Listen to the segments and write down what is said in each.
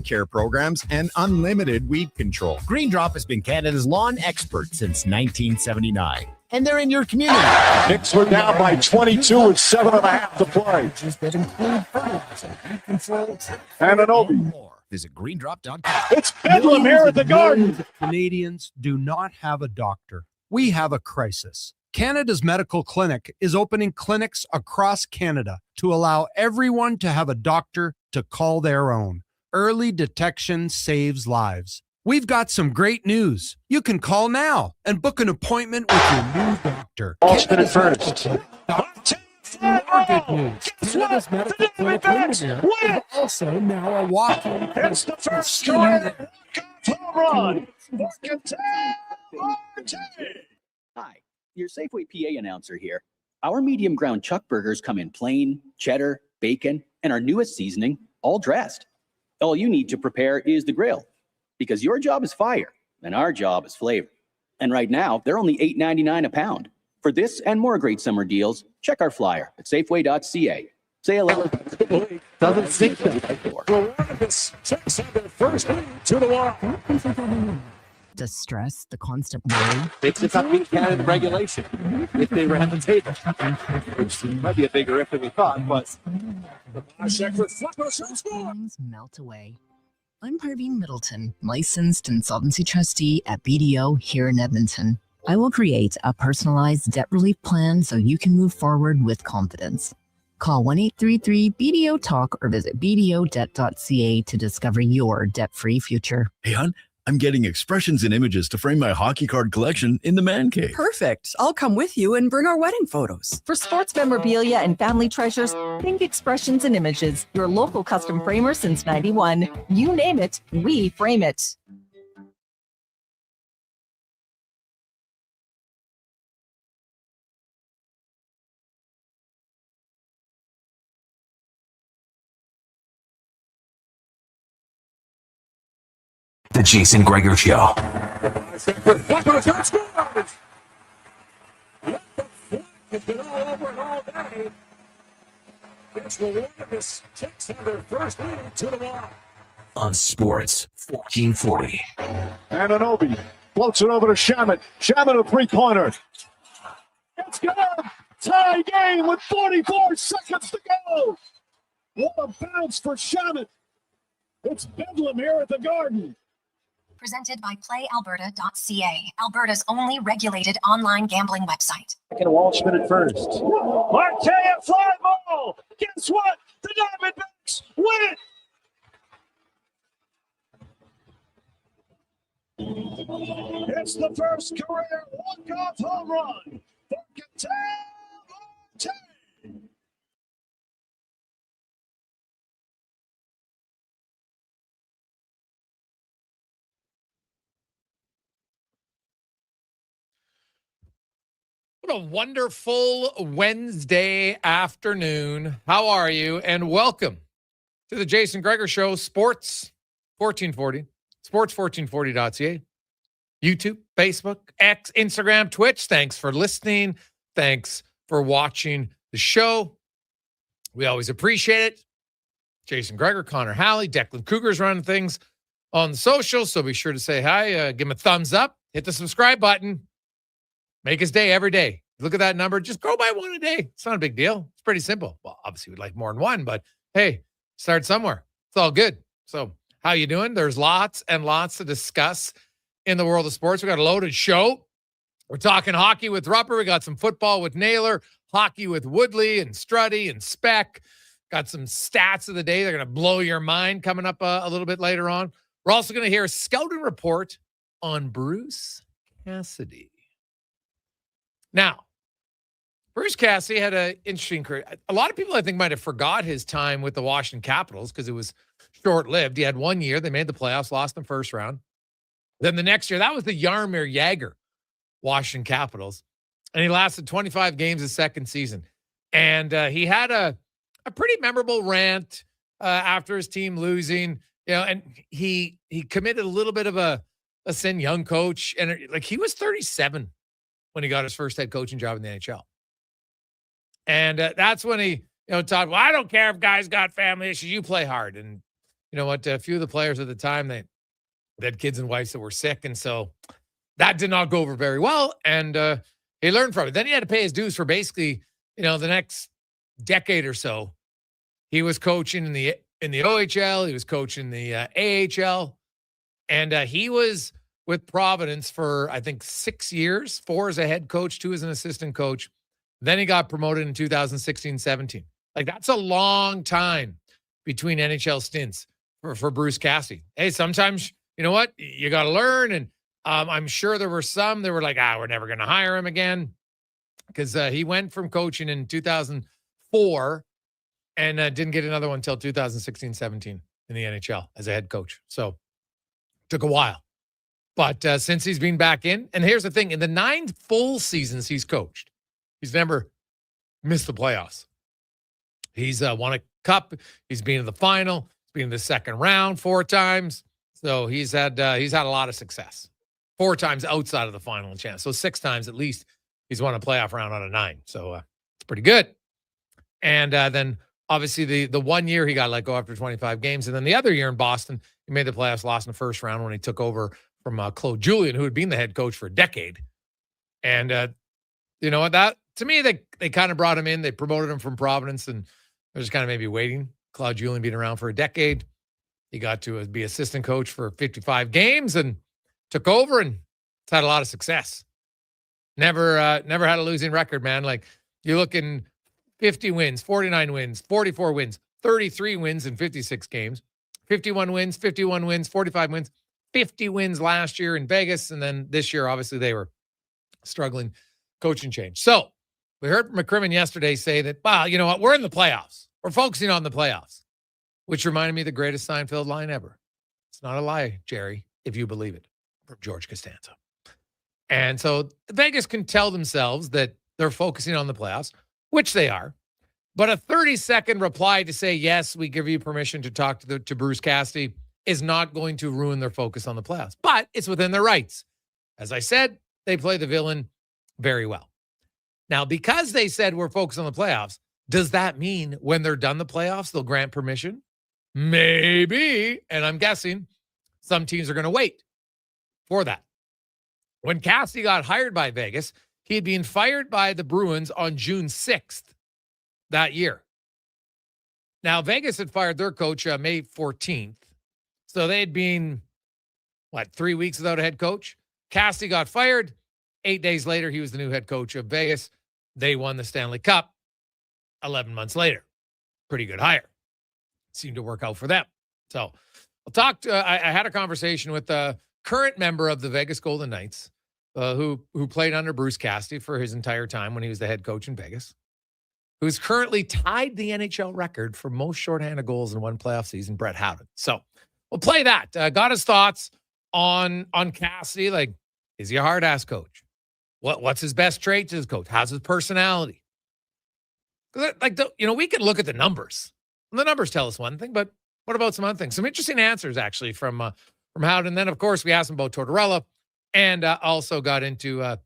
care programs, and unlimited weed control. Green Drop has been Canada's lawn expert since 1979. And they're in your community. Knicks were down by 22 with 7.5 to play. That include fertilizer, weed control, And an Obi. more. Visit greendrop.com. It's Bedlam here at the Garden. Canadians do not have a doctor. We have a crisis. Canada's Medical Clinic is opening clinics across Canada to allow everyone to have a doctor to call their own. Early detection saves lives. We've got some great news. You can call now and book an appointment with your new doctor. Austin at first. More good news. Canada's Medical Clinic is also now a walk-in. It's the first career home run. Hi, your Safeway PA announcer here. Our medium ground chuck burgers come in plain, cheddar, bacon, and our newest seasoning, all dressed. All you need to prepare is the grill, because your job is fire and our job is flavor. And right now, they're only $8.99 a pound. For this and more great summer deals, check our flyer at safeway.ca. Say hello. Doesn't sink them. Veronicus takes on their first lead to the wall. The stress, the constant worry. Makes it not beat Canada regulation if they ran the table. Which might be a bigger if than we thought, but Feelings melt away. I'm Parveen Middleton, licensed insolvency trustee at BDO here in Edmonton. I will create a personalized debt relief plan so you can move forward with confidence. Call 1-833-BDO-TALK or visit bdodebt.ca to discover your debt-free future. Hey, hon, I'm getting expressions and images to frame my hockey card collection in the man cave. Perfect. I'll come with you and bring our wedding photos. For sports memorabilia and family treasures, think Expressions and Images, your local custom framer since 91. You name it, we frame it. The Jason Gregor Show. On Sports 1440. And an Obi floats it over to Shamit. Shamit a three-pointer. It's good. Tie game with 44 seconds to go. What a bounce for Shamit. It's Bedlam here at the Garden. Presented by PlayAlberta.ca, Alberta's only regulated online gambling website. Second Walshman at first. Marquez fly ball. Guess what? The Diamondbacks win it. It's the first career walk-off home run for Cale Makar. What a wonderful Wednesday afternoon. How are you? And welcome to the Jason Gregor Show, Sports 1440, sports1440.ca, YouTube, Facebook, X, Instagram, Twitch. Thanks for listening. Thanks for watching the show. We always appreciate it. Jason Gregor, Connor Halley, Declan Cougar's running things on the socials, so be sure to say hi, give him a thumbs up, hit the subscribe button. Make his day every day. Look at that number. Just go by one a day. It's not a big deal. It's pretty simple. Well, obviously we'd like more than one, but hey, start somewhere. It's all good. So how you doing? There's lots and lots to discuss in the world of sports. We got a loaded show. We're talking hockey with Rupper. We got some football with Naylor, hockey with Woodley and Struddy and Speck. Got some stats of the day. They're going to blow your mind coming up a little bit later on. We're also going to hear a scouting report on Bruce Cassidy. Now, Bruce Cassidy had an interesting career. A lot of people, I think, might have forgot his time with the Washington Capitals because it was short-lived. He had 1 year. They made the playoffs, lost in the first round. Then the next year, that was the Jaromir Jagr Washington Capitals. And he lasted 25 games his second season. And he had a pretty memorable rant after his team losing. You know, and he committed a little bit of a sin, young coach. And he was 37 when he got his first head coaching job in the NHL. And that's when he, talked, well, I don't care if guys got family issues, you play hard. And, you know what, a few of the players at the time, they had kids and wives that were sick. And so that did not go over very well. And he learned from it. Then he had to pay his dues for basically, the next decade or so. He was coaching in the OHL. He was coaching the AHL. And he was with Providence for, I think, 6 years, 4 as a head coach, 2 as an assistant coach. Then he got promoted in 2016-17. Like, that's a long time between NHL stints for Bruce Cassidy. Hey, sometimes, you know what? You got to learn. And I'm sure there were some that were like, we're never going to hire him again. Because he went from coaching in 2004 and didn't get another one until 2016-17 in the NHL as a head coach. So took a while. But since he's been back in, and here's the thing, in the 9 full seasons he's coached, he's never missed the playoffs. He's won a cup. He's been in the final. He's been in the second round 4 times. So he's had a lot of success. 4 times outside of the final chance. So 6 times at least he's won a playoff round out of 9. So it's pretty good. And then obviously the 1 year he got let go after 25 games. And then the other year in Boston, he made the playoffs, lost in the first round when he took over from Claude Julien, who had been the head coach for a decade. And you know what, that to me, they kind of brought him in. They promoted him from Providence, and they're just kind of maybe waiting. Claude Julien being around for a decade. He got to be assistant coach for 55 games and took over, and it's had a lot of success. Never had a losing record, man. Like, you're looking 50 wins, 49 wins, 44 wins, 33 wins in 56 games, 51 wins, 45 wins, 50 wins last year in Vegas. And then this year, obviously, they were struggling, coaching change. So we heard McCrimmon yesterday say that, wow, you know what? We're in the playoffs. We're focusing on the playoffs, which reminded me of the greatest Seinfeld line ever. It's not a lie, Jerry, if you believe it, from George Costanza. And so Vegas can tell themselves that they're focusing on the playoffs, which they are. But a 30-second reply to say, yes, we give you permission to talk to Bruce Cassidy is not going to ruin their focus on the playoffs. But it's within their rights. As I said, they play the villain very well. Now, because they said we're focused on the playoffs, does that mean when they're done the playoffs, they'll grant permission? Maybe. And I'm guessing some teams are going to wait for that. When Cassidy got hired by Vegas, he had been fired by the Bruins on June 6th that year. Now, Vegas had fired their coach May 14th. So they had been, 3 weeks without a head coach? Cassidy got fired. 8 days later, he was the new head coach of Vegas. They won the Stanley Cup 11 months later. Pretty good hire. Seemed to work out for them. So I'll talk to, I had a conversation with a current member of the Vegas Golden Knights who played under Bruce Cassidy for his entire time when he was the head coach in Vegas, who's currently tied the NHL record for most shorthanded goals in one playoff season, Brett Howden. So we'll play that. Got his thoughts on Cassidy. Like, is he a hard-ass coach? What's his best traits as coach? How's his personality? We can look at the numbers. And the numbers tell us one thing, but what about some other things? Some interesting answers, actually, from Howden. Then, of course, we asked him about Tortorella, and also got into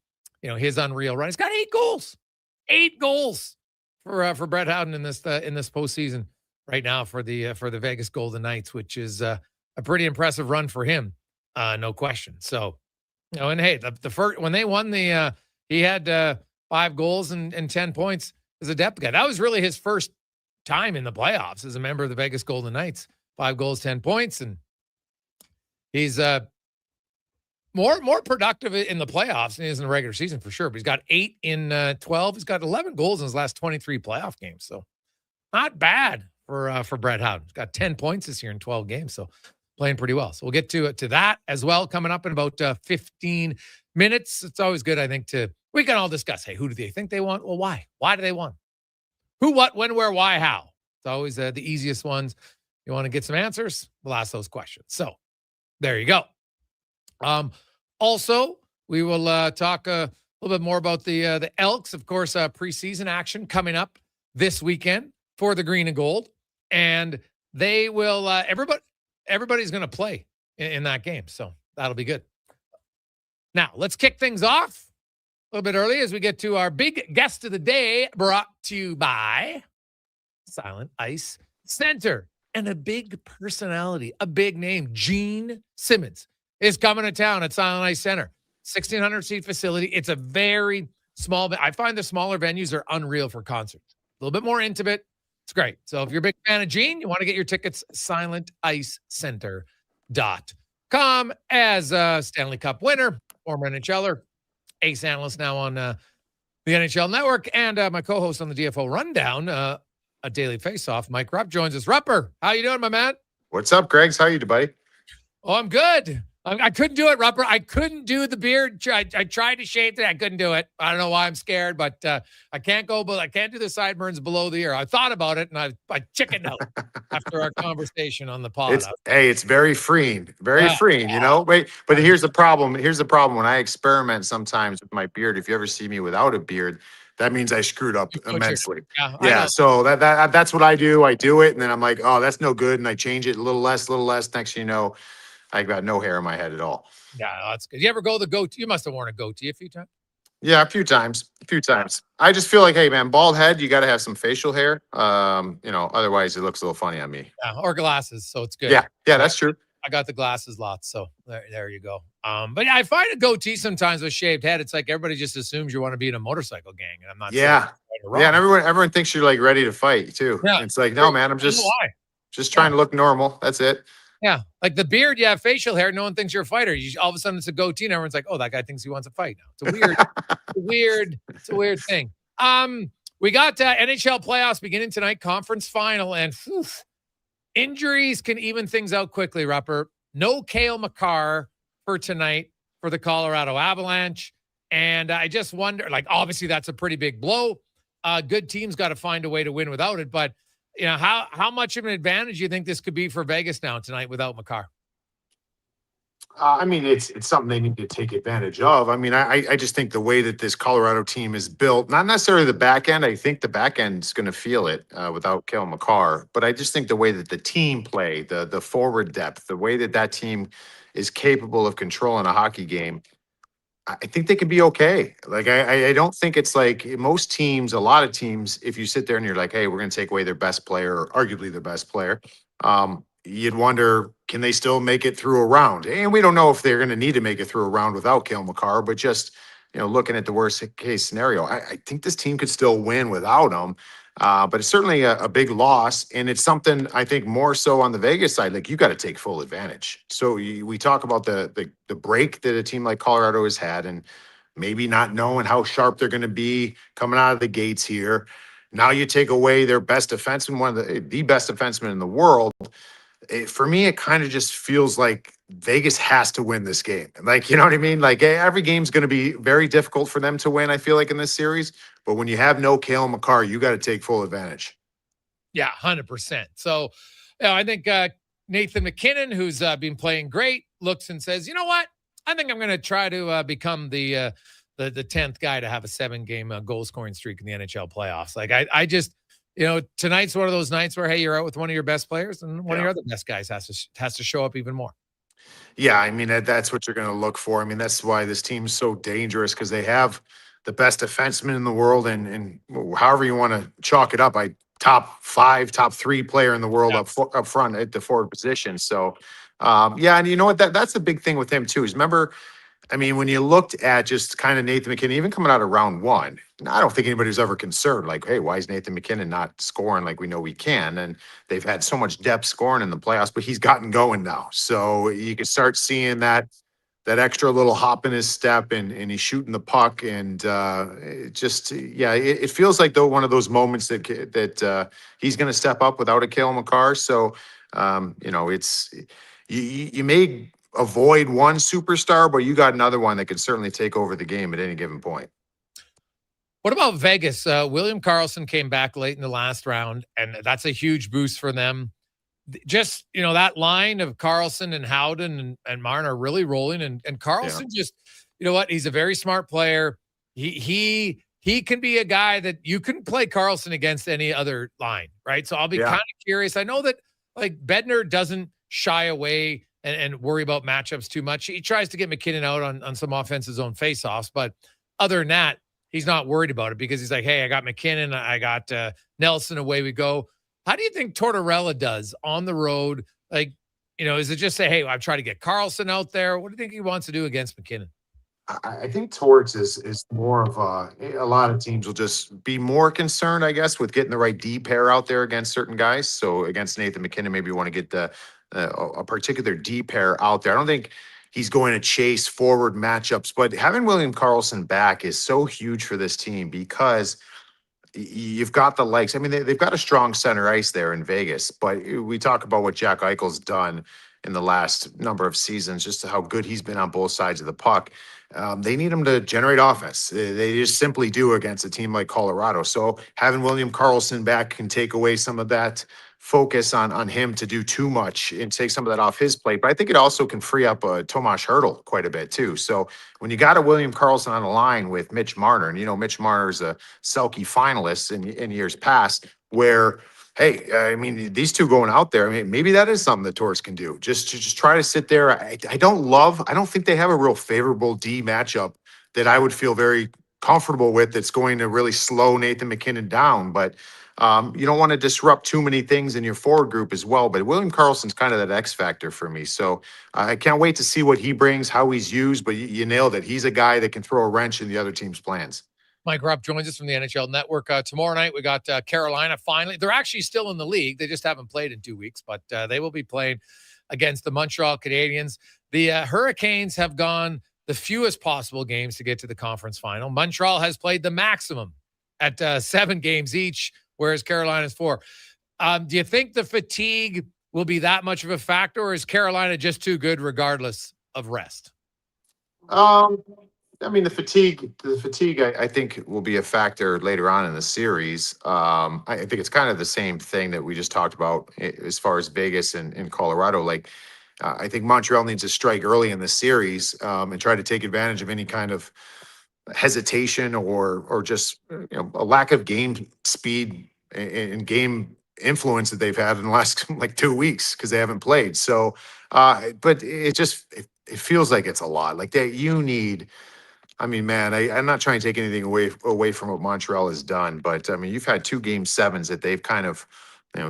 his unreal run. He's got 8 goals. 8 goals for Brett Howden in this postseason right now for the Vegas Golden Knights, which is a pretty impressive run for him, no question. So, and hey, the first when they won he had 5 goals and 10 points as a depth guy. That was really his first time in the playoffs as a member of the Vegas Golden Knights. 5 goals, 10 points, and he's more productive in the playoffs than he is in the regular season for sure. But he's got 8 in 12. He's got 11 goals in his last 23 playoff games. So not bad for Brett Howden. He's got 10 points this year in 12 games. So playing pretty well. So we'll get to that as well coming up in about 15 minutes. It's always good, I think, we can all discuss, hey, who do they think they want? Well, why? Why do they want? Who, what, when, where, why, how? It's always the easiest ones. You want to get some answers? We'll ask those questions. So there you go. Also, we will talk a little bit more about the Elks. Of course, preseason action coming up this weekend for the green and gold. And they will, everybody's going to play in that game. So that'll be good. Now, let's kick things off a little bit early as we get to our big guest of the day, brought to you by Silent Ice Center. and a big personality, a big name. Gene Simmons is coming to town at Silent Ice Center. 1,600-seat facility. It's a very small. I find the smaller venues are unreal for concerts. A little bit more intimate. It's great. So if you're a big fan of Gene, you want to get your tickets, silenticecenter.com. As a Stanley Cup winner, former NHLer, ace analyst now on the NHL Network, and my co-host on the DFO Rundown, a daily face-off, Mike Rupp joins us. Rupper, how you doing, my man? What's up, Greggs? How you doing, buddy? Oh, I'm good. I couldn't do it, Rupper. I couldn't do the beard. I tried to shave it. I couldn't do it. I don't know why I'm scared, but I can't go. But I can't do the sideburns below the ear. I thought about it, and I chickened out after our conversation on the pod. It's very freeing, freeing. You know, wait. But here's the problem. Here's the problem. When I experiment sometimes with my beard, if you ever see me without a beard, that means I screwed up immensely. Yeah. So that's what I do. I do it, and then I'm like, oh, that's no good, and I change it a little less. Next thing you know, I got no hair in my head at all. Yeah, that's good. You ever go the goatee? You must have worn a goatee a few times. Yeah, a few times. I just feel like, hey, man, bald head, you got to have some facial hair. Otherwise it looks a little funny on me. Yeah, or glasses, so it's good. Yeah, that's true. I got the glasses lots, so there you go. But yeah, I find a goatee sometimes with shaved head. It's like everybody just assumes you want to be in a motorcycle gang, and I'm not. Yeah, and everyone thinks you're like ready to fight too. Yeah, it's like, no, man, I'm just trying to look normal. That's it. Yeah, like the beard, you have facial hair. No one thinks you're a fighter. All of a sudden, it's a goatee, and everyone's like, "Oh, that guy thinks he wants to fight now." It's a weird thing. We got NHL playoffs beginning tonight, conference final, and injuries can even things out quickly. Rupper, no Cale Makar for tonight for the Colorado Avalanche, and I just wonder, like, obviously that's a pretty big blow. Good teams got to find a way to win without it, but. You know, how much of an advantage do you think this could be for Vegas now tonight without Makar? I mean, it's something they need to take advantage of. I mean, I just think the way that this Colorado team is built, not necessarily the back end. I think the back end's going to feel it without Cale Makar. But I just think the way that the team play, the forward depth, the way that team is capable of controlling a hockey game, I think they could be okay. Like, I don't think it's like most teams, a lot of teams, if you sit there and you're like, hey, we're going to take away their best player, or arguably their best player, you'd wonder, can they still make it through a round? And we don't know if they're going to need to make it through a round without Cale Makar, but just, looking at the worst case scenario, I think this team could still win without him. But it's certainly a big loss, and it's something I think more so on the Vegas side. Like, you got to take full advantage. So we talk about the break that a team like Colorado has had, and maybe not knowing how sharp they're going to be coming out of the gates here. Now you take away their best defenseman, one of the best defensemen in the world. For me, it kind of just feels like Vegas has to win this game. Like, you know what I mean? Like, every game's going to be very difficult for them to win, I feel like, in this series. But when you have no Cale Makar, you got to take full advantage. Yeah, 100%. So, I think Nathan McKinnon, who's been playing great, looks and says, you know what? I think I'm going to try to become the 10th guy to have a 7-game goal-scoring streak in the NHL playoffs. Like, I just – tonight's one of those nights where, hey, you're out with one of your best players, and one of your other best guys has to show up even more. Yeah, I mean, that's what you're going to look for. I mean, that's why this team's so dangerous, because they have the best defenseman in the world, and however you want to chalk it up, top 5, top 3 player in the world up front at the forward position. So, and you know what? That's the big thing with him too. Is remember, I mean, when you looked at just kind of Nathan McKinnon, even coming out of round 1, I don't think anybody was ever concerned, like, hey, why is Nathan McKinnon not scoring like we know we can? And they've had so much depth scoring in the playoffs, but he's gotten going now. So you can start seeing that extra little hop in his step, and he's shooting the puck. And it feels like, though, one of those moments that he's going to step up without a Cale Makar. So, it's you may avoid one superstar, but you got another one that could certainly take over the game at any given point. What about Vegas? William Karlsson came back late in the last round, and that's a huge boost for them. Just, that line of Karlsson and Howden and Martin are really rolling, and Karlsson just, he's a very smart player. He can be a guy that you can play Karlsson against any other line, right? So I'll be kind of curious. I know that, like, Bednar doesn't shy away and worry about matchups too much. He tries to get McKinnon out on some offensive zone faceoffs, but other than that, he's not worried about it, because he's like, hey, I got McKinnon, I got Nelson, away we go. How do you think Tortorella does on the road? Like, is it just say, hey, I've tried to get Carlson out there? What do you think he wants to do against McKinnon? I think Torts is more of a lot of teams will just be more concerned, I guess, with getting the right D pair out there against certain guys. So against Nathan McKinnon, maybe you want to get a particular D pair out there. I don't think he's going to chase forward matchups, but having William Karlsson back is so huge for this team because you've got the likes. I mean, they've got a strong center ice there in Vegas, but we talk about what Jack Eichel's done in the last number of seasons, just how good he's been on both sides of the puck. They need him to generate offense. They just simply do against a team like Colorado. So having William Karlsson back can take away some of that focus on him to do too much and take some of that off his plate. But I think it also can free up Tomas Hertl quite a bit too. So when you got a William Karlsson on the line with Mitch Marner, and Mitch Marner's a Selke finalist in years past, where hey, I mean, these two going out there, I mean, maybe that is something that Torres can do. Just try to sit there. I don't think they have a real favorable D matchup that I would feel very comfortable with that's going to really slow Nathan McKinnon down. But you don't want to disrupt too many things in your forward group as well. But William Karlsson's kind of that X factor for me. So I can't wait to see what he brings, how he's used. But you nailed it. He's a guy that can throw a wrench in the other team's plans. Mike Rupp joins us from the NHL Network. Tomorrow night, we got Carolina finally. They're actually still in the league. They just haven't played in 2 weeks, but they will be playing against the Montreal Canadiens. The Hurricanes have gone the fewest possible games to get to the conference final. Montreal has played the maximum at 7 games each, whereas Carolina's 4. Do you think the fatigue will be that much of a factor, or is Carolina just too good regardless of rest? I mean, the fatigue, I think, will be a factor later on in the series. I think it's kind of the same thing that we just talked about as far as Vegas and Colorado. Like, I think Montreal needs to strike early in the series and try to take advantage of any kind of hesitation or just a lack of game speed and game influence that they've had in the last like 2 weeks because they haven't played. So, but it feels like it's a lot. Like you need. I mean, man, I'm not trying to take anything away from what Montreal has done, but I mean, you've had 2 game 7s that they've kind of,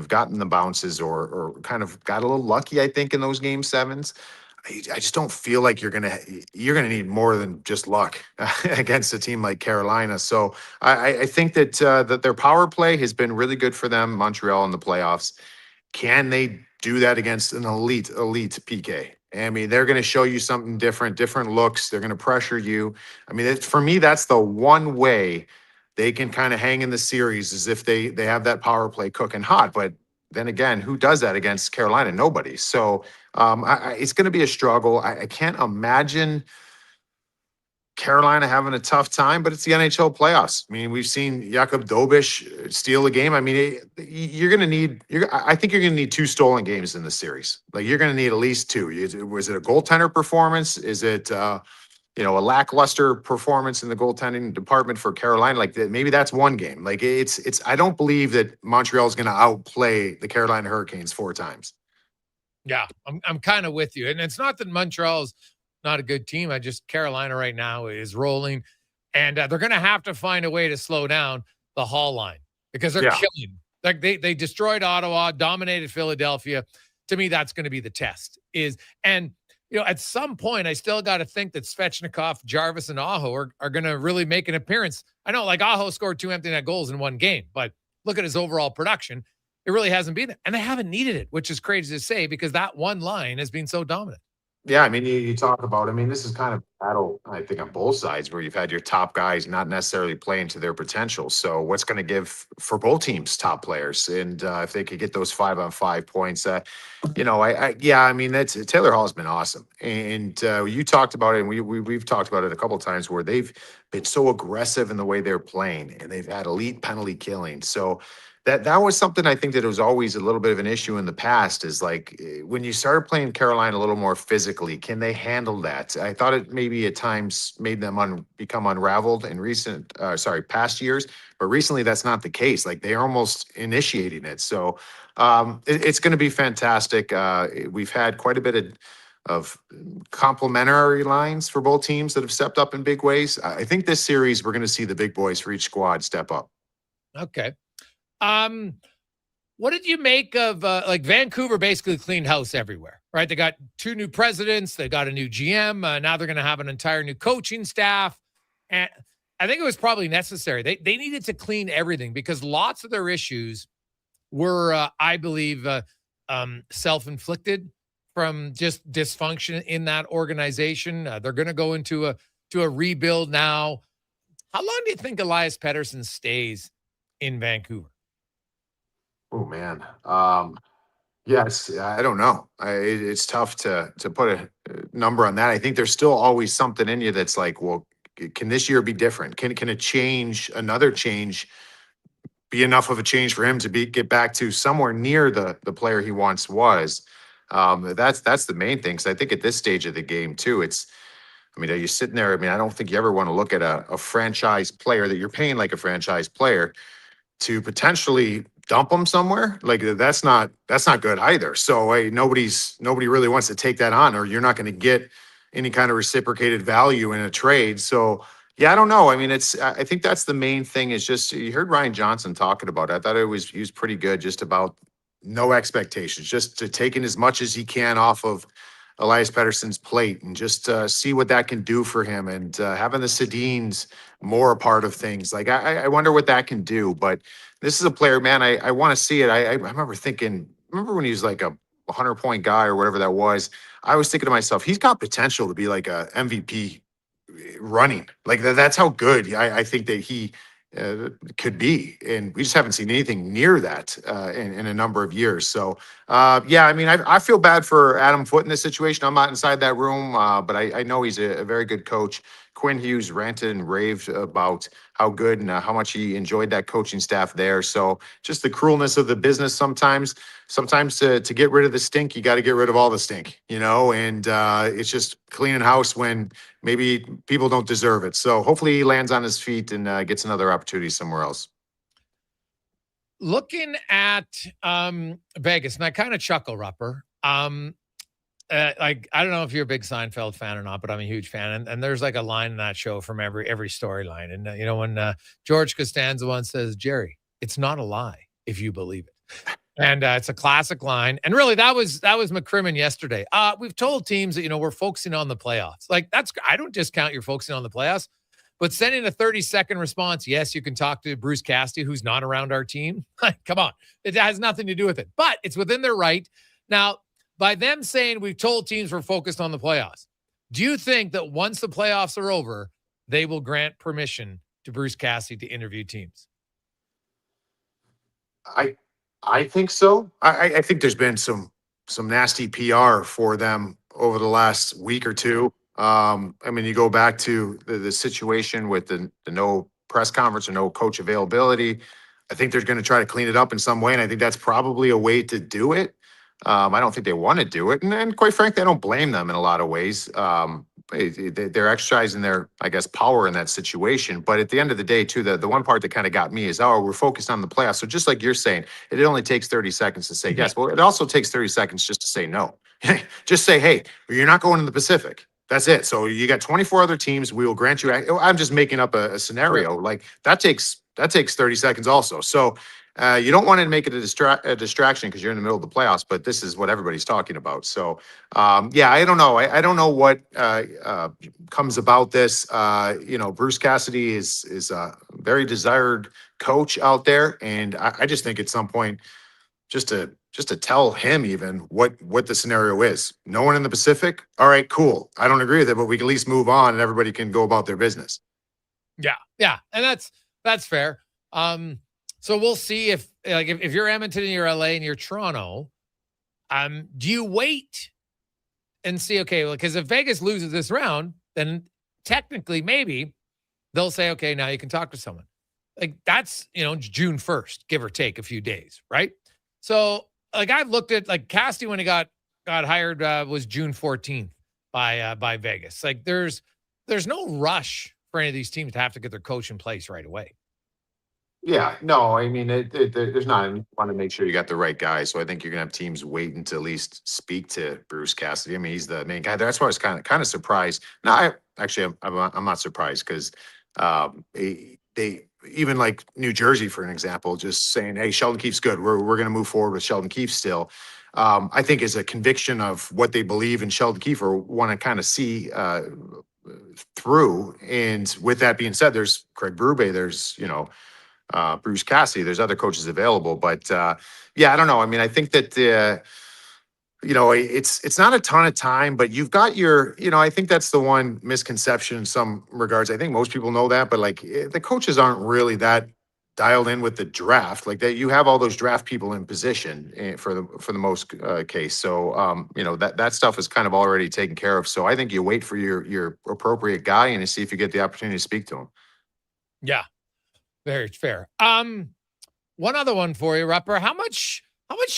gotten the bounces or kind of got a little lucky, I think, in those game 7s. I just don't feel like you're gonna need more than just luck against a team like Carolina. So I think that that their power play has been really good for them, Montreal, in the playoffs. Can they do that against an elite PK? I mean, they're going to show you something different looks. They're going to pressure you. I mean, for me, that's the one way they can kind of hang in the series is if they have that power play cooking hot. But then again, who does that against Carolina? Nobody. So it's going to be a struggle. I can't imagine Carolina having a tough time, but it's the NHL playoffs. I mean, we've seen Jakub Dobeš steal a game. I mean, I think you're going to need 2 stolen games in the series. Like you're going to need at least 2. Was it a goaltender performance? Is it, a lackluster performance in the goaltending department for Carolina? Like maybe that's 1 game. Like I don't believe that Montreal is going to outplay the Carolina Hurricanes 4 times. Yeah, I'm kind of with you. And it's not that Montreal's not a good team. Carolina right now is rolling, and they're going to have to find a way to slow down the Hall line because they're killing. Like they destroyed Ottawa, dominated Philadelphia. To me, that's going to be the test. At some point, I still got to think that Svechnikov, Jarvis, and Aho are going to really make an appearance. I know, like Aho scored 2 empty net goals in 1 game, but look at his overall production. It really hasn't been there, and they haven't needed it, which is crazy to say because that one line has been so dominant. Yeah, I mean, you talk about, this is kind of battle, I think, on both sides where you've had your top guys not necessarily playing to their potential. So what's going to give for both teams top players? And if they could get those 5-on-5 points, that's Taylor Hall's been awesome. And you talked about it, and we've talked about it a couple of times where they've been so aggressive in the way they're playing and they've had elite penalty killing. So that was something I think that was always a little bit of an issue in the past is like when you started playing Carolina a little more physically, can they handle that? I thought it maybe at times made them become unraveled in past years, but recently that's not the case. Like they're almost initiating it. So it's going to be fantastic. We've had quite a bit of complementary lines for both teams that have stepped up in big ways. I think this series, we're going to see the big boys for each squad step up. Okay. What did you make of like Vancouver basically cleaned house everywhere, right? They got 2 new presidents. They got a new GM. Now they're going to have an entire new coaching staff. And I think it was probably necessary. They needed to clean everything because lots of their issues were, I believe, self-inflicted from just dysfunction in that organization. They're going to go into a rebuild now. How long do you think Elias Pettersson stays in Vancouver? Oh man. Yes, I don't know. It's tough to put a number on that. I think there's still always something in you that's like, well, can this year be different? Can a change, another change, be enough of a change for him to get back to somewhere near the player he once was? That's the main thing. Because I think at this stage of the game too, I mean, are you sitting there? I mean, I don't think you ever want to look at a franchise player that you're paying like a franchise player to potentially dump them somewhere. Like that's not good either. So nobody really wants to take that on, or you're not going to get any kind of reciprocated value in a trade. So yeah, I don't know. I mean, I think that's the main thing is just, you heard Ryan Johnson talking about it. I thought he was pretty good just about no expectations, just to taking as much as he can off of Elias Pettersson's plate and just see what that can do for him, and having the Sedins more a part of things. Like I wonder what that can do. But this is a player, man. I want to see it. I remember thinking, when he was like a 100-point guy or whatever that was. I was thinking to myself, he's got potential to be like a MVP running. Like that's how good I think that he could be, and we just haven't seen anything near that in a number of years. So yeah, I mean, I feel bad for Adam Foote in this situation. I'm not inside that room, but I know he's a very good coach. Quinn Hughes ranted and raved about how good and how much he enjoyed that coaching staff there. So just the cruelness of the business sometimes to get rid of the stink, you got to get rid of all the stink, and it's just cleaning house when maybe people don't deserve it. So hopefully he lands on his feet and gets another opportunity somewhere else. Looking at Vegas, and I kind of chuckle, Rupper. Like, I don't know if you're a big Seinfeld fan or not, but I'm a huge fan. And there's like a line in that show from every storyline. And, when George Costanza once says, Jerry, it's not a lie if you believe it. And it's a classic line. And really, that was McCrimmon yesterday. We've told teams that, we're focusing on the playoffs. Like, I don't discount you're focusing on the playoffs, but sending a 30-second response, yes, you can talk to Bruce Cassidy, who's not around our team. Come on. It has nothing to do with it. But it's within their right. Now, by them saying we've told teams we're focused on the playoffs, do you think that once the playoffs are over, they will grant permission to Bruce Cassidy to interview teams? I think so. I think there's been some nasty PR for them over the last week or two. I mean, you go back to the situation with the no press conference or no coach availability. I think they're going to try to clean it up in some way, and I think that's probably a way to do it. I don't think they want to do it. And quite frankly, I don't blame them in a lot of ways. They're exercising their, I guess, power in that situation. But at the end of the day, too, the one part that kind of got me is, we're focused on the playoffs. So just like you're saying, it only takes 30 seconds to say yes. Well, it also takes 30 seconds just to say no. Just say, hey, you're not going to the Pacific. That's it. So you got 24 other teams. We will grant you. I'm just making up a scenario. Like that takes 30 seconds also. So you don't want to make it a distraction because you're in the middle of the playoffs, but this is what everybody's talking about. So, yeah, I don't know. I don't know what comes about this. Bruce Cassidy is a very desired coach out there, and I just think at some point, just to tell him even what the scenario is. No one in the Pacific. All right, cool. I don't agree with it, but we can at least move on, and everybody can go about their business. Yeah, and that's fair. So we'll see if you're Edmonton and you're LA and you're Toronto, do you wait and see, okay, well, because if Vegas loses this round, then technically maybe they'll say, okay, now you can talk to someone. Like that's, June 1st, give or take a few days, right? So like I've looked at like Cassidy when he got hired was June 14th by Vegas. Like there's no rush for any of these teams to have to get their coach in place right away. Yeah, no, I mean, there's not. You want to make sure you got the right guy. So I think you're gonna have teams waiting to at least speak to Bruce Cassidy. I mean, he's the main guy. That's why I was kind of surprised. No, I'm not surprised because they even like New Jersey, for an example, just saying, hey, Sheldon Keefe's good. We're going to move forward with Sheldon Keefe still. I think is a conviction of what they believe in Sheldon Keefe or want to kind of see through. And with that being said, there's Craig Berube, there's, Bruce Cassidy, there's other coaches available. But yeah, I don't know. I mean, I think that, it's not a ton of time, but you've got your, I think that's the one misconception in some regards. I think most people know that, but like the coaches aren't really that dialed in with the draft, like that. You have all those draft people in position for the most case. So that stuff is kind of already taken care of. So I think you wait for your appropriate guy and you see if you get the opportunity to speak to him. Yeah, very fair. One other one for you, Rupper. How much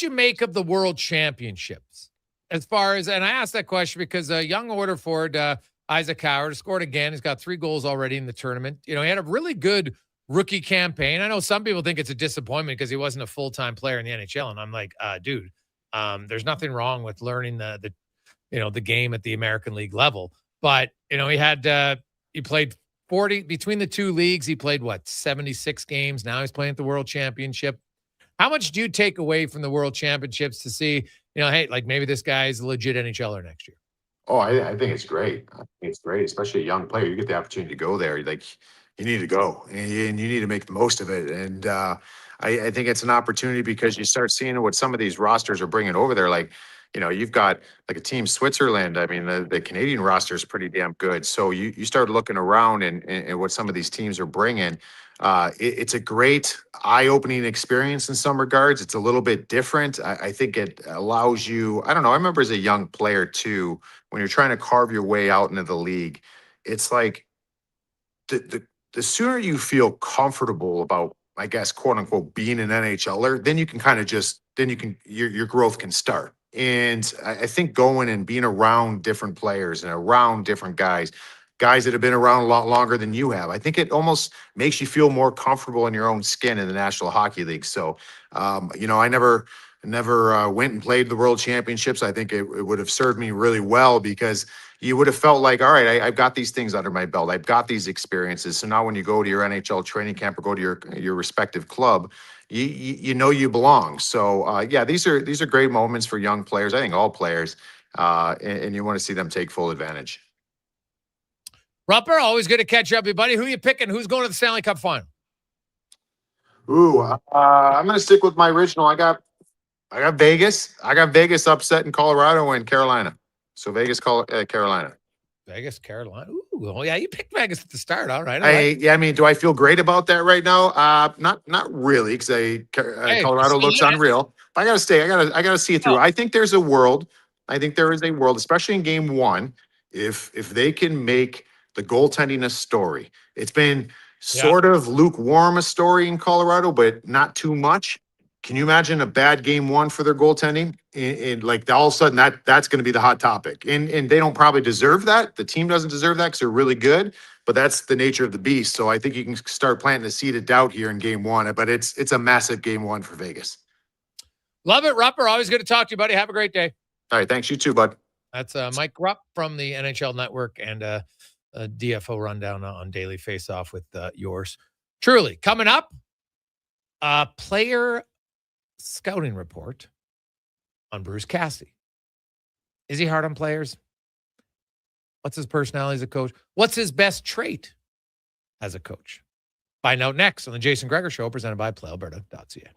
you make of the World Championships? As far as, and I asked that question because young order forward Isaac Howard scored again. He's got 3 goals already in the tournament. He had a really good rookie campaign. I know some people think it's a disappointment because he wasn't a full-time player in the NHL. And I'm like, dude, there's nothing wrong with learning the game at the American League level. But, he played 40 between the 2 leagues. He played 76 games. Now he's playing at the World Championship. How much do you take away from the World Championships to see, hey, like maybe this guy's a legit NHLer next year? Oh, I think it's great. I think it's great, especially a young player. You get the opportunity to go there. Like, you need to go and you need to make the most of it. And I think it's an opportunity because you start seeing what some of these rosters are bringing over there. Like, you've got like a team Switzerland. I mean, the Canadian roster is pretty damn good. So you start looking around and what some of these teams are bringing. It's a great eye-opening experience in some regards. It's a little bit different. I think it allows you, I don't know, I remember as a young player too, when you're trying to carve your way out into the league, it's like the sooner you feel comfortable about, I guess, quote unquote, being an NHLer, then you can kind of your growth can start. And I think going and being around different players and around different guys that have been around a lot longer than you have, I think it almost makes you feel more comfortable in your own skin in the National Hockey League. So, I never went and played the World Championships. I think it would have served me really well because you would have felt like, all right, I've got these things under my belt. I've got these experiences. So now when you go to your NHL training camp or go to your respective club, you belong. So yeah, these are great moments for young players. I think all players, and you want to see them take full advantage. Rupper, always good to catch up, everybody. Who you picking? Who's going to the Stanley Cup final? Ooh, I'm going to stick with my original. I got Vegas. I got Vegas upset in Colorado and Carolina. So Vegas, Carolina. Vegas, Carolina. Ooh, well, yeah, you picked Vegas at the start. All right. I mean, do I feel great about that right now? Not really, because Colorado looks unreal. But I got to stay. I got to see it through. I think there's a world. I think there is a world, especially in game 1, if they can make the goaltending a story. It's been sort of lukewarm a story in Colorado, but not too much. Can you imagine a bad game 1 for their goaltending? And like all of a sudden that's going to be the hot topic. And they don't probably deserve that. The team doesn't deserve that because they're really good, but that's the nature of the beast. So I think you can start planting the seed of doubt here in game 1, but it's a massive game 1 for Vegas. Love it, Rupper. Always good to talk to you, buddy. Have a great day. All right. Thanks. You too, bud. That's Mike Rupp from the NHL Network and a DFO rundown on Daily Faceoff with yours truly. Coming up, player scouting report on Bruce Cassidy. Is he hard on players? What's his personality as a coach? What's his best trait as a coach? Find out next on the Jason Gregor Show, presented by PlayAlberta.ca.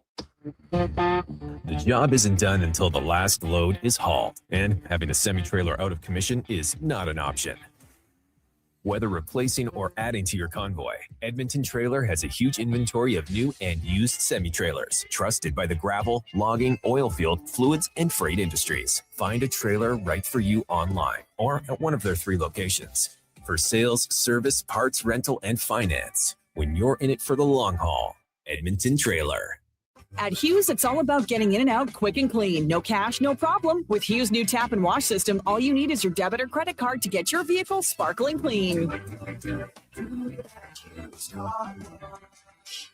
The job isn't done until the last load is hauled, and having a semi-trailer out of commission is not an option. Whether replacing or adding to your convoy, Edmonton Trailer has a huge inventory of new and used semi-trailers, trusted by the gravel, logging, oil field, fluids, and freight industries. Find a trailer right for you online or at one of their 3 locations. For sales, service, parts, rental, and finance. When you're in it for the long haul, Edmonton Trailer. At Hughes, it's all about getting in and out quick and clean. No cash, no problem. With Hughes' new tap and wash system, all you need is your debit or credit card to get your vehicle sparkling clean.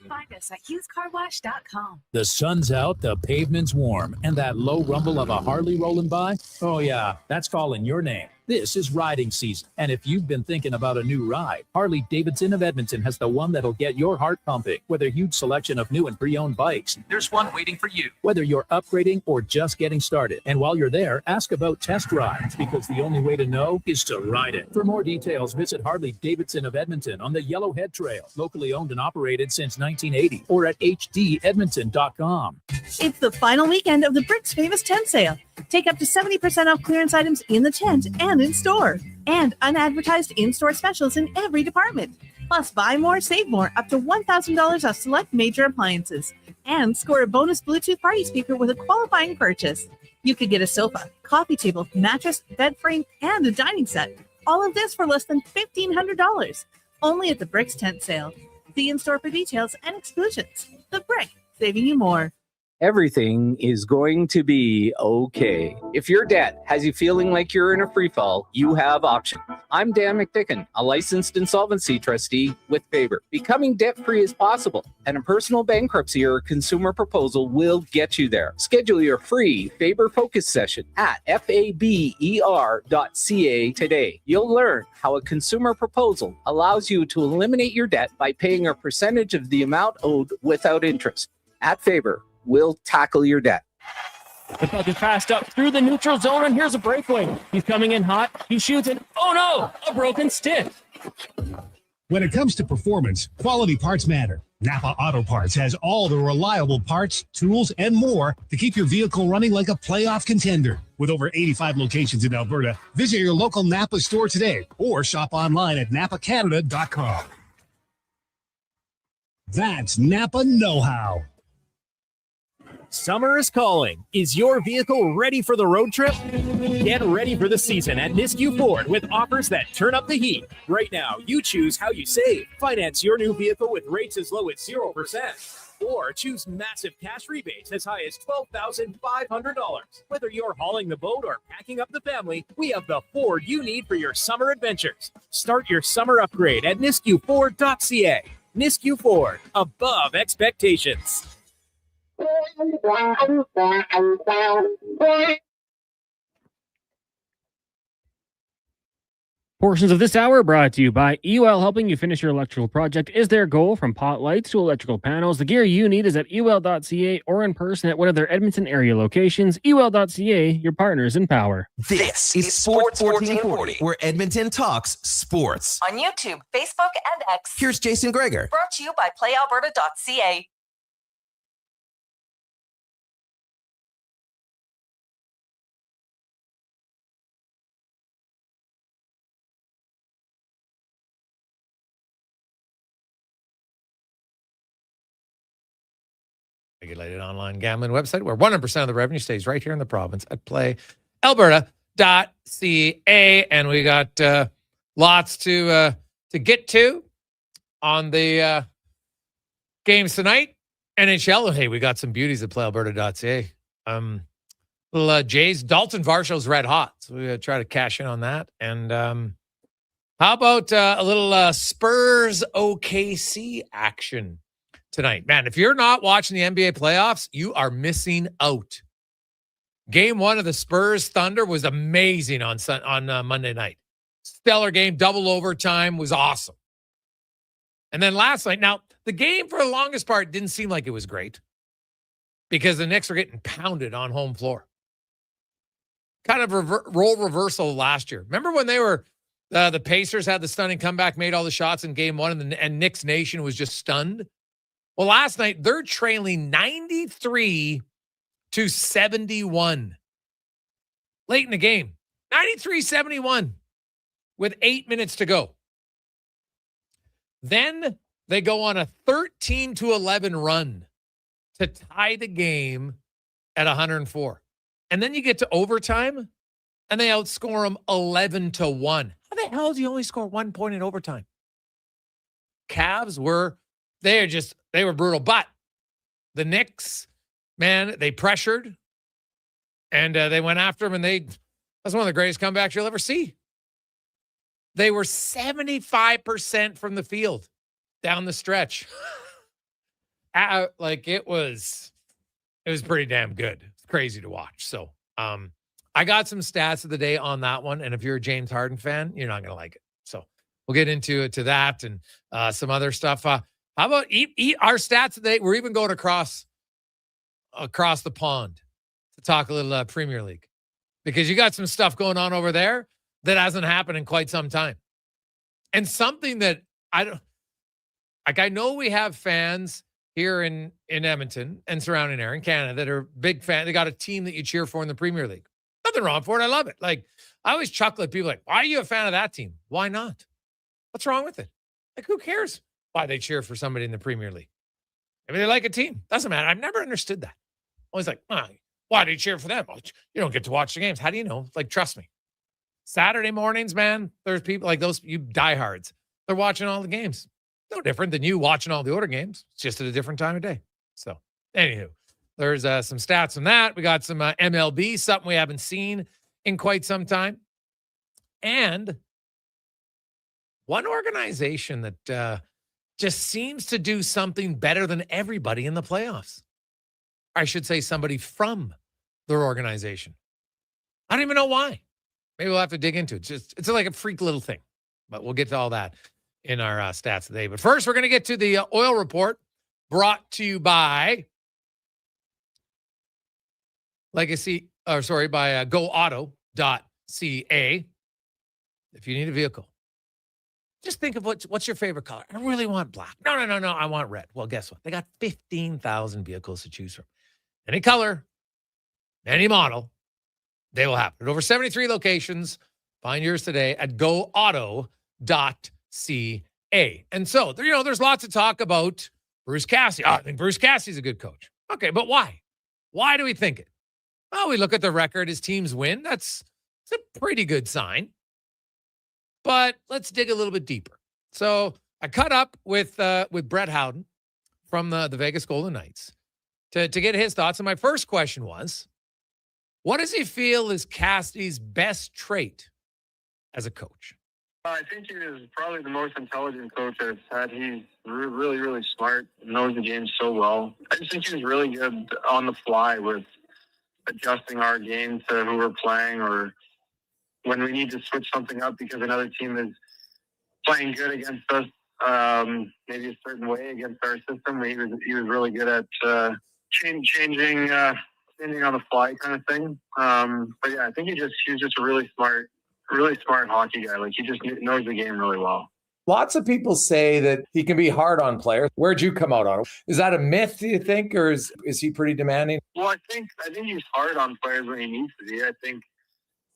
Find us at HughesCarWash.com. The sun's out, the pavement's warm, and that low rumble of a Harley rolling by? Oh yeah, that's calling your name. This is riding season, and if you've been thinking about a new ride, Harley-Davidson of Edmonton has the one that'll get your heart pumping. With a huge selection of new and pre-owned bikes, there's one waiting for you. Whether you're upgrading or just getting started. And while you're there, ask about test rides, because the only way to know is to ride it. For more details, visit Harley-Davidson of Edmonton on the Yellowhead Trail, locally owned and operated since 1980, or at hdedmonton.com. It's the final weekend of the Brick's Famous Tent Sale. Take up to 70% off clearance items in the tent and in store. And unadvertised in-store specials in every department. Plus, buy more, save more, up to $1,000 off select major appliances. And score a bonus Bluetooth party speaker with a qualifying purchase. You could get a sofa, coffee table, mattress, bed frame, and a dining set. All of this for less than $1,500. Only at the Brick's Tent Sale. See in-store for details and exclusions. The Brick, saving you more. Everything is going to be okay. If your debt has you feeling like you're in a free fall, you have options. I'm Dan McDicken, a licensed insolvency trustee with Faber. Becoming debt-free is possible, and a personal bankruptcy or consumer proposal will get you there. Schedule your free Faber Focus session at faber.ca today. You'll learn how a consumer proposal allows you to eliminate your debt by paying a percentage of the amount owed without interest. At Faber, we'll tackle your debt. The puck is passed up through the neutral zone, and here's a breakaway. He's coming in hot. He shoots, and oh no, a broken stick. When it comes to performance, quality parts matter. Napa Auto Parts has all the reliable parts, tools, and more to keep your vehicle running like a playoff contender. With over 85 locations in Alberta, visit your local Napa store today or shop online at napacanada.com. That's Napa know-how. Summer is calling. Is your vehicle ready for the road trip? Get ready for the season at Nisku Ford with offers that turn up the heat. Right now, you choose how you save. Finance your new vehicle with rates as low as 0%. Or choose massive cash rebates as high as $12,500. Whether you're hauling the boat or packing up the family, we have the Ford you need for your summer adventures. Start your summer upgrade at niskuford.ca. Nisku Ford, above expectations. Portions of this hour brought to you by UL. Helping you finish your electrical project is their goal. From pot lights to electrical panels, the gear you need is at ul.ca or in person at one of their Edmonton area locations. ul.ca, your partners in power. This is Sports 1440, where Edmonton talks sports. On YouTube, Facebook, and X. Here's Jason Gregor. Brought to you by playalberta.ca. Regulated online gambling website where 100% of the revenue stays right here in the province at playalberta.ca. And we got lots to get to on the games tonight. NHL, hey, we got some beauties at playalberta.ca. Little Jays, Dalton Varshaw's red hot. So we're going to try to cash in on that. And how about a little Spurs OKC action tonight? Man, if you're not watching the NBA playoffs, you are missing out. Game one of the Spurs Thunder was amazing on Monday night. Stellar game, double overtime, was awesome. And then last night, now, the game for the longest part didn't seem like it was great because the Knicks were getting pounded on home floor. Kind of role reversal last year. Remember when they were, the Pacers had the stunning comeback, made all the shots in game one, and Knicks Nation was just stunned? Well, last night, they're trailing 93-71 late in the game. 93-71 with 8 minutes to go. Then they go on a 13-11 run to tie the game at 104. And then you get to overtime, and they outscore them 11-1. How the hell do you only score 1 point in overtime? Cavs were... They were brutal. But the Knicks, man, they pressured and they went after them, and that's one of the greatest comebacks you'll ever see. They were 75% from the field down the stretch. It was pretty damn good. It's crazy to watch. So I I got some stats of the day on that one, and if you're a James Harden fan, you're not going to like it. So we'll get into that and some other stuff. How about eat our stats of the day? We're even going across the pond to talk a little Premier League, because you got some stuff going on over there that hasn't happened in quite some time. And something that I know we have fans here in Edmonton and surrounding area in Canada that are big fans. They got a team that you cheer for in the Premier League. Nothing wrong for it. I love it. Like, I always chuckle at people like, why are you a fan of that team? Why not? What's wrong with it? Like, who cares why they cheer for somebody in the Premier League? Maybe they like a team. Doesn't matter. I've never understood that. Always like, why do you cheer for them? Well, you don't get to watch the games. How do you know? Like, trust me. Saturday mornings, man, there's people like those, you diehards. They're watching all the games. No different than you watching all the other games. It's just at a different time of day. So, anywho, there's some stats on that. We got some MLB, something we haven't seen in quite some time. And one organization that just seems to do something better than everybody in the playoffs. I should say somebody from their organization. I don't even know why. Maybe we'll have to dig into it. It's like a freak little thing. But we'll get to all that in our stats today. But first, we're going to get to the oil report brought to you by by GoAuto.ca. If you need a vehicle, just think of what's your favorite color. I really want black. No, I want red. Well, guess what? They got 15,000 vehicles to choose from. Any color, any model, they will have it. At over 73 locations. Find yours today at GoAuto.ca. And so, there's lots of talk about Bruce Cassidy. I think Bruce Cassidy's a good coach. Okay, but why? Why do we think it? Well, we look at the record. His teams win. It's a pretty good sign. But let's dig a little bit deeper. So I caught up with Brett Howden from the Vegas Golden Knights to get his thoughts. And my first question was, what does he feel is Cassidy's best trait as a coach? I think he is probably the most intelligent coach I've had. He's really, really smart, knows the game so well. I just think he's really good on the fly with adjusting our game to who we're playing, or when we need to switch something up because another team is playing good against us, maybe a certain way against our system. He was really good at changing on the fly kind of thing. But yeah, I think he's just a really smart hockey guy. Like, he just knows the game really well. Lots of people say that he can be hard on players. Where'd you come out on it? Is that a myth, do you think, or is he pretty demanding? Well, I think he's hard on players when he needs to be. I think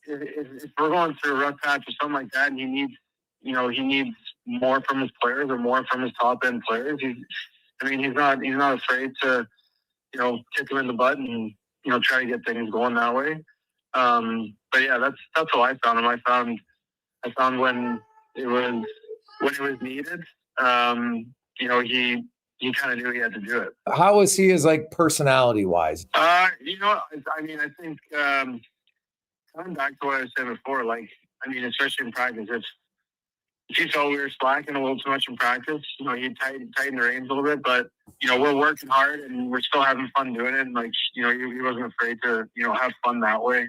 if we're going through a rough patch or something like that, and he needs more from his players or more from his top end players, he's not afraid to, kick him in the butt and, try to get things going that way. But yeah, that's how I found him. I found when it was needed, he kind of knew he had to do it. How is he as personality wise? I think coming back to what I was saying before, especially in practice, if he felt we were slacking a little too much in practice, he'd tighten the reins a little bit. But we're working hard and we're still having fun doing it. And he wasn't afraid to have fun that way.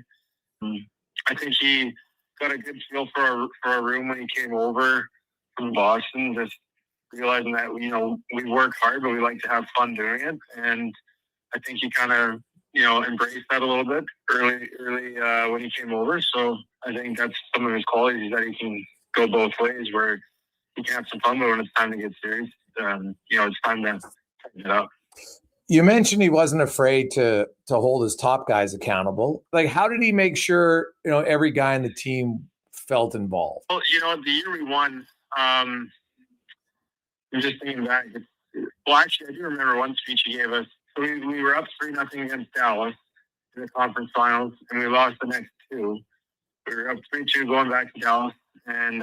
I think he got a good feel for a room when he came over from Boston, just realizing that, we work hard, but we like to have fun doing it. And I think he kind of, embraced that a little bit early when he came over. So I think that's some of his qualities, that he can go both ways, where he can have some fun, but when it's time to get serious, it's time to tighten it up. You mentioned he wasn't afraid to hold his top guys accountable. How did he make sure, every guy in the team felt involved? Well, the year we won, I'm just thinking back. Actually, I do remember one speech he gave us. So we were up 3-0 against Dallas in the conference finals, and we lost the next two. We were up 3-2 going back to Dallas, and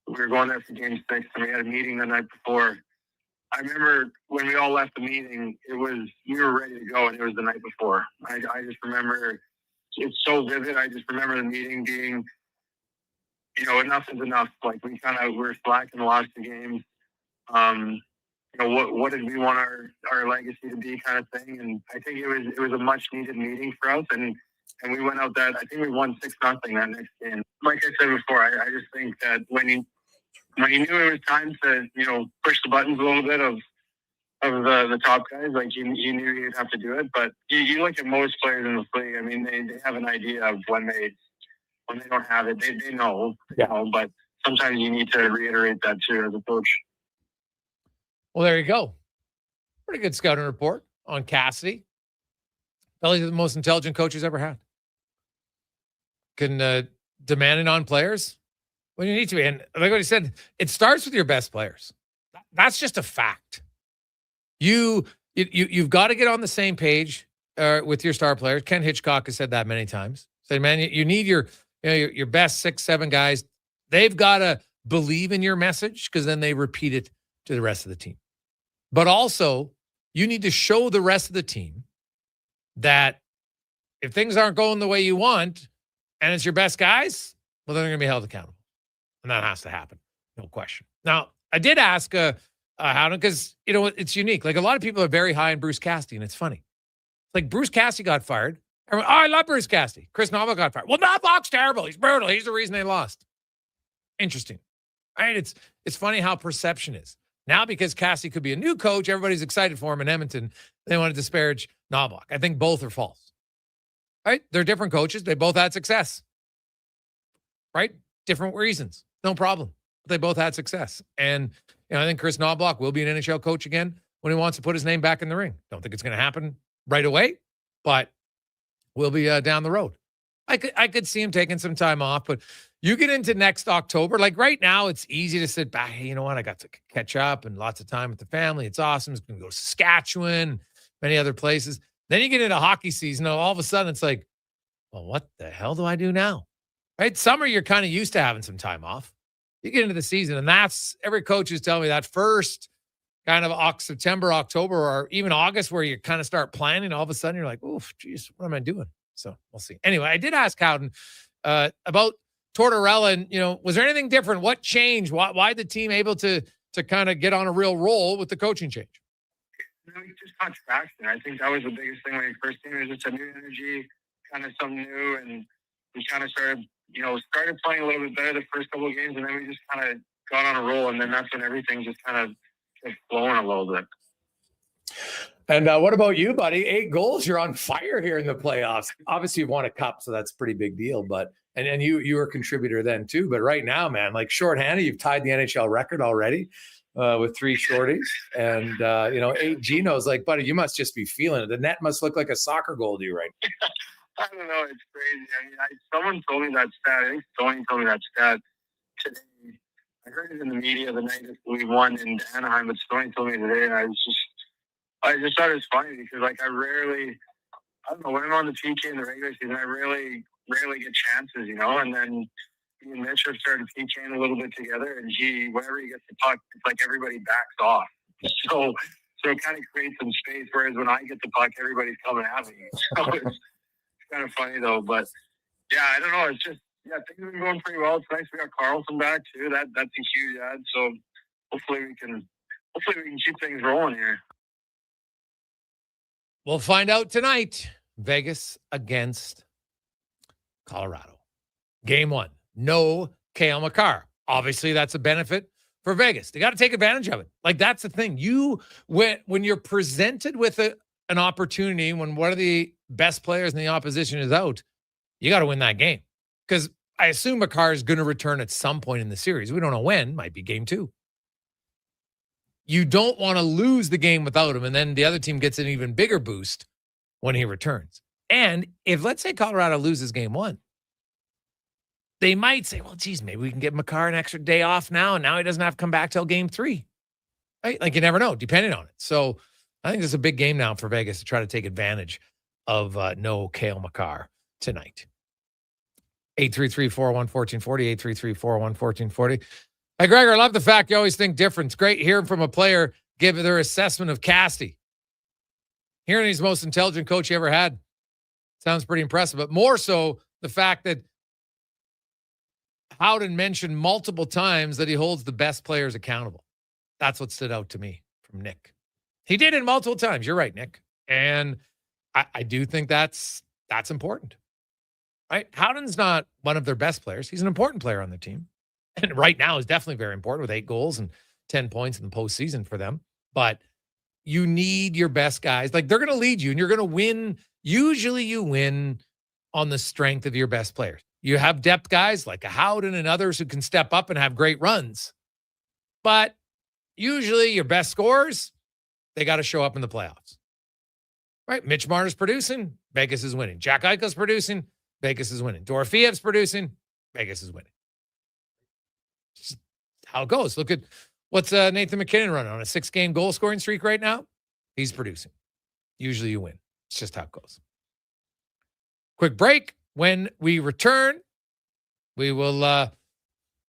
we were going there for Game 6, and we had a meeting the night before. I remember when we all left the meeting, we were ready to go, and it was the night before. I just remember, it's so vivid. I just remember the meeting being, enough is enough. We were slacking the last two games. What did we want our legacy to be, kind of thing. And I think it was a much needed meeting for us. And And we went out there. I think we won 6-0 that next game. Like I said before, I just think that when he knew it was time to, push the buttons a little bit of the top guys, like he knew he'd have to do it. But you look at most players in the league. I mean, they have an idea of when they don't have it. They know, but sometimes you need to reiterate that too as a coach. Well, there you go. Pretty good scouting report on Cassidy. Probably the most intelligent coach he's ever had. Can demand it on players when you need to be. And like what he said, it starts with your best players. That's just a fact. You've got to get on the same page with your star players. Ken Hitchcock has said that many times. Said, man, you need your best 6-7 guys. They've got to believe in your message because then they repeat it to the rest of the team. But also, you need to show the rest of the team that if things aren't going the way you want and it's your best guys, well, then they're going to be held accountable. And that has to happen. No question. Now, I did ask Howden because, it's unique. Like a lot of people are very high on Bruce Cassidy, and it's funny. Like Bruce Cassidy got fired. I love Bruce Cassidy. Chris Knobloch got fired. Well, Knobloch's terrible. He's brutal. He's the reason they lost. Interesting. Right? It's funny how perception is. Now, because Cassidy could be a new coach, everybody's excited for him in Edmonton. They want to disparage Knobloch. I think both are false. Right? They're different coaches. They both had success. Right? Different reasons. No problem. But they both had success. And I think Chris Knobloch will be an NHL coach again when he wants to put his name back in the ring. Don't think it's going to happen right away, but we'll be down the road. I could see him taking some time off, but you get into next October. Like right now, it's easy to sit back. Hey, you know what? I got to catch up and lots of time with the family. It's awesome. It's going to go to Saskatchewan, many other places. Then you get into hockey season. All of a sudden, it's like, well, what the hell do I do now? Right? Summer, you're kind of used to having some time off. You get into the season, and that's every coach is telling me that first kind of September, October, or even August, where you kind of start planning. All of a sudden, you're like, "Oof, geez, what am I doing?" So we'll see. Anyway, I did ask Howden about Tortorella, and was there anything different? What changed? Why the team able to kind of get on a real roll with the coaching change? He just got traction. I think that was the biggest thing when he first came. It was just a new energy, kind of something new, and we kind of started playing a little bit better the first couple of games, and then we just kind of got on a roll, and then that's when everything just kind of kept flowing a little bit. And what about you, buddy? 8 goals. You're on fire here in the playoffs. Obviously, you've won a cup, so that's a pretty big deal. But and you were a contributor then too. But right now, man, like shorthanded, you've tied the NHL record already with 3 shorties. And 8 Genos. Like, buddy, you must just be feeling it. The net must look like a soccer goal to you, right? I don't know. It's crazy. I mean, someone told me that stat. I think Tony told me that stat today. I heard it in the media the night that we won in Anaheim, but Stoney told me today, and I just thought it was funny because, like, I don't know, when I'm on the PK in the regular season, I rarely get chances, and then me and Mitch have started PKing a little bit together, and whenever he gets the puck, it's like everybody backs off. So it kind of creates some space, whereas when I get the puck, everybody's coming at me. So it's kind of funny, though, but yeah, I don't know. It's just, things have been going pretty well. It's nice we got Carlson back, too. That's a huge add, so hopefully we can keep things rolling here. We'll find out tonight. Vegas against Colorado. Game 1. No Cale Makar. Obviously, that's a benefit for Vegas. They got to take advantage of it. Like, that's the thing. When you're presented with an opportunity, when one of the best players in the opposition is out, you got to win that game. Because I assume Makar is going to return at some point in the series. We don't know when. Might be game 2. You don't want to lose the game without him, and then the other team gets an even bigger boost when he returns. And if, let's say, Colorado loses game 1, they might say, well, geez, maybe we can give Makar an extra day off now, and now he doesn't have to come back till game 3. Right? Like, you never know, depending on it. So I think this is a big game now for Vegas to try to take advantage of no Cale Makar tonight. 833-401-1440, 833-401-1440. Hey, Gregor, I love the fact you always think different. It's great hearing from a player give their assessment of Cassidy. Hearing he's the most intelligent coach you ever had sounds pretty impressive, but more so the fact that Howden mentioned multiple times that he holds the best players accountable. That's what stood out to me from Nick. He did it multiple times. You're right, Nick. And I do think that's important. right? Howden's not one of their best players. He's an important player on the team. And right now is definitely very important with 8 goals and 10 points in the postseason for them. But you need your best guys. Like, they're going to lead you and you're going to win. Usually you win on the strength of your best players. You have depth guys like a Howden and others who can step up and have great runs. But usually your best scorers, they got to show up in the playoffs. Right? Mitch Marner's producing, Vegas is winning. Jack Eichel's producing, Vegas is winning. Dorofiev's producing, Vegas is winning. Just how it goes. Look at what's Nathan McKinnon running on a 6-game goal scoring streak right now. He's producing. Usually you win. It's just how it goes. Quick break. When we return, we will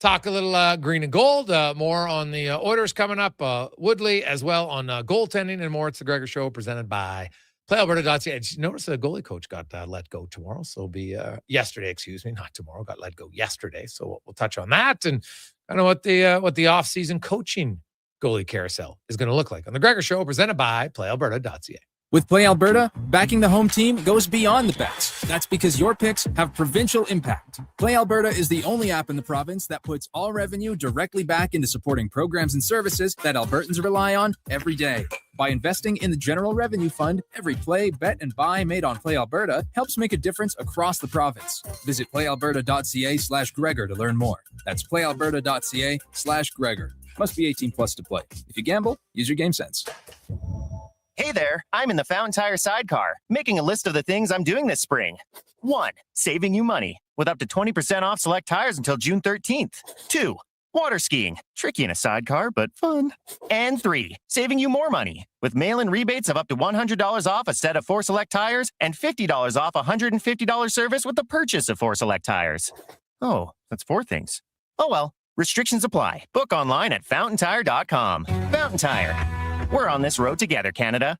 talk a little green and gold, more on the Oilers coming up, Woodley as well on goaltending and more. It's the Gregor Show presented by PlayAlberta.ca. Did you notice the goalie coach got let go tomorrow? So it'll be yesterday, not tomorrow, got let go yesterday. So we'll touch on that and kind of what the off-season coaching goalie carousel is going to look like on the Gregor Show presented by PlayAlberta.ca. With Play Alberta, backing the home team goes beyond the bets. That's because your picks have provincial impact. Play Alberta is the only app in the province that puts all revenue directly back into supporting programs and services that Albertans rely on every day. By investing in the General Revenue Fund, every play, bet, and buy made on Play Alberta helps make a difference across the province. Visit playalberta.ca/Gregor to learn more. That's playalberta.ca/Gregor. Must be 18 plus to play. If you gamble, use your game sense. Hey there, I'm in the Fountain Tire sidecar, making a list of the things I'm doing this spring. 1. Saving you money, with up to 20% off select tires until June 13th. 2. Water skiing, tricky in a sidecar, but fun. And 3. Saving you more money, with mail-in rebates of up to $100 off a set of 4 select tires and $50 off a $150 service with the purchase of 4 select tires. Oh, that's 4 things. Oh well, restrictions apply. Book online at fountaintire.com. Fountain Tire. We're on this road together, Canada.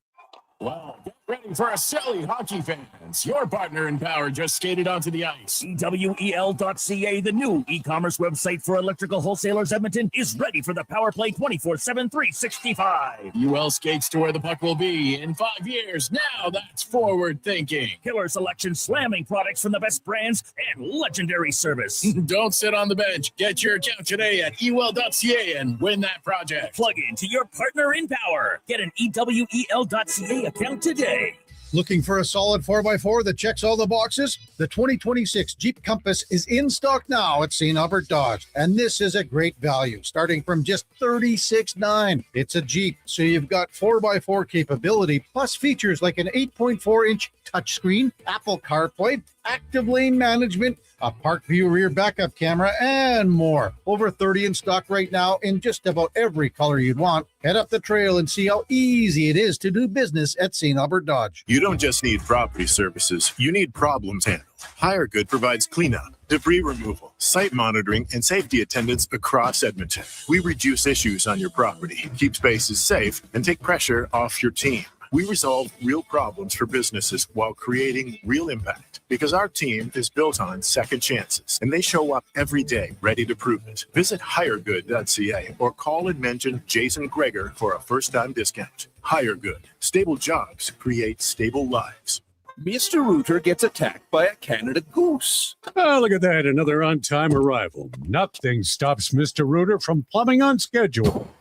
Wow, get ready for a silly hockey fans. Your partner in power just skated onto the ice. EWEL.ca, the new e-commerce website for electrical wholesalers Edmonton, is ready for the power play 24/7, 365. UL skates to where the puck will be in 5 years. Now that's forward thinking. Killer selection, slamming products from the best brands, and legendary service. Don't sit on the bench. Get your account today at EWEL.ca and win that project. Plug into your partner in power. Get an EWEL.ca account today. Looking for a solid 4x4 that checks all the boxes? The 2026 Jeep Compass is in stock now at St. Albert Dodge, and this is a great value, starting from just $36,900. It's a Jeep, so you've got 4x4 capability, plus features like an 8.4-inch touchscreen, Apple CarPlay, active lane management, a park view rear backup camera, and more. Over 30 in stock right now in just about every color you'd want. Head up the trail and see how easy it is to do business at St. Albert Dodge. You don't just need property services, you need problems handled. HireGood provides cleanup, debris removal, site monitoring, and safety attendance across Edmonton. We reduce issues on your property, keep spaces safe, and take pressure off your team. We resolve real problems for businesses while creating real impact because our team is built on second chances and they show up every day ready to prove it. Visit hiregood.ca or call and mention Jason Gregor for a first-time discount. HireGood. Stable jobs create stable lives. Mr. Rooter gets attacked by a Canada goose. Oh, look at that. Another on-time arrival. Nothing stops Mr. Rooter from plumbing on schedule.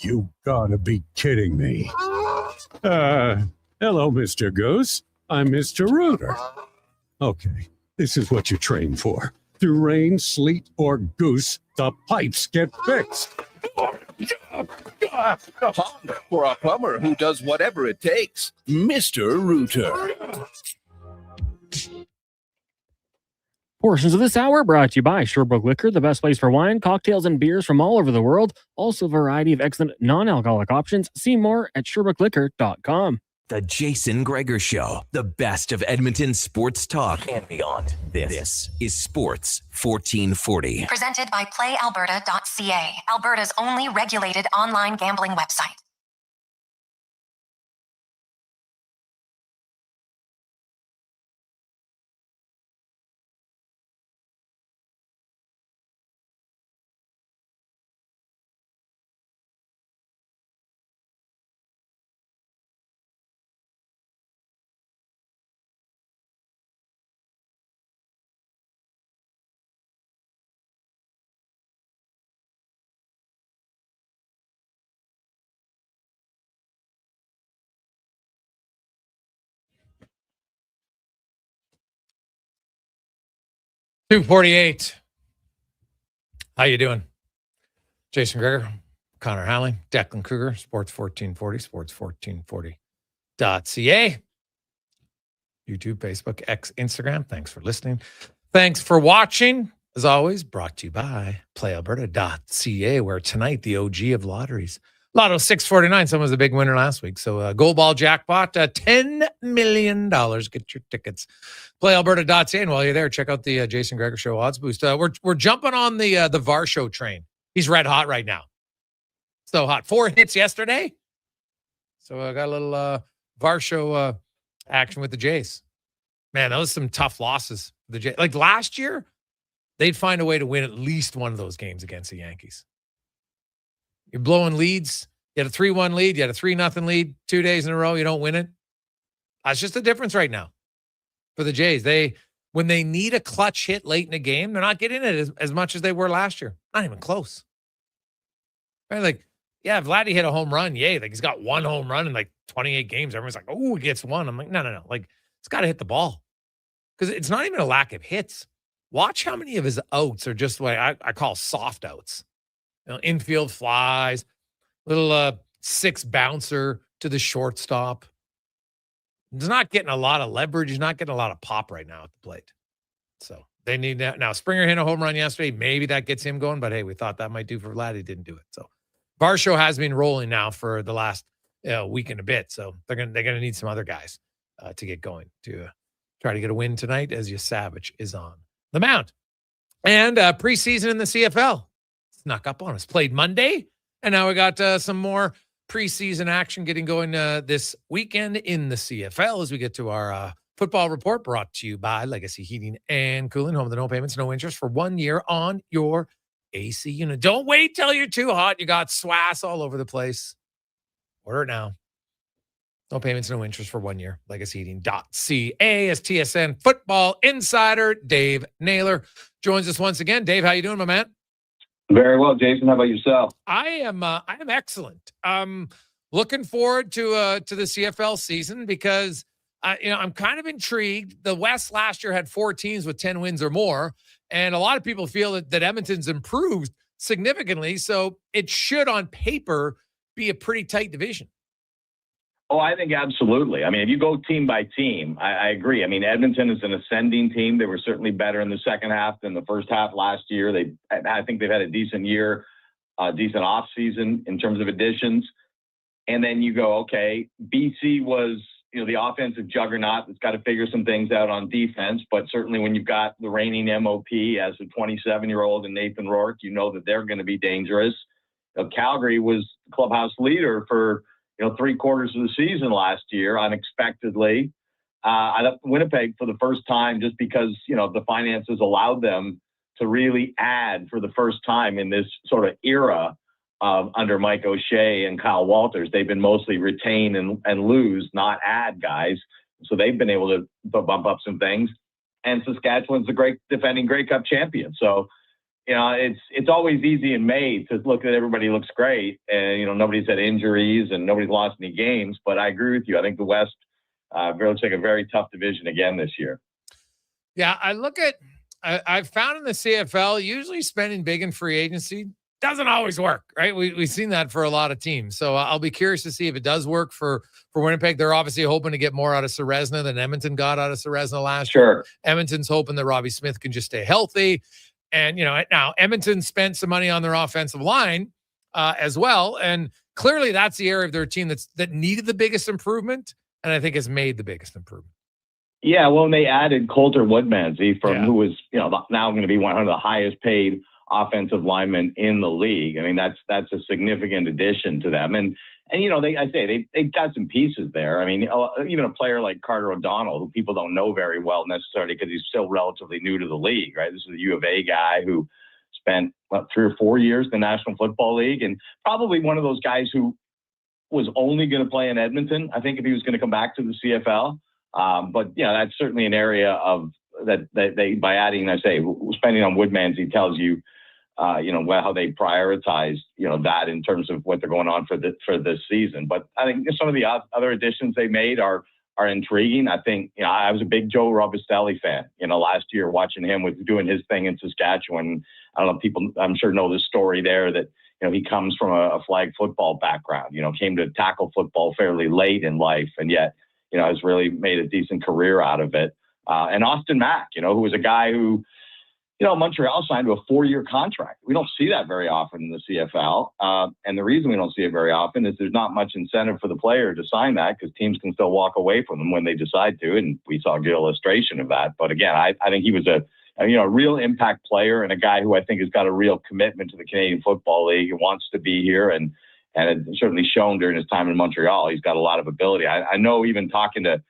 You gotta be kidding me. Hello, Mr. Goose. I'm Mr. Rooter. Okay, this is what you train for. Through rain, sleet, or goose, the pipes get fixed. For a plumber who does whatever it takes, Mr. Rooter. Portions of this hour brought to you by Sherbrooke Liquor, the best place for wine, cocktails, and beers from all over the world. Also a variety of excellent non-alcoholic options. See more at SherbrookeLiquor.com. The Jason Gregor Show, the best of Edmonton sports talk and beyond. This is Sports 1440. Presented by PlayAlberta.ca, Alberta's only regulated online gambling website. 2:48. How you doing? Jason Gregor, Connor Halley, Declan Kruger, Sports 1440, sports1440.ca. YouTube, Facebook, X, Instagram. Thanks for listening. Thanks for watching. As always, brought to you by playalberta.ca, where tonight the OG of lotteries. Lotto 649. Someone was a big winner last week. So gold ball jackpot, $10 million. Get your tickets. Playalberta.ca. And while you're there, check out the Jason Gregor Show odds boost. We're jumping on the VAR show train. He's red hot right now. So hot. 4 hits yesterday. So I got a little VAR show action with the Jays. Man, that was some tough losses. The Jays. Like last year, they'd find a way to win at least one of those games against the Yankees. You're blowing leads. You had a 3-1 lead. You had a 3-0 lead 2 days in a row. You don't win it. That's just the difference right now for the Jays. When they need a clutch hit late in a game, they're not getting it as much as they were last year. Not even close. Right? Like, yeah, Vladdy hit a home run. Yay. Like, he's got one home run in like 28 games. Everyone's like, oh, he gets one. I'm like, no. Like, it's got to hit the ball. Because it's not even a lack of hits. Watch how many of his outs are just what I call soft outs. You know, infield flies, little 6 bouncer to the shortstop. He's not getting a lot of leverage. He's not getting a lot of pop right now at the plate. So they need that. Now, Springer hit a home run yesterday. Maybe that gets him going, but hey, we thought that might do for Vlad. He didn't do it. So VAR show has been rolling now for the last week and a bit. So they're gonna need some other guys to get going to try to get a win tonight as your Savage is on the mound. And preseason in the CFL snuck up on us. Played Monday, and now we got some more preseason action getting going this weekend in the CFL as we get to our football report brought to you by Legacy Heating and Cooling, home of the no payments, no interest for 1 year on your AC unit. Don't wait till you're too hot. You got swass all over the place. Order it now. No payments, no interest for 1 year. LegacyHeating.ca. As TSN football insider Dave Naylor joins us once again. Dave, how you doing, my man? Very well, Jason. How about yourself? I am excellent. Looking forward to the CFL season because I'm kind of intrigued. The West last year had 4 teams with 10 wins or more, and a lot of people feel that Edmonton's improved significantly. So it should, on paper, be a pretty tight division. Oh, I think absolutely. I mean, if you go team by team, I agree. I mean, Edmonton is an ascending team. They were certainly better in the second half than the first half last year. I think they've had a decent year, decent off season in terms of additions. And then you go, okay, BC was, the offensive juggernaut that's got to figure some things out on defense. But certainly when you've got the reigning MOP as a 27-year-old and Nathan Rourke, you know that they're going to be dangerous. Calgary was clubhouse leader for 3/4 of the season last year, unexpectedly. I left Winnipeg for the first time just because, the finances allowed them to really add for the first time in this sort of era under Mike O'Shea and Kyle Walters. They've been mostly retain and lose, not add guys. So they've been able to bump up some things. And Saskatchewan's the defending Grey Cup champion. So, it's always easy in May to look at everybody looks great and, nobody's had injuries and nobody's lost any games. But I agree with you. I think the West looks like a very tough division again this year. Yeah, I've found in the CFL, usually spending big in free agency doesn't always work, right? We've seen that for a lot of teams. So I'll be curious to see if it does work for Winnipeg. They're obviously hoping to get more out of Serezna than Edmonton got out of Serezna last year. Edmonton's hoping that Robbie Smith can just stay healthy. And, now Edmonton spent some money on their offensive line as well. And clearly that's the area of their team that needed the biggest improvement. And I think has made the biggest improvement. Yeah. Well, they added Coulter Woodmansey who was, now going to be one of the highest paid offensive linemen in the league. I mean, that's a significant addition to them. And they've got some pieces there. I mean, even a player like Carter O'Donnell, who people don't know very well necessarily because he's still relatively new to the league, right? This is a U of A guy who spent 3 or 4 years in the National Football League and probably one of those guys who was only going to play in Edmonton, I think, if he was going to come back to the CFL. But that's certainly an area of that they, by adding, spending on Woodmansey tells you, how they prioritize, that in terms of what they're going on for this season. But I think some of the other additions they made are are intriguing. I think, I was a big Joe Robustelli fan, last year watching him with doing his thing in Saskatchewan. I don't know, people I'm sure know the story there that, he comes from a flag football background, came to tackle football fairly late in life and yet, has really made a decent career out of it. And Austin Mack, who was a guy who, Montreal signed to a 4-year contract. We don't see that very often in the CFL. And the reason we don't see it very often is there's not much incentive for the player to sign that because teams can still walk away from them when they decide to. And we saw a good illustration of that. But again, I think he was a real impact player and a guy who I think has got a real commitment to the Canadian Football League and wants to be here. And it's certainly shown during his time in Montreal. He's got a lot of ability. I know even talking to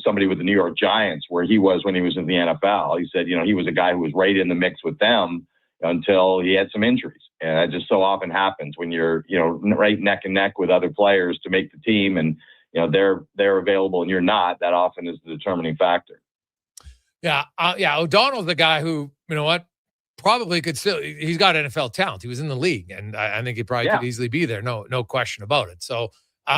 somebody with the New York Giants where he was when he was in the NFL, he said, he was a guy who was right in the mix with them until he had some injuries. And that just so often happens when you're, right neck and neck with other players to make the team and, they're available and you're not. That often is the determining factor. Yeah. O'Donnell's the guy who, probably could still, he's got NFL talent. He was in the league and I think he probably could easily be there. No question about it. So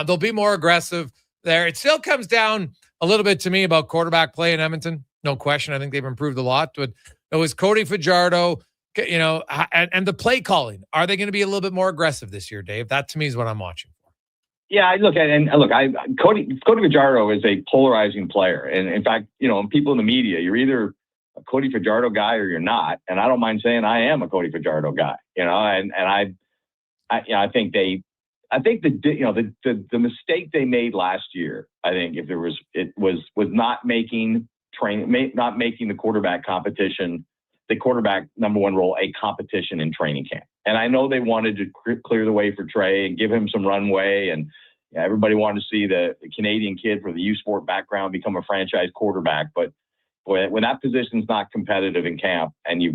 they'll be more aggressive there. It still comes down a little bit to me about quarterback play in Edmonton. No question. I think they've improved a lot, but it was Cody Fajardo, and the play calling. Are they going to be a little bit more aggressive this year, Dave? That to me is what I'm watching for. Yeah, Cody Fajardo is a polarizing player. And in fact, people in the media, you're either a Cody Fajardo guy or you're not. And I don't mind saying I am a Cody Fajardo guy, I think the mistake they made last year, I think was not making the quarterback competition, the quarterback number one role, a competition in training camp. And I know they wanted to clear the way for Trey and give him some runway. And everybody wanted to see the Canadian kid for the U Sport background become a franchise quarterback. But when that position's not competitive in camp again,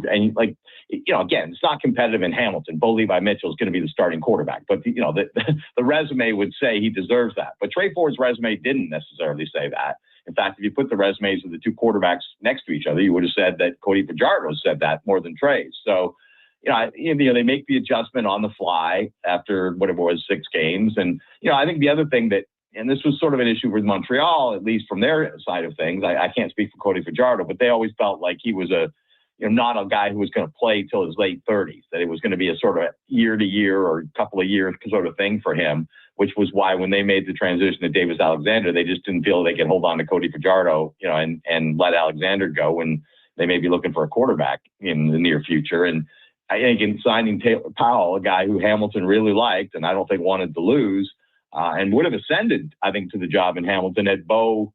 it's not competitive in Hamilton. Bo Levi Mitchell is going to be the starting quarterback, but the resume would say he deserves that. But Trey Ford's resume didn't necessarily say that. In fact, if you put the resumes of the two quarterbacks next to each other, you would have said that Cody Fajardo said that more than Trey's. So, they make the adjustment on the fly after whatever it was 6 games. And, I think the other thing that, and this was sort of an issue with Montreal, at least from their side of things. I can't speak for Cody Fajardo, but they always felt like he was not a guy who was going to play till his late 30s, that it was going to be a sort of year to year or a couple of years sort of thing for him, which was why when they made the transition to Davis Alexander, they just didn't feel they could hold on to Cody Fajardo, and let Alexander go when they may be looking for a quarterback in the near future. And I think in signing Taylor Powell, a guy who Hamilton really liked and I don't think wanted to lose, and would have ascended, I think, to the job in Hamilton had Bo,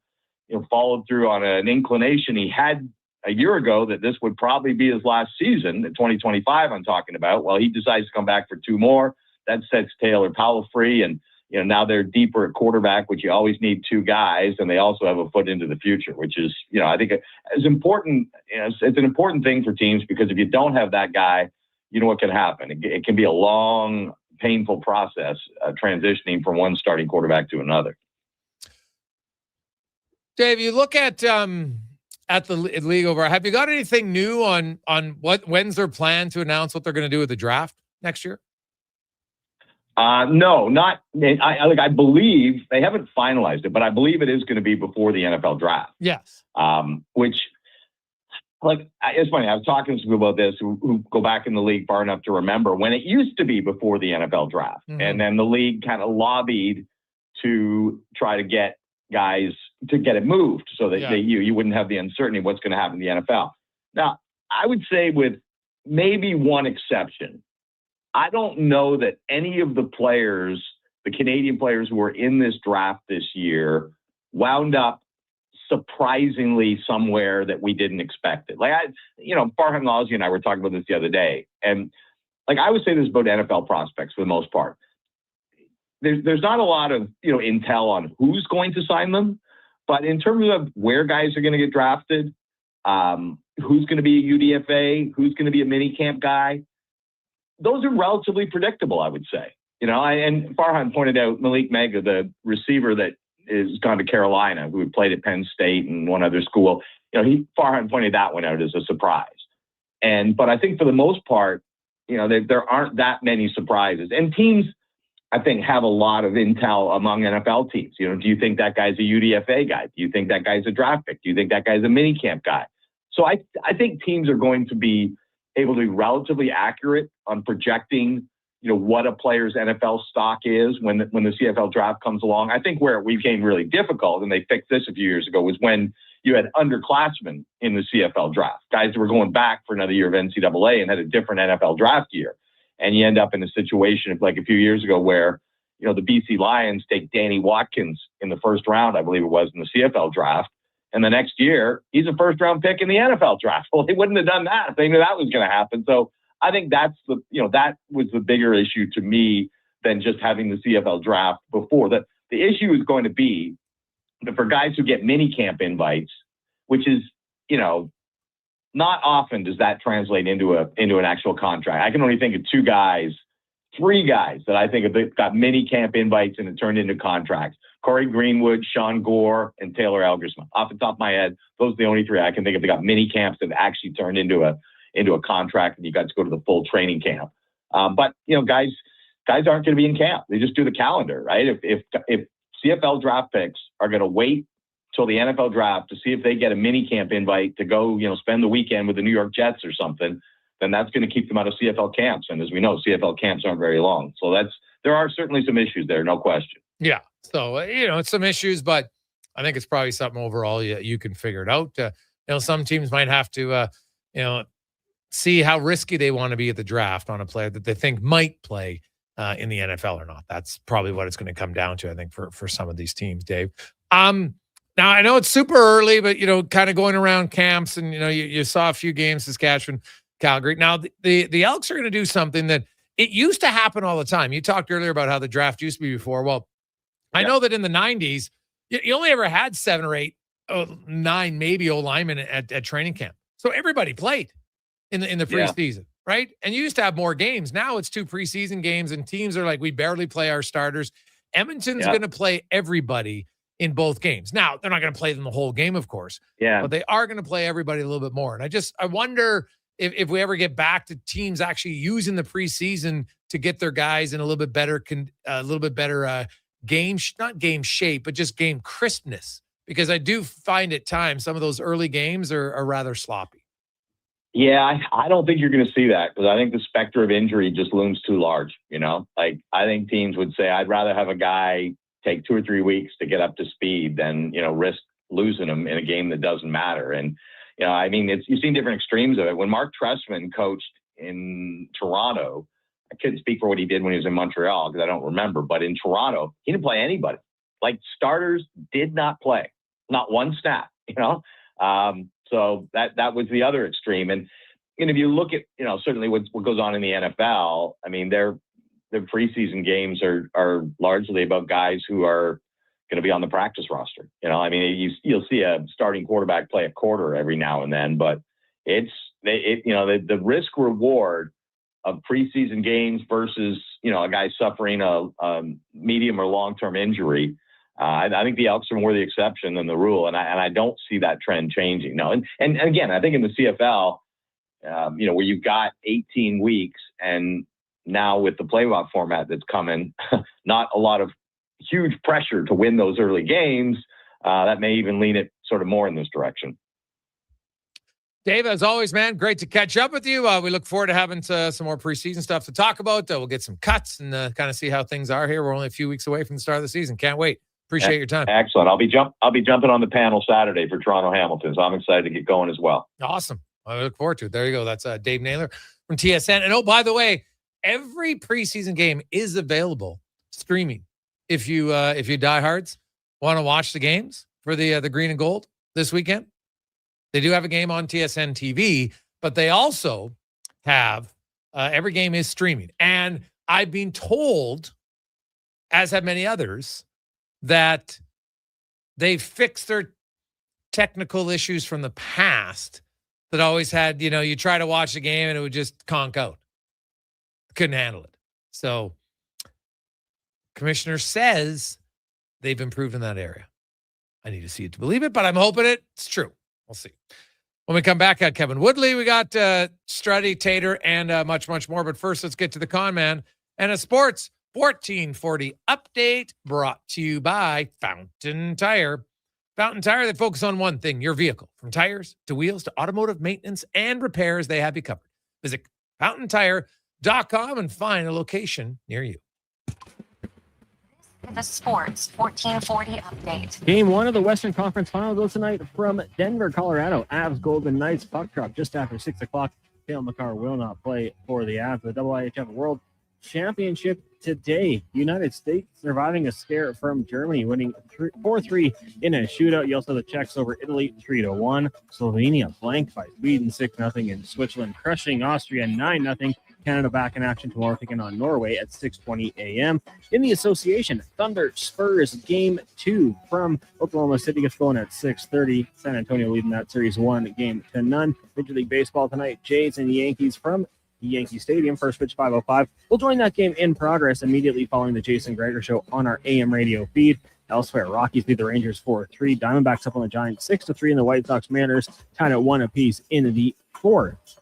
followed through on an inclination he had a year ago that this would probably be his last season, the 2025 I'm talking about. Well, he decides to come back for 2 more. That sets Taylor Powell free. And, now they're deeper at quarterback, which you always need 2 guys. And they also have a foot into the future, which is, I think it's important. It's an important thing for teams because if you don't have that guy, what can happen? It can be a long, painful process transitioning from one starting quarterback to another. Dave, you look at the league over. Have you got anything new on when's their plan to announce what they're going to do with the draft next year? No, not. I believe they haven't finalized it, but I believe it is going to be before the NFL draft. Yes. Which. It's funny. I was talking to some people about this who go back in the league far enough to remember when it used to be before the NFL draft. Mm-hmm. And then the league kind of lobbied to try to get guys to get it moved so that you wouldn't have the uncertainty of what's going to happen in the NFL. Now, I would say with maybe one exception, I don't know that any of the players, the Canadian players who were in this draft this year, wound up surprisingly somewhere that we didn't expect it. Farhan Lalji and I were talking about this the other day. And I would say this about NFL prospects for the most part. There's not a lot of, intel on who's going to sign them, but in terms of where guys are going to get drafted, who's going to be a UDFA, who's going to be a mini camp guy, those are relatively predictable, I would say. And Farhan pointed out Malik Mega, the receiver that is gone to Carolina, who had played at Penn State and one other school. Farhan pointed that one out as a surprise. But I think for the most part, there aren't that many surprises. And teams, I think, have a lot of intel among NFL teams. Do you think that guy's a UDFA guy? Do you think that guy's a draft pick? Do you think that guy's a minicamp guy? So I think teams are going to be able to be relatively accurate on projecting, what a player's NFL stock is when the CFL draft comes along. I think where it became really difficult, and they fixed this a few years ago, was when you had underclassmen in the CFL draft, guys that were going back for another year of NCAA and had a different NFL draft year. And you end up in a situation of like a few years ago where, the BC Lions take Danny Watkins in the first round, I believe it was, in the CFL draft. And the next year, he's a first-round pick in the NFL draft. Well, they wouldn't have done that if they knew that was going to happen. So I think that was the bigger issue to me than just having the CFL draft before. The issue is going to be that for guys who get minicamp invites, which is, not often does that translate into an actual contract. I can only think of three guys that I think have got minicamp invites and it turned into contracts. Corey Greenwood, Sean Gore, and Taylor Elgersman. Off the top of my head, those are the only three I can think of that got mini camps that actually turned into a contract and you got to go to the full training camp. But guys aren't going to be in camp. They just do the calendar, right? If CFL draft picks are going to wait till the NFL draft to see if they get a mini camp invite to go, spend the weekend with the New York Jets or something, then that's going to keep them out of CFL camps. And as we know, CFL camps aren't very long. So there are certainly some issues there, no question. Yeah. So, it's some issues, but I think it's probably something overall you can figure it out. Some teams might have to, see how risky they want to be at the draft on a player that they think might play in the NFL or not. That's probably what it's going to come down to, I think, for some of these teams, Dave. Now, I know it's super early, but, kind of going around camps and, you saw a few games, Saskatchewan, Calgary. Now, the Elks are going to do something that it used to happen all the time. You talked earlier about how the draft used to be before. Well, I know that in the 90s, you only ever had 7 or 8, 9 maybe O-linemen at training camp. So everybody played in the preseason, right? And you used to have more games. Now it's 2 preseason games, and teams are like, we barely play our starters. Edmonton's going to play everybody in both games. Now, they're not going to play them the whole game, of course. Yeah. But they are going to play everybody a little bit more. And I wonder if we ever get back to teams actually using the preseason to get their guys in a little bit better game, not game shape, but just game crispness. Because I do find at times some of those early games are rather sloppy. Yeah, I don't think you're going to see that because I think the specter of injury just looms too large. I think teams would say, I'd rather have a guy take 2 or 3 weeks to get up to speed than, risk losing him in a game that doesn't matter. And, you've seen different extremes of it. When Mark Trestman coached in Toronto, I couldn't speak for what he did when he was in Montreal because I don't remember, but in Toronto, he didn't play anybody. Like starters did not play, not one snap, So that was the other extreme. And if you look at, certainly what goes on in the NFL, their preseason games are largely about guys who are going to be on the practice roster. You'll see a starting quarterback play a quarter every now and then, but the risk reward of preseason games versus, a guy suffering a medium or long-term injury. I think the Elks are more the exception than the rule, and I don't see that trend changing. No, and again, I think in the CFL, where you've got 18 weeks, and now with the playoff format that's coming, not a lot of huge pressure to win those early games. That may even lean it sort of more in this direction. Dave, as always, man, great to catch up with you. We look forward to having some more preseason stuff to talk about. We'll get some cuts and kind of see how things are here. We're only a few weeks away from the start of the season. Can't wait. Appreciate your time. Excellent. I'll be jumping on the panel Saturday for Toronto Hamilton, so I'm excited to get going as well. Awesome. I look forward to it. There you go. That's Dave Naylor from TSN. And by the way, every preseason game is available streaming. If you diehards want to watch the games for the green and gold this weekend, they do have a game on TSN TV, but they also have every game is streaming. And I've been told, as have many others, that they fixed their technical issues from the past that always had, you try to watch the game and it would just conk out. Couldn't handle it. So commissioner says they've improved in that area. I need to see it to believe it, but I'm hoping it's true. We'll see. When we come back at Kevin Woodley, we got Strutty, Tater, and much, much more. But first, let's get to the con man and a sports 1440 update brought to you by Fountain Tire. Fountain Tire, they focus on one thing, your vehicle. From tires to wheels to automotive maintenance and repairs, they have you covered. Visit fountaintire.com and find a location near you. The Sports 1440 update. Game 1 of the Western Conference Final goes tonight from Denver, Colorado. Avs Golden Knights puck drop just after 6 o'clock. Cale Makar will not play for the Avs. The IIHF World Championship today. United States surviving a scare from Germany, winning 4-3 in a shootout. You also have the Czechs over Italy 3-1. Slovenia blanked by Sweden 6-0, and Switzerland crushing Austria 9-0. Canada back in action tomorrow, taking on Norway at 6:20 a.m. In the association, Thunder Spurs Game 2 from Oklahoma City gets going at 6:30. San Antonio leading that series 1-0. Major League Baseball tonight, Jays and Yankees from Yankee Stadium. First pitch 5:05. We'll join that game in progress immediately following the Jason Gregor Show on our AM radio feed. Elsewhere, Rockies beat the Rangers 4-3. Diamondbacks up on the Giants 6-3, and the White Sox Mariners tied at 1 apiece in the fourth.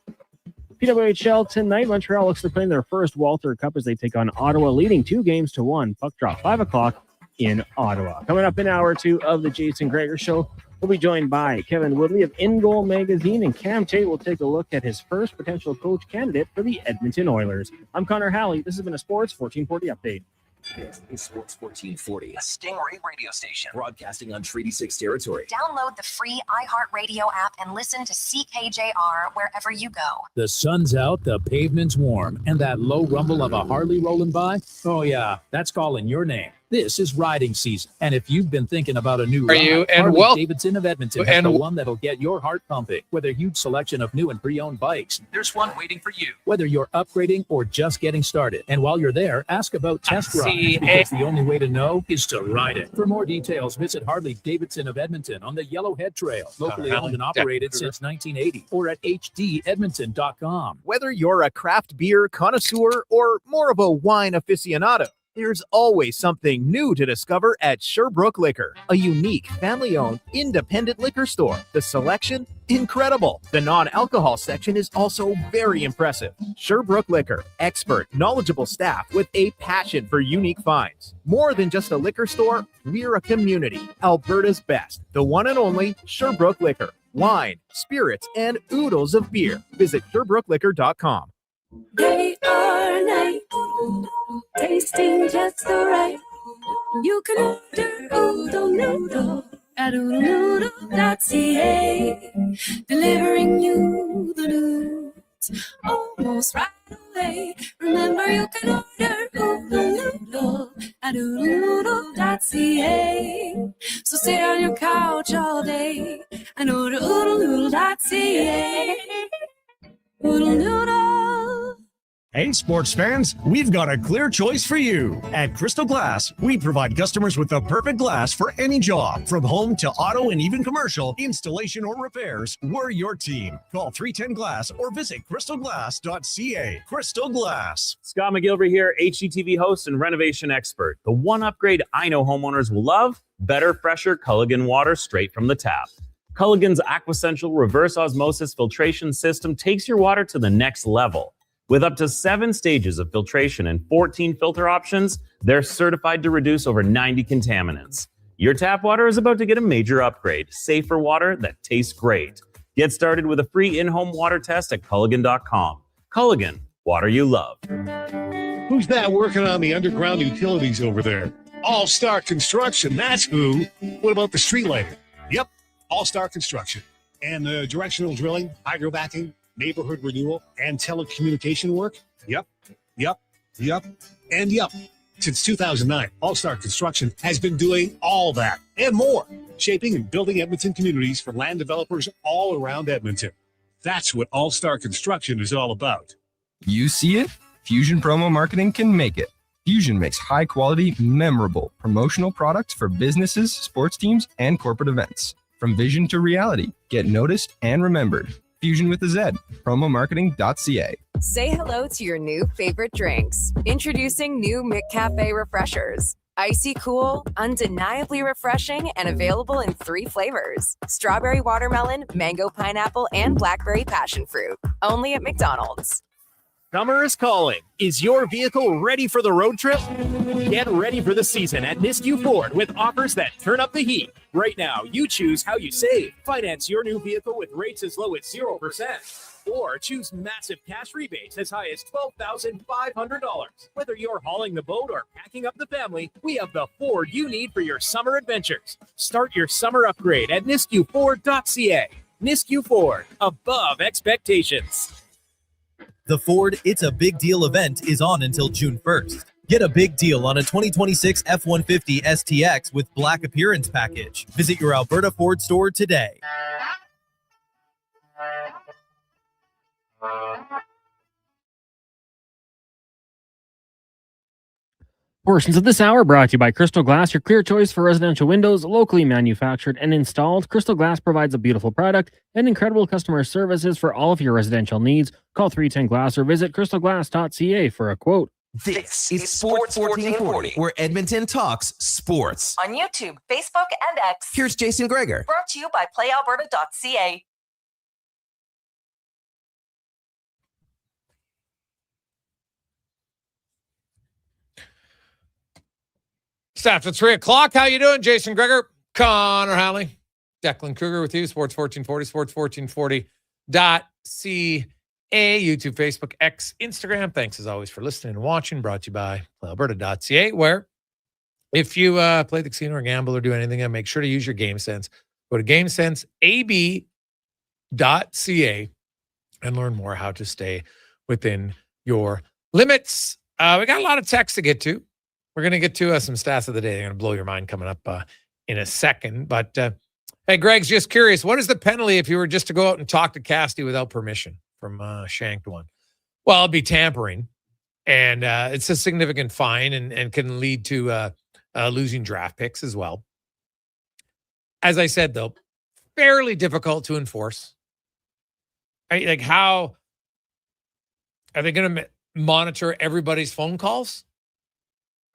PWHL tonight, Montreal looks to play their first Walter Cup as they take on Ottawa, leading 2-1. Puck drop 5 o'clock in Ottawa. Coming up in hour 2 of the Jason Gregor Show, we'll be joined by Kevin Woodley of In Goal Magazine, and Cam Tate will take a look at his first potential coach candidate for the Edmonton Oilers. I'm Connor Halley. This has been a Sports 1440 update. This is Sports 1440, a Stingray radio station broadcasting on Treaty 6 territory. Download the free iHeartRadio app and listen to CKJR wherever you go. The sun's out, the pavement's warm, and that low rumble of a Harley rolling by? Oh, yeah, that's calling your name. This is riding season, and if you've been thinking about a new ride, Harley Davidson of Edmonton has the one that'll get your heart pumping. With a huge selection of new and pre-owned bikes, there's one waiting for you. Whether you're upgrading or just getting started, and while you're there, ask about test rides, because the only way to know is to ride it. For more details, visit Harley Davidson of Edmonton on the Yellowhead Trail, locally owned and operated since 1980, or at hdedmonton.com. Whether you're a craft beer connoisseur or more of a wine aficionado, there's always something new to discover at Sherbrooke Liquor, a unique, family-owned, independent liquor store. The selection, incredible. The non-alcohol section is also very impressive. Sherbrooke Liquor, expert, knowledgeable staff with a passion for unique finds. More than just a liquor store, we're a community. Alberta's best, the one and only Sherbrooke Liquor. Wine, spirits, and oodles of beer. Visit SherbrookeLiquor.com. Day or night, tasting just the right. You can order Oodle Noodle at oodlenoodle.ca, delivering you the news almost right away. Remember, you can order Oodle Noodle at oodlenoodle.ca. So sit on your couch all day and order oodlenoodle.ca. Oodle Noodle. Hey, sports fans, we've got a clear choice for you. At Crystal Glass, we provide customers with the perfect glass for any job. From home to auto and even commercial, installation or repairs, we're your team. Call 310 Glass or visit crystalglass.ca. Crystal Glass. Scott McGilvery here, HGTV host and renovation expert. The one upgrade I know homeowners will love: better, fresher Culligan water straight from the tap. Culligan's Aquasential reverse osmosis filtration system takes your water to the next level. With up to 7 stages of filtration and 14 filter options, they're certified to reduce over 90 contaminants. Your tap water is about to get a major upgrade. Safer water that tastes great. Get started with a free in-home water test at Culligan.com. Culligan, water you love. Who's that working on the underground utilities over there? All Star Construction, that's who. What about the street lighting? Yep, All Star Construction. And the directional drilling, hydrovacking, neighborhood renewal, and telecommunication work? Yep. Since 2009, All Star Construction has been doing all that and more, shaping and building Edmonton communities for land developers all around Edmonton. That's what All Star Construction is all about. You see it? Fusion Promo Marketing can make it. Fusion makes high-quality, memorable promotional products for businesses, sports teams, and corporate events. From vision to reality, get noticed and remembered. Fusion with a Z, promomarketing.ca. Say hello to your new favorite drinks. Introducing new McCafe Refreshers. Icy cool, undeniably refreshing, and available in 3 flavors. Strawberry watermelon, mango pineapple, and blackberry passion fruit. Only at McDonald's. Summer is calling. Is your vehicle ready for the road trip? Get ready for the season at Nisku Ford with offers that turn up the heat. Right now, you choose how you save. Finance your new vehicle with rates as low as 0%. Or choose massive cash rebates as high as $12,500. Whether you're hauling the boat or packing up the family, we have the Ford you need for your summer adventures. Start your summer upgrade at niskuford.ca. Nisku Ford, above expectations. The Ford It's a Big Deal event is on until June 1st. Get a big deal on a 2026 F-150 STX with Black Appearance Package. Visit your Alberta Ford store today. Portions of this hour brought to you by Crystal Glass, your clear choice for residential windows, locally manufactured and installed. Crystal Glass provides a beautiful product and incredible customer services for all of your residential needs. Call 310 Glass or visit crystalglass.ca for a quote. This is Sports 1440, where Edmonton talks sports. On YouTube, Facebook, and X. Here's Jason Gregor. Brought to you by playalberta.ca. It's after 3 o'clock. How you doing, Jason Gregor? Connor Halley. Declan Kruger with you. Sports 1440, sports1440.ca. YouTube, Facebook, X, Instagram. Thanks as always for listening and watching. Brought to you by playalberta.ca, where if you play the casino or gamble or do anything, make sure to use your game sense. Go to gamesenseab.ca and learn more how to stay within your limits. We got a lot of text to get to. We're going to get to some stats of the day. They're going to blow your mind coming up in a second. But, hey, Greg's just curious. What is the penalty if you were just to go out and talk to Casty without permission from Shanked One? Well, it'd be tampering. And it's a significant fine and can lead to losing draft picks as well. As I said, though, fairly difficult to enforce. Right? Like, how are they going to monitor everybody's phone calls?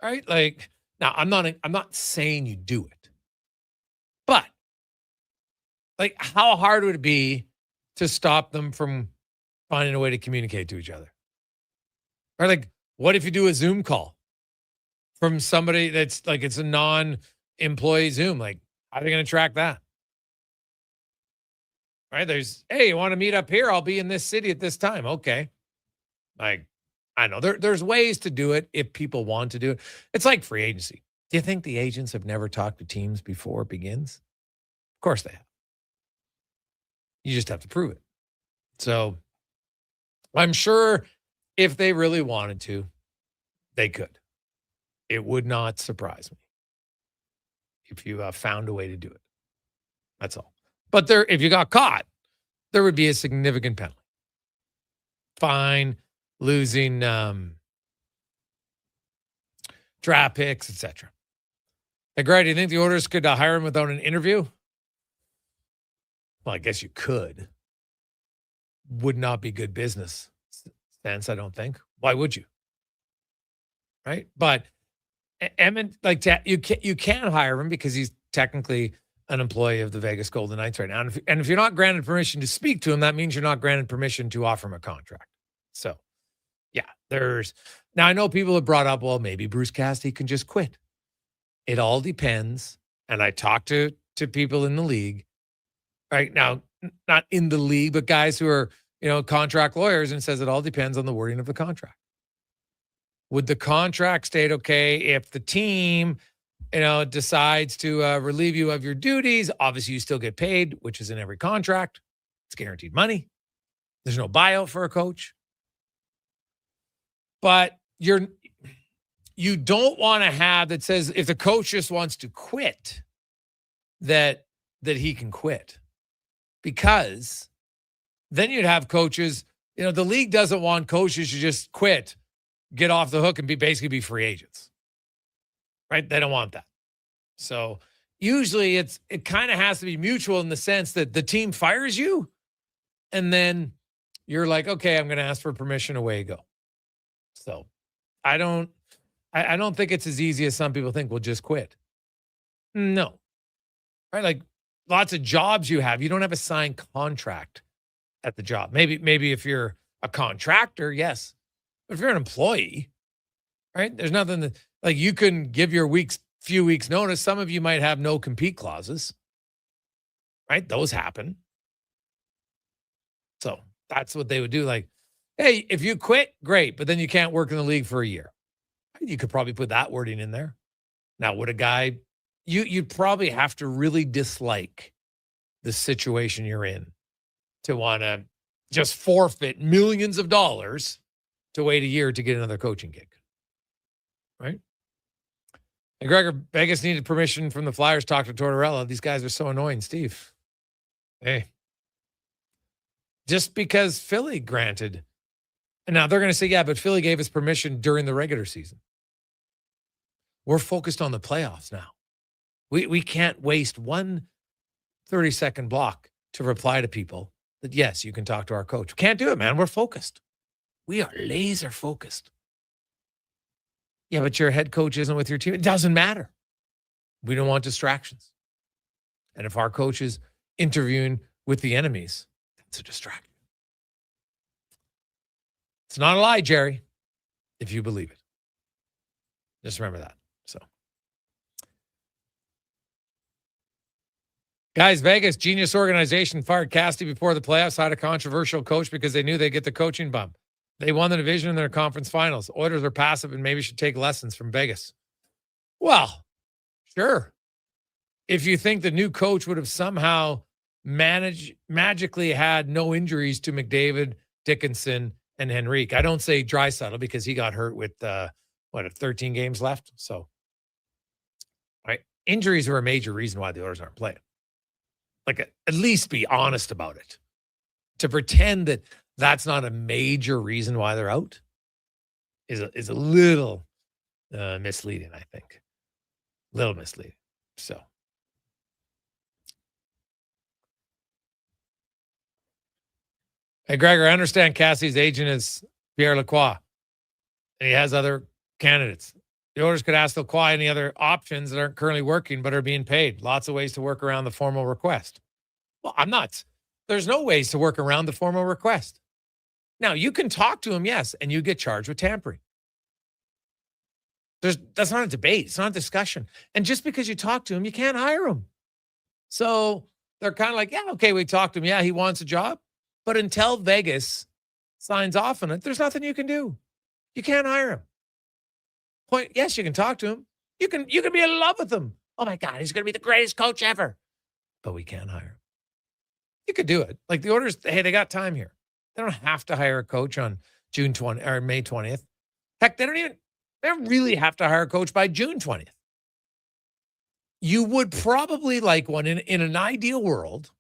Right? Like, now I'm not saying you do it, but like, how hard would it be to stop them from finding a way to communicate to each other? Or like, what if you do a Zoom call from somebody that's like, it's a non-employee Zoom? Like, how are they going to track that? Right? Hey, you want to meet up here? I'll be in this city at this time. Okay. Like, I know there's ways to do it if people want to do it. It's like free agency. Do you think the agents have never talked to teams before it begins? Of course they have. You just have to prove it. So I'm sure if they really wanted to, they could. It would not surprise me if you found a way to do it. That's all. But if you got caught, there would be a significant penalty. Fine. Losing draft picks, etc. Hey, Greg, do you think the Oilers could hire him without an interview? Well, I guess you could. Would not be good business sense, I don't think. Why would you? Right? But you can hire him because he's technically an employee of the Vegas Golden Knights right now. And if you're not granted permission to speak to him, that means you're not granted permission to offer him a contract. So, yeah, now I know people have brought up, well, maybe Bruce Cassidy can just quit. It all depends. And I talked to people in the league right now, not in the league, but guys who are, contract lawyers, and says it all depends on the wording of the contract. Would the contract state, okay, if the team, decides to relieve you of your duties, obviously you still get paid, which is in every contract. It's guaranteed money. There's no buyout for a coach. But you don't want to have that says if the coach just wants to quit, that he can quit. Because then you'd have coaches, the league doesn't want coaches to just quit, get off the hook and basically be free agents. Right? They don't want that. So usually it kind of has to be mutual in the sense that the team fires you and then you're like, okay, I'm going to ask for permission, away you go. So I don't think it's as easy as some people think. We'll just quit. No. Right? Like lots of jobs you don't have a signed contract at the job. Maybe if you're a contractor, yes. But if you're an employee, right, there's nothing that, like, you can give your few weeks notice. Some of you might have no compete clauses, right? Those happen. So that's what they would do. Like, hey, if you quit, great, but then you can't work in the league for a year. You could probably put that wording in there. Now, would a guy, you'd probably have to really dislike the situation you're in to want to just forfeit millions of dollars to wait a year to get another coaching gig, right? And Gregor, Vegas needed permission from the Flyers to talk to Tortorella. These guys are so annoying, Steve. Hey. Just because Philly granted. And now they're going to say, yeah, but Philly gave us permission during the regular season. We're focused on the playoffs now. We can't waste one 30-second block to reply to people that, yes, you can talk to our coach. Can't do it, man. We're focused. We are laser focused. Yeah, but your head coach isn't with your team. It doesn't matter. We don't want distractions. And if our coach is interviewing with the enemies, that's a distraction. It's not a lie, Jerry, if you believe it. Just remember that. So, guys, Vegas, genius organization, fired Cassidy before the playoffs, hired a controversial coach because they knew they'd get the coaching bump. They won the division in their conference finals. Oilers are passive and maybe should take lessons from Vegas. Well, sure. If you think the new coach would have somehow magically had no injuries to McDavid, Dickinson, and Henrique. I don't say Draisaitl because he got hurt with 13 games left. So, right, injuries are a major reason why the Oilers aren't playing. Like, at least be honest about it. To pretend that that's not a major reason why they're out is a little misleading, I think. A little misleading. So. Hey, Gregor, I understand Cassie's agent is Pierre Lacroix, and he has other candidates. The Oilers could ask Lacroix any other options that aren't currently working but are being paid. Lots of ways to work around the formal request. Well, I'm not. There's no ways to work around the formal request. Now, you can talk to him, yes, and you get charged with tampering. That's not a debate. It's not a discussion. And just because you talk to him, you can't hire him. So they're kind of like, yeah, okay, we talked to him. Yeah, he wants a job. But until Vegas signs off on it, there's nothing you can do. You can't hire him. Point, yes, you can talk to him. You can be in love with him. Oh my God, he's going to be the greatest coach ever. But we can't hire him. You could do it. Like the Oilers, hey, they got time here. They don't have to hire a coach on June 20 or May 20th. Heck, they don't really have to hire a coach by June 20th. You would probably like one in an ideal world.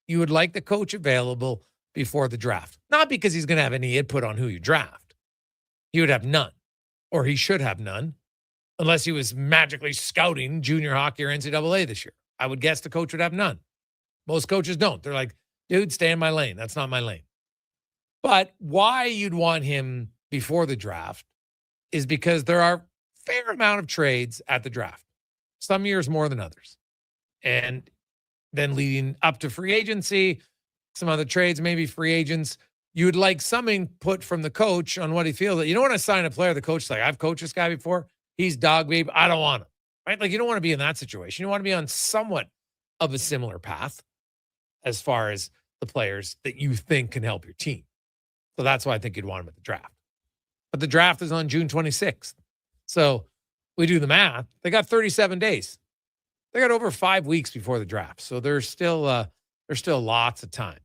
You would like the coach available before the draft. Not because he's going to have any input on who you draft. He would have none, or he should have none, unless he was magically scouting junior hockey or NCAA this year. I would guess the coach would have none. Most coaches don't. They're like, dude, stay in my lane. That's not my lane. But why you'd want him before the draft is because there are a fair amount of trades at the draft. Some years more than others. And then leading up to free agency, some other trades, maybe free agents. You would like some input from the coach on what he feels. You don't want to sign a player, the coach is like, I've coached this guy before. He's dog babe. I don't want him. Right? Like, you don't want to be in that situation. You want to be on somewhat of a similar path as far as the players that you think can help your team. So that's why I think you'd want him at the draft. But the draft is on June 26th. So we do the math. They got 37 days. They got over 5 weeks before the draft. So there's still lots of time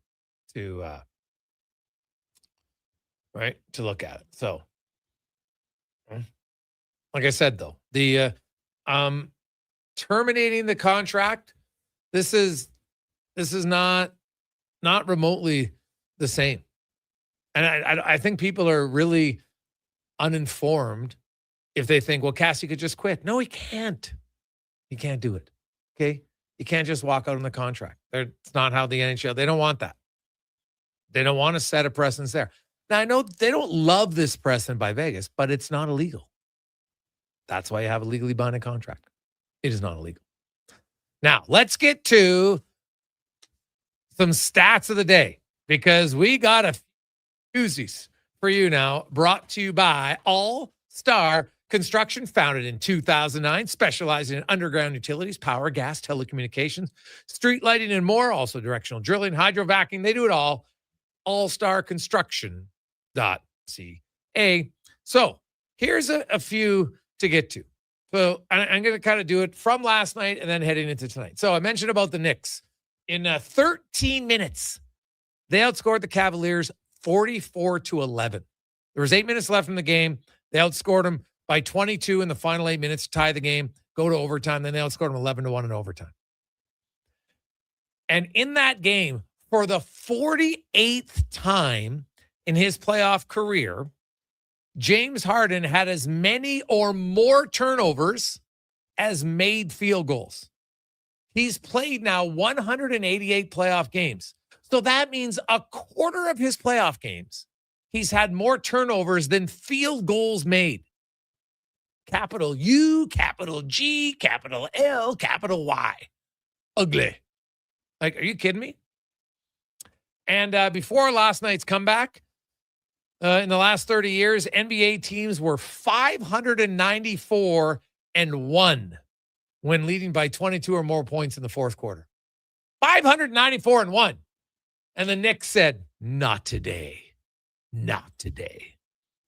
to look at it. So like I said, though, the terminating the contract, this is not remotely the same. And I think people are really uninformed if they think, well, Cassie could just quit. No, he can't. He can't do it. Okay? You can't just walk out on the contract. It's not how the NHL, they don't want that. They don't want to set a precedence there. Now, I know they don't love this precedent by Vegas, but it's not illegal. That's why you have a legally binding contract. It is not illegal. Now, let's get to some stats of the day because we got a doozies for you now, brought to you by All Star Construction, founded in 2009, specializing in underground utilities, power, gas, telecommunications, street lighting, and more. Also directional drilling, hydrovacing. They do it all. allstarconstruction.ca. So here's a few to get to. So I'm going to kind of do it from last night and then heading into tonight. So I mentioned about the Knicks. In 13 minutes, they outscored the Cavaliers 44-11. There was 8 minutes left in the game. They outscored them by 22 in the final 8 minutes to tie the game, go to overtime. Then they outscored them 11-1 in overtime. And in that game, for the 48th time in his playoff career, James Harden had as many or more turnovers as made field goals. He's played now 188 playoff games. So that means a quarter of his playoff games, he's had more turnovers than field goals made. Capital U, capital G, capital L, capital Y. Ugly. Like, are you kidding me? And before last night's comeback, in the last 30 years, NBA teams were 594-1 when leading by 22 or more points in the fourth quarter. 594-1. And the Knicks said, not today. Not today.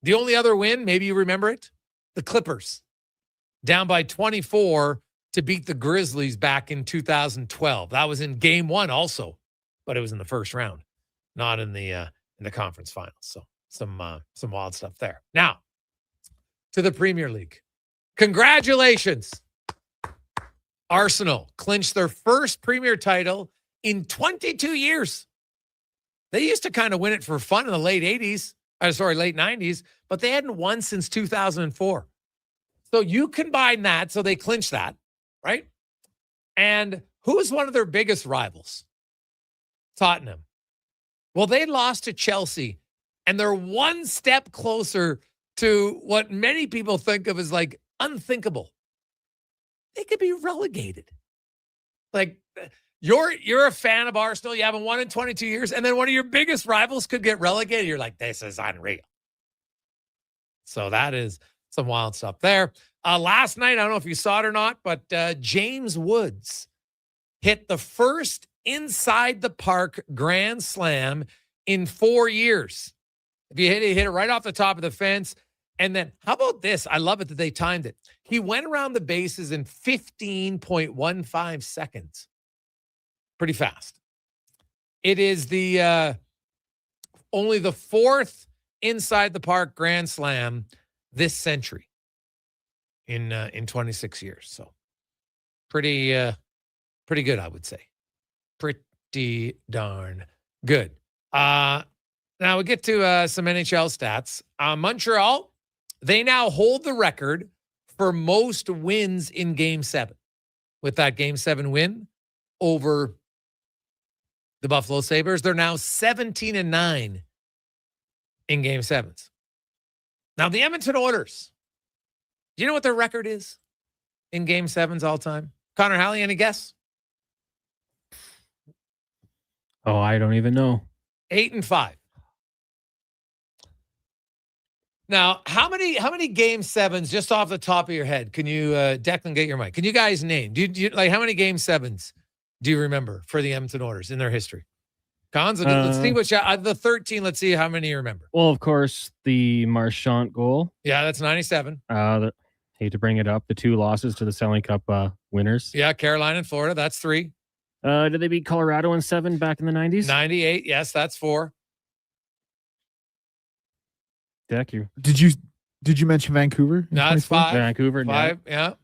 The only other win, maybe you remember it, the Clippers, down by 24 to beat the Grizzlies back in 2012. That was in game one also, but it was in the first round, not in the conference finals. So some wild stuff there. Now, to the Premier League. Congratulations. Arsenal clinched their first Premier title in 22 years. They used to kind of win it for fun in the late 90s, but they hadn't won since 2004. So you combine that, so they clinched that, right? And who is one of their biggest rivals? Tottenham. Well, they lost to Chelsea, and they're one step closer to what many people think of as like unthinkable. They could be relegated. Like, you're a fan of Arsenal. You haven't won in 22 years. And then one of your biggest rivals could get relegated. You're like, this is unreal. So that is some wild stuff there. Last night, I don't know if you saw it or not, but James Woods hit the first inside the park grand slam in 4 years. If you hit it right off the top of the fence. And then how about this? I love it that they timed it. He went around the bases in 15.15 seconds. Pretty fast. It is the only the fourth inside the park grand slam this century in 26 years. So pretty good, I would say. Pretty darn good. Now we get to some NHL stats. Montreal, they now hold the record for most wins in Game 7. With that Game 7 win over the Buffalo Sabres, they're now 17-9 in Game 7s. Now, the Edmonton Oilers, do you know what their record is in Game 7s all time? Connor Halley, any guess? Oh, I don't even know. 8-5. Now, how many Game 7s, just off the top of your head, can you, Declan, get your mic? Can you guys name? Do you like how many Game 7s do you remember for the Edmonton Oilers in their history? Cons, let's see what the 13. Let's see how many you remember. Well, of course, the Marchand goal. Yeah, that's 97. Hate to bring it up. The 2 losses to the Stanley Cup winners. Yeah, Carolina and Florida. That's 3. Did they beat Colorado in 7 back in the 90s? 98. Yes, that's 4. Deck you. Did you mention Vancouver? No, that's 5. Vancouver, 5. Yeah.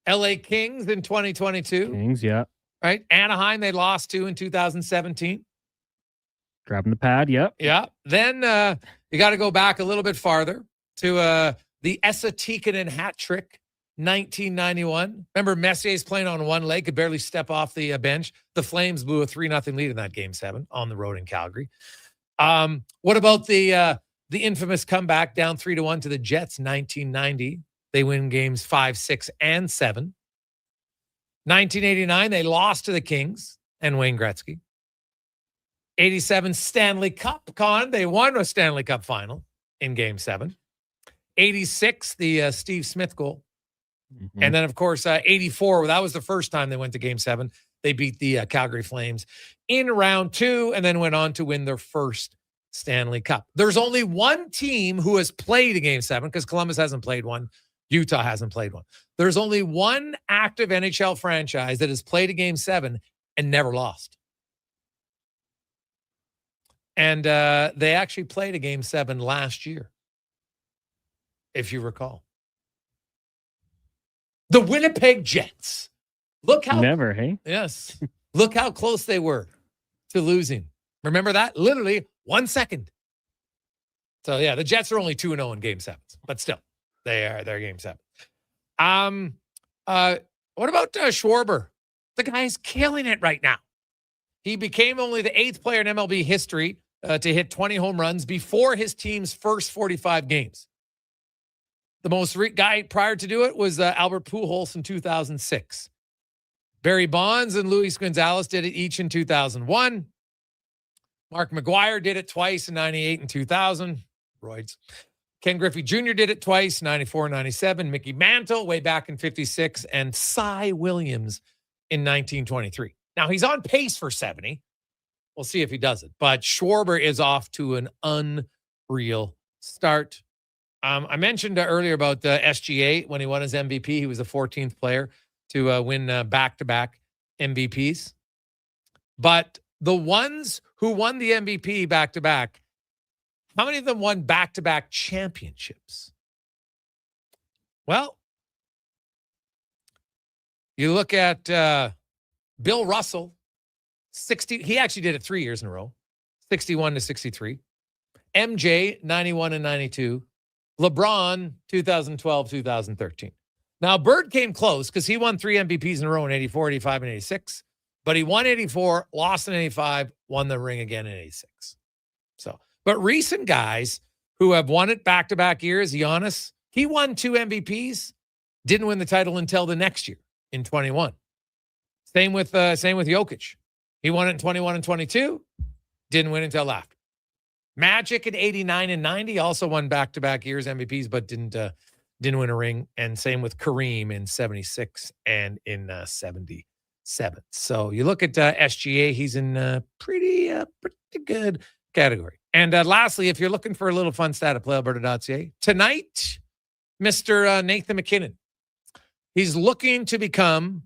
LA Kings in 2022. Kings, yeah. Right. Anaheim, they lost to in 2017. Grabbing the pad, yep. Yeah. Then you got to go back a little bit farther to the Esa Tikkanen hat trick, 1991. Remember, Messier's playing on one leg, could barely step off the bench. The Flames blew a 3-0 lead in that Game 7 on the road in Calgary. What about the infamous comeback down 3-1 to the Jets, 1990? They win games 5, 6, and 7. 1989, they lost to the Kings and Wayne Gretzky. 87 Stanley Cup, they won a Stanley Cup final in Game 7. 86, the Steve Smith goal. Mm-hmm. And then, of course, 84, that was the first time they went to Game 7. They beat the Calgary Flames in round 2 and then went on to win their first Stanley Cup. There's only one team who has played a Game 7 because Columbus hasn't played one. Utah hasn't played one. There's only one active NHL franchise that has played a Game 7 and never lost. And they actually played a Game 7 last year, if you recall. The Winnipeg Jets. Look how never, hey? Yes. Look how close they were to losing. Remember that? Literally 1 second. So yeah, the Jets are only 2-0 in Game 7s, but still, they're Game 7. What about Schwarber? The guy's killing it right now. He became only the 8th player in MLB history to hit 20 home runs before his team's first 45 games. The most guy prior to do it was Albert Pujols in 2006. Barry Bonds and Luis Gonzalez did it each in 2001. Mark McGuire did it twice in 98 and 2000. Roids. Ken Griffey Jr. did it twice, 94 and 97. Mickey Mantle way back in 56. And Cy Williams in 1923. Now, he's on pace for 70. We'll see if he does it. But Schwarber is off to an unreal start. I mentioned earlier about the SGA when he won his MVP. He was the 14th player to win back-to-back MVPs. But the ones who won the MVP back-to-back, how many of them won back-to-back championships? Well, you look at Bill Russell, 60. He actually did it 3 years in a row, 61 to 63. MJ, 91 and 92. LeBron, 2012, 2013. Now, Bird came close because he won 3 MVPs in a row in 84, 85, and 86. But he won 84, lost in 85, won the ring again in 86. So, but recent guys who have won it back-to-back years, Giannis, he won 2 MVPs, didn't win the title until the next year in 21. Same with Jokic. He won it in 21 and 22, didn't win until after. Magic in 89 and 90 also won back-to-back years MVPs, but didn't win a ring. And same with Kareem in 76 and in 77. So you look at SGA, he's in a pretty good category. And lastly, if you're looking for a little fun stat at playalberta.ca, tonight, Mr. Nathan McKinnon, he's looking to become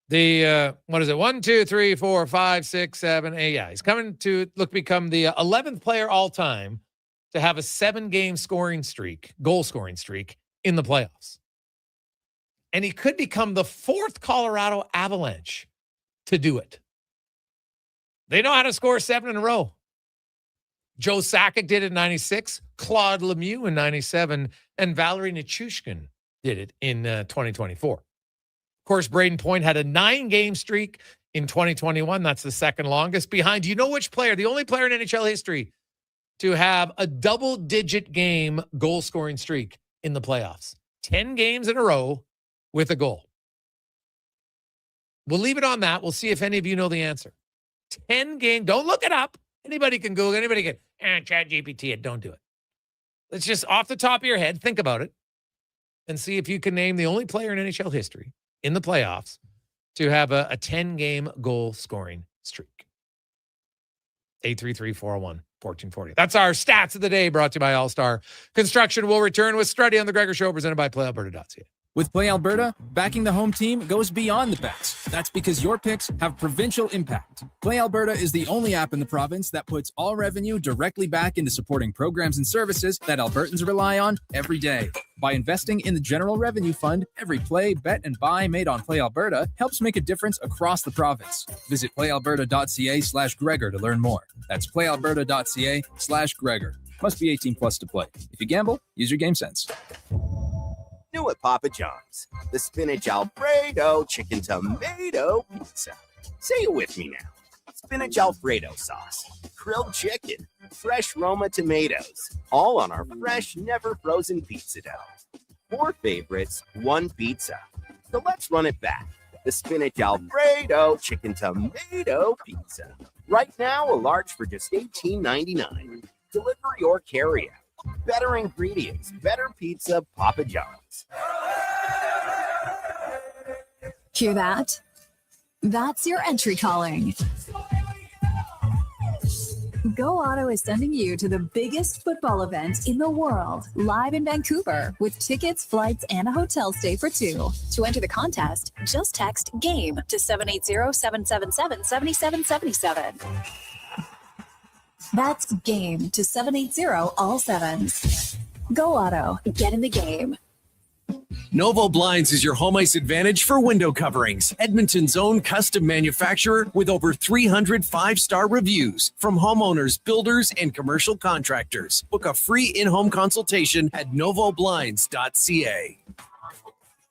the, 1, 2, 3, 4, 5, 6, 7, 8. Yeah, he's coming to become the 11th player all time to have a 7-game goal scoring streak in the playoffs. And he could become the 4th Colorado Avalanche to do it. They know how to score 7 in a row. Joe Sakic did it in 96, Claude Lemieux in 97, and Valerie Nichushkin did it in 2024. Of course, Braden Point had a 9-game streak in 2021. That's the second longest behind. Do you know which player? The only player in NHL history to have a double-digit game goal-scoring streak in the playoffs. 10 games in a row with a goal. We'll leave it on that. We'll see if any of you know the answer. 10-game. Don't look it up. Anybody can Google. Anybody can. ChatGPT it. Don't do it. Let's just off the top of your head, think about it and see if you can name the only player in NHL history in the playoffs to have a 10-game goal-scoring streak. 833-401-1440. That's our stats of the day, brought to you by All-Star Construction. Will return with Struddy on the Gregor Show, presented by PlayAlberta.ca. With Play Alberta, backing the home team goes beyond the bets. That's because your picks have provincial impact. Play Alberta is the only app in the province that puts all revenue directly back into supporting programs and services that Albertans rely on every day. By investing in the General Revenue Fund, every play, bet, and buy made on Play Alberta helps make a difference across the province. Visit playalberta.ca/Gregor to learn more. That's playalberta.ca/Gregor. Must be 18 plus to play. If you gamble, use your game sense. New at Papa John's, the spinach Alfredo chicken tomato pizza. Say it with me now. Spinach Alfredo sauce, grilled chicken, fresh Roma tomatoes, all on our fresh, never frozen pizza dough. 4 favorites, 1 pizza. So let's run it back. The spinach Alfredo chicken tomato pizza. Right now, a large for just $18.99. Delivery or carry out. Better ingredients, better pizza, Papa John's. Hear that? That's your entry calling. Go Auto is sending you to the biggest football event in the world, live in Vancouver, with tickets, flights, and a hotel stay for two. To enter the contest, just text GAME to 780-777-7777. That's GAME to 780 all sevens. Go Auto, get in the game. Novo Blinds is your home ice advantage for window coverings. Edmonton's own custom manufacturer with over 300 five-star reviews from homeowners, builders, and commercial contractors. Book a free in-home consultation at novoblinds.ca.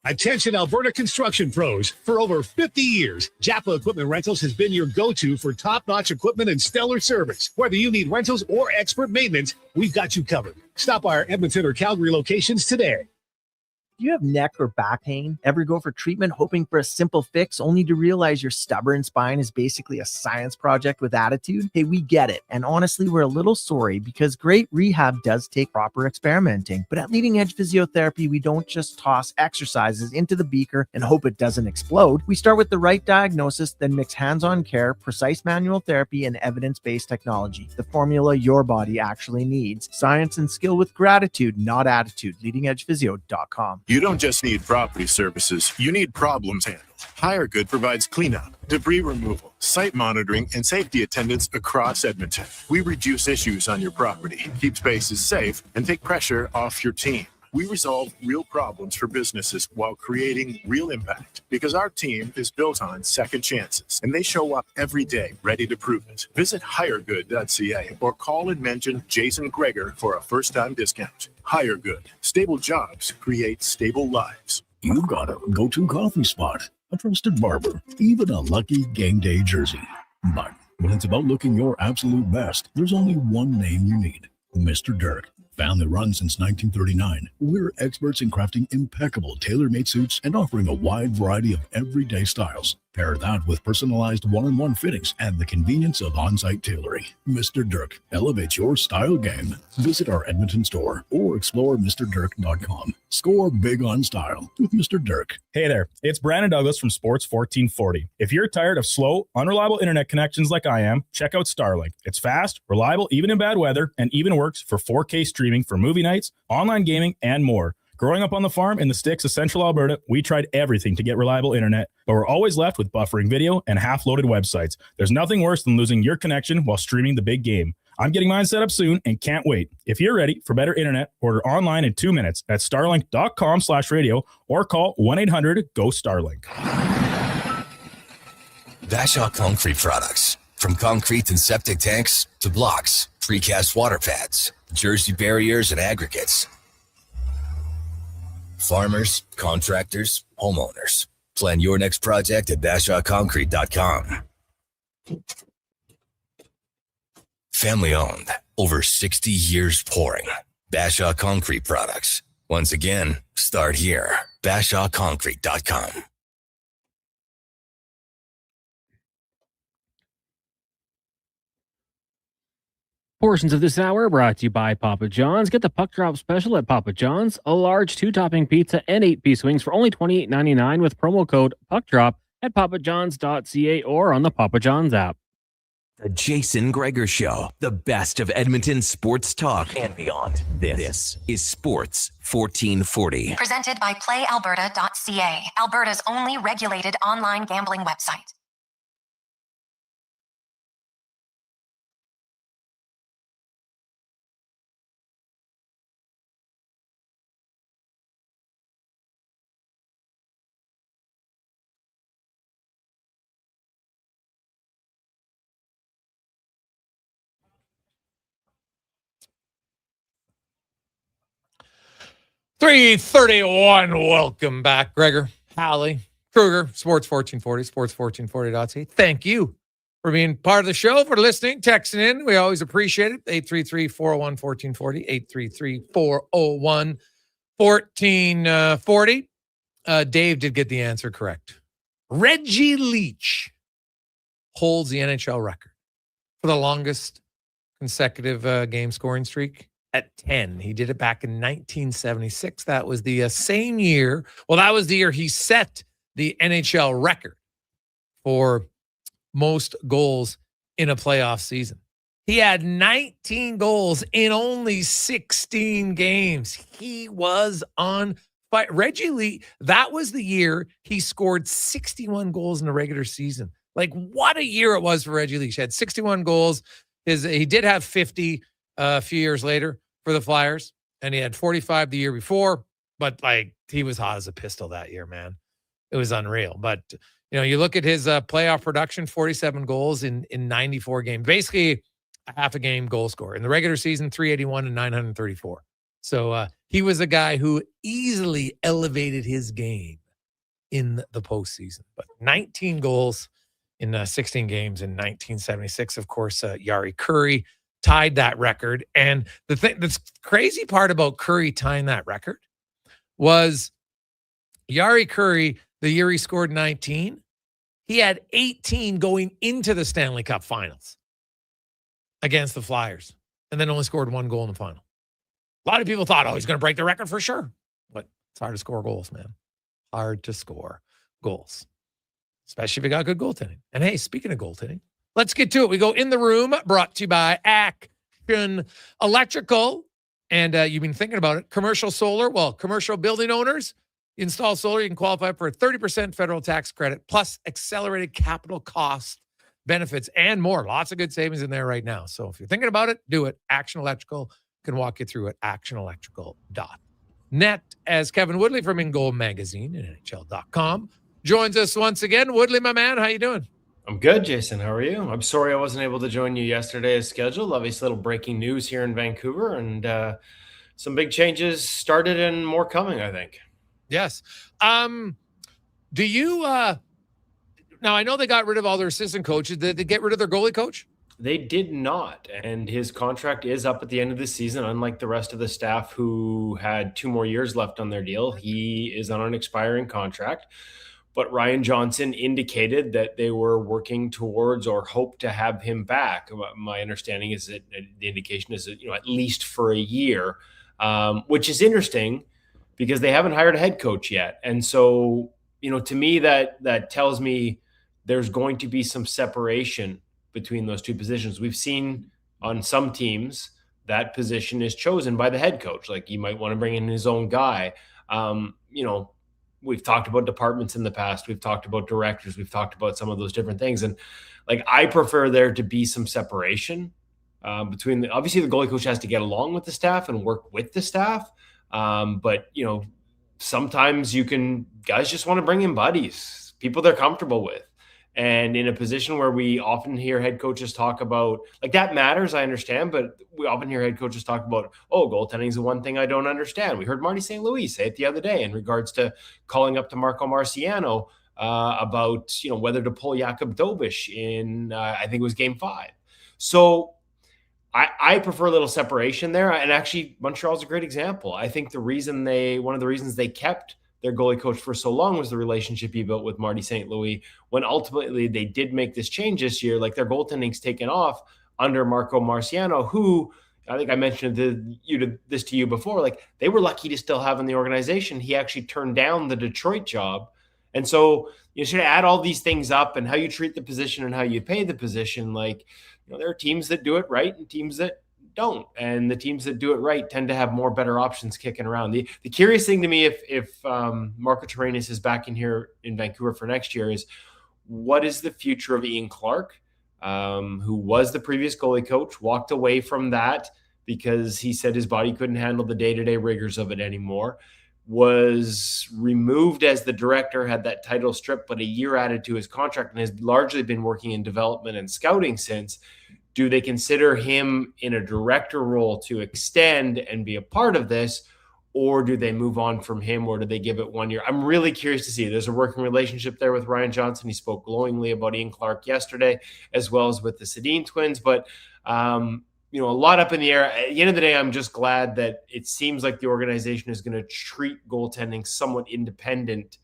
Attention Alberta construction pros. For over 50 years, Japa Equipment Rentals has been your go-to for top-notch equipment and stellar service. Whether you need rentals or expert maintenance, we've got you covered. Stop by our Edmonton or Calgary locations today. Do you have neck or back pain? Ever go for treatment hoping for a simple fix only to realize your stubborn spine is basically a science project with attitude? Hey, we get it. And honestly, we're a little sorry because great rehab does take proper experimenting. But at Leading Edge Physiotherapy, we don't just toss exercises into the beaker and hope it doesn't explode. We start with the right diagnosis, then mix hands-on care, precise manual therapy, and evidence-based technology. The formula your body actually needs. Science and skill with gratitude, not attitude. LeadingEdgePhysio.com. You don't just need property services, you need problems handled. HireGood provides cleanup, debris removal, site monitoring, and safety attendance across Edmonton. We reduce issues on your property, keep spaces safe, and take pressure off your team. We resolve real problems for businesses while creating real impact because our team is built on second chances and they show up every day ready to prove it. Visit hiregood.ca or call and mention Jason Gregor for a first-time discount. HireGood. Stable jobs create stable lives. You've got a go-to coffee spot, a trusted barber, even a lucky game day jersey. But when it's about looking your absolute best, there's only one name you need, Mr. Dirk. Family run since 1939, we're experts in crafting impeccable tailor-made suits and offering a wide variety of everyday styles. Pair that with personalized one-on-one fittings and the convenience of on-site tailoring. Mr. Dirk elevates your style game. Visit our Edmonton store or explore MrDirk.com. Score big on style with Mr. Dirk. Hey there, it's Brandon Douglas from Sports 1440. If you're tired of slow, unreliable internet connections like I am, check out Starlink. It's fast, reliable, even in bad weather, and even works for 4K streaming for movie nights, online gaming, and more. Growing up on the farm in the sticks of Central Alberta, we tried everything to get reliable internet, but we're always left with buffering video and half-loaded websites. There's nothing worse than losing your connection while streaming the big game. I'm getting mine set up soon and can't wait. If you're ready for better internet, order online in 2 minutes at starlink.com/radio or call 1-800-GO-STARLINK. Bashaw Concrete Products. From concrete and septic tanks to blocks, precast water pads, Jersey barriers and aggregates. Farmers, contractors, homeowners. Plan your next project at BashawConcrete.com. Family owned, over 60 years pouring. Bashaw Concrete Products. Once again, start here. BashawConcrete.com. Portions of this hour brought to you by Papa John's. Get the puck drop special at Papa John's. A large 2-topping pizza and 8-piece wings for only $28.99 with promo code PUCKDROP at papajohns.ca or on the Papa John's app. The Jason Gregor Show, the best of Edmonton sports talk and beyond. This is Sports 1440. Presented by PlayAlberta.ca, Alberta's only regulated online gambling website. .331. Welcome back, Gregor, Halley, Kruger, Sports 1440, sports1440.ca. Thank you for being part of the show, for listening, texting in. We always appreciate it. 833-401-1440, 833-401-1440. Dave did get the answer correct. Reggie Leach holds the NHL record for the longest consecutive game scoring streak at 10. He did it back in 1976. That was the same year. Well, that was the year he set the NHL record for most goals in a playoff season. He had 19 goals in only 16 games. He was on fire. Reggie Lee, that was the year he scored 61 goals in the regular season. Like, what a year it was for Reggie Lee. He had 61 goals. He did have 50 a few years later for the Flyers, and he had 45 the year before, but like, he was hot as a pistol that year, man. It was unreal. But, you know, you look at his playoff production, 47 goals in 94 games, basically a half a game goal scorer. In the regular season, 381 and 934. So he was a guy who easily elevated his game in the postseason. But 19 goals in 16 games in 1976. Of course, Jari Kurri tied that record. And the crazy part about Kurri tying that record was Jari Kurri, the year he scored 19, he had 18 going into the Stanley Cup Finals against the Flyers, and then only scored 1 goal in the final. A lot of people thought, he's going to break the record for sure. But it's hard to score goals, man. Hard to score goals, especially if you got good goaltending. And hey, speaking of goaltending, let's get to it. We go in the room, brought to you by Action Electrical. And you've been thinking about it. Commercial solar, commercial building owners, you install solar, you can qualify for a 30% federal tax credit, plus accelerated capital cost benefits and more. Lots of good savings in there right now. So if you're thinking about it, do it. Action Electrical can walk you through it. actionelectrical.net. As Kevin Woodley from In Goal Magazine and NHL.com joins us once again. Woodley, my man, how you doing? I'm good, Jason. How are you? I'm sorry I wasn't able to join you yesterday as scheduled. Obviously, little breaking news here in Vancouver, and some big changes started and more coming, I think. Yes. Do you now I know they got rid of all their assistant coaches. Did they get rid of their goalie coach? They did not, and his contract is up at the end of the season. Unlike the rest of the staff who had 2 more years left on their deal, he is on an expiring contract. But Ryan Johnson indicated that they were working towards or hope to have him back. My understanding is that the indication is that, at least for a year, which is interesting because they haven't hired a head coach yet. And so, to me, that tells me there's going to be some separation between those two positions. We've seen on some teams that position is chosen by the head coach. Like, you might want to bring in his own guy. We've talked about departments in the past. We've talked about directors. We've talked about some of those different things. And I prefer there to be some separation between obviously the goalie coach has to get along with the staff and work with the staff. But sometimes guys just want to bring in buddies, people they're comfortable with. And in a position where we often hear head coaches talk about, that matters, I understand, but we often hear head coaches talk about, goaltending is the one thing I don't understand. We heard Marty St. Louis say it the other day in regards to calling up to Marco Marciano about, whether to pull Jakub Dobiš in, I think it was Game 5. So I prefer a little separation there. And actually, Montreal's a great example. I think one of the reasons they kept their goalie coach for so long was the relationship he built with Marty St. Louis. When ultimately they did make this change this year, their goaltending's taken off under Marco Marciano, who I think I mentioned this to you before. They were lucky to still have in the organization. He actually turned down the Detroit job. And so you should add all these things up and how you treat the position and how you pay the position. There are teams that do it right and teams that don't, and the teams that do it right tend to have better options kicking around. The curious thing to me, if Marco Terranis is back in here in Vancouver for next year, is what is the future of Ian Clark, who was the previous goalie coach, walked away from that because he said his body couldn't handle the day-to-day rigors of it anymore, was removed as the director, had that title stripped, but a year added to his contract, and has largely been working in development and scouting since. Do they consider him in a director role to extend and be a part of this, or do they move on from him, or do they give it 1 year? I'm really curious to see. There's a working relationship there with Ryan Johnson. He spoke glowingly about Ian Clark yesterday, as well as with the Sedin twins. But, a lot up in the air. At the end of the day, I'm just glad that it seems like the organization is going to treat goaltending somewhat independent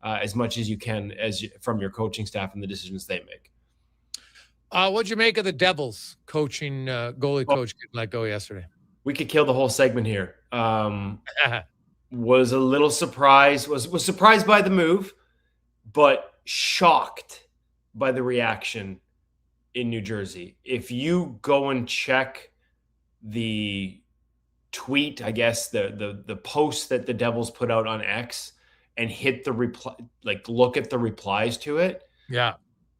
as much as you can from your coaching staff and the decisions they make. What'd you make of the Devils goalie coach getting let go yesterday? we could kill the whole segment here. Was a little surprised, was surprised by the move, but shocked by the reaction in New Jersey. If you go and check the tweet, I guess the post that the Devils put out on X and hit the reply, like look at the replies to it. Yeah.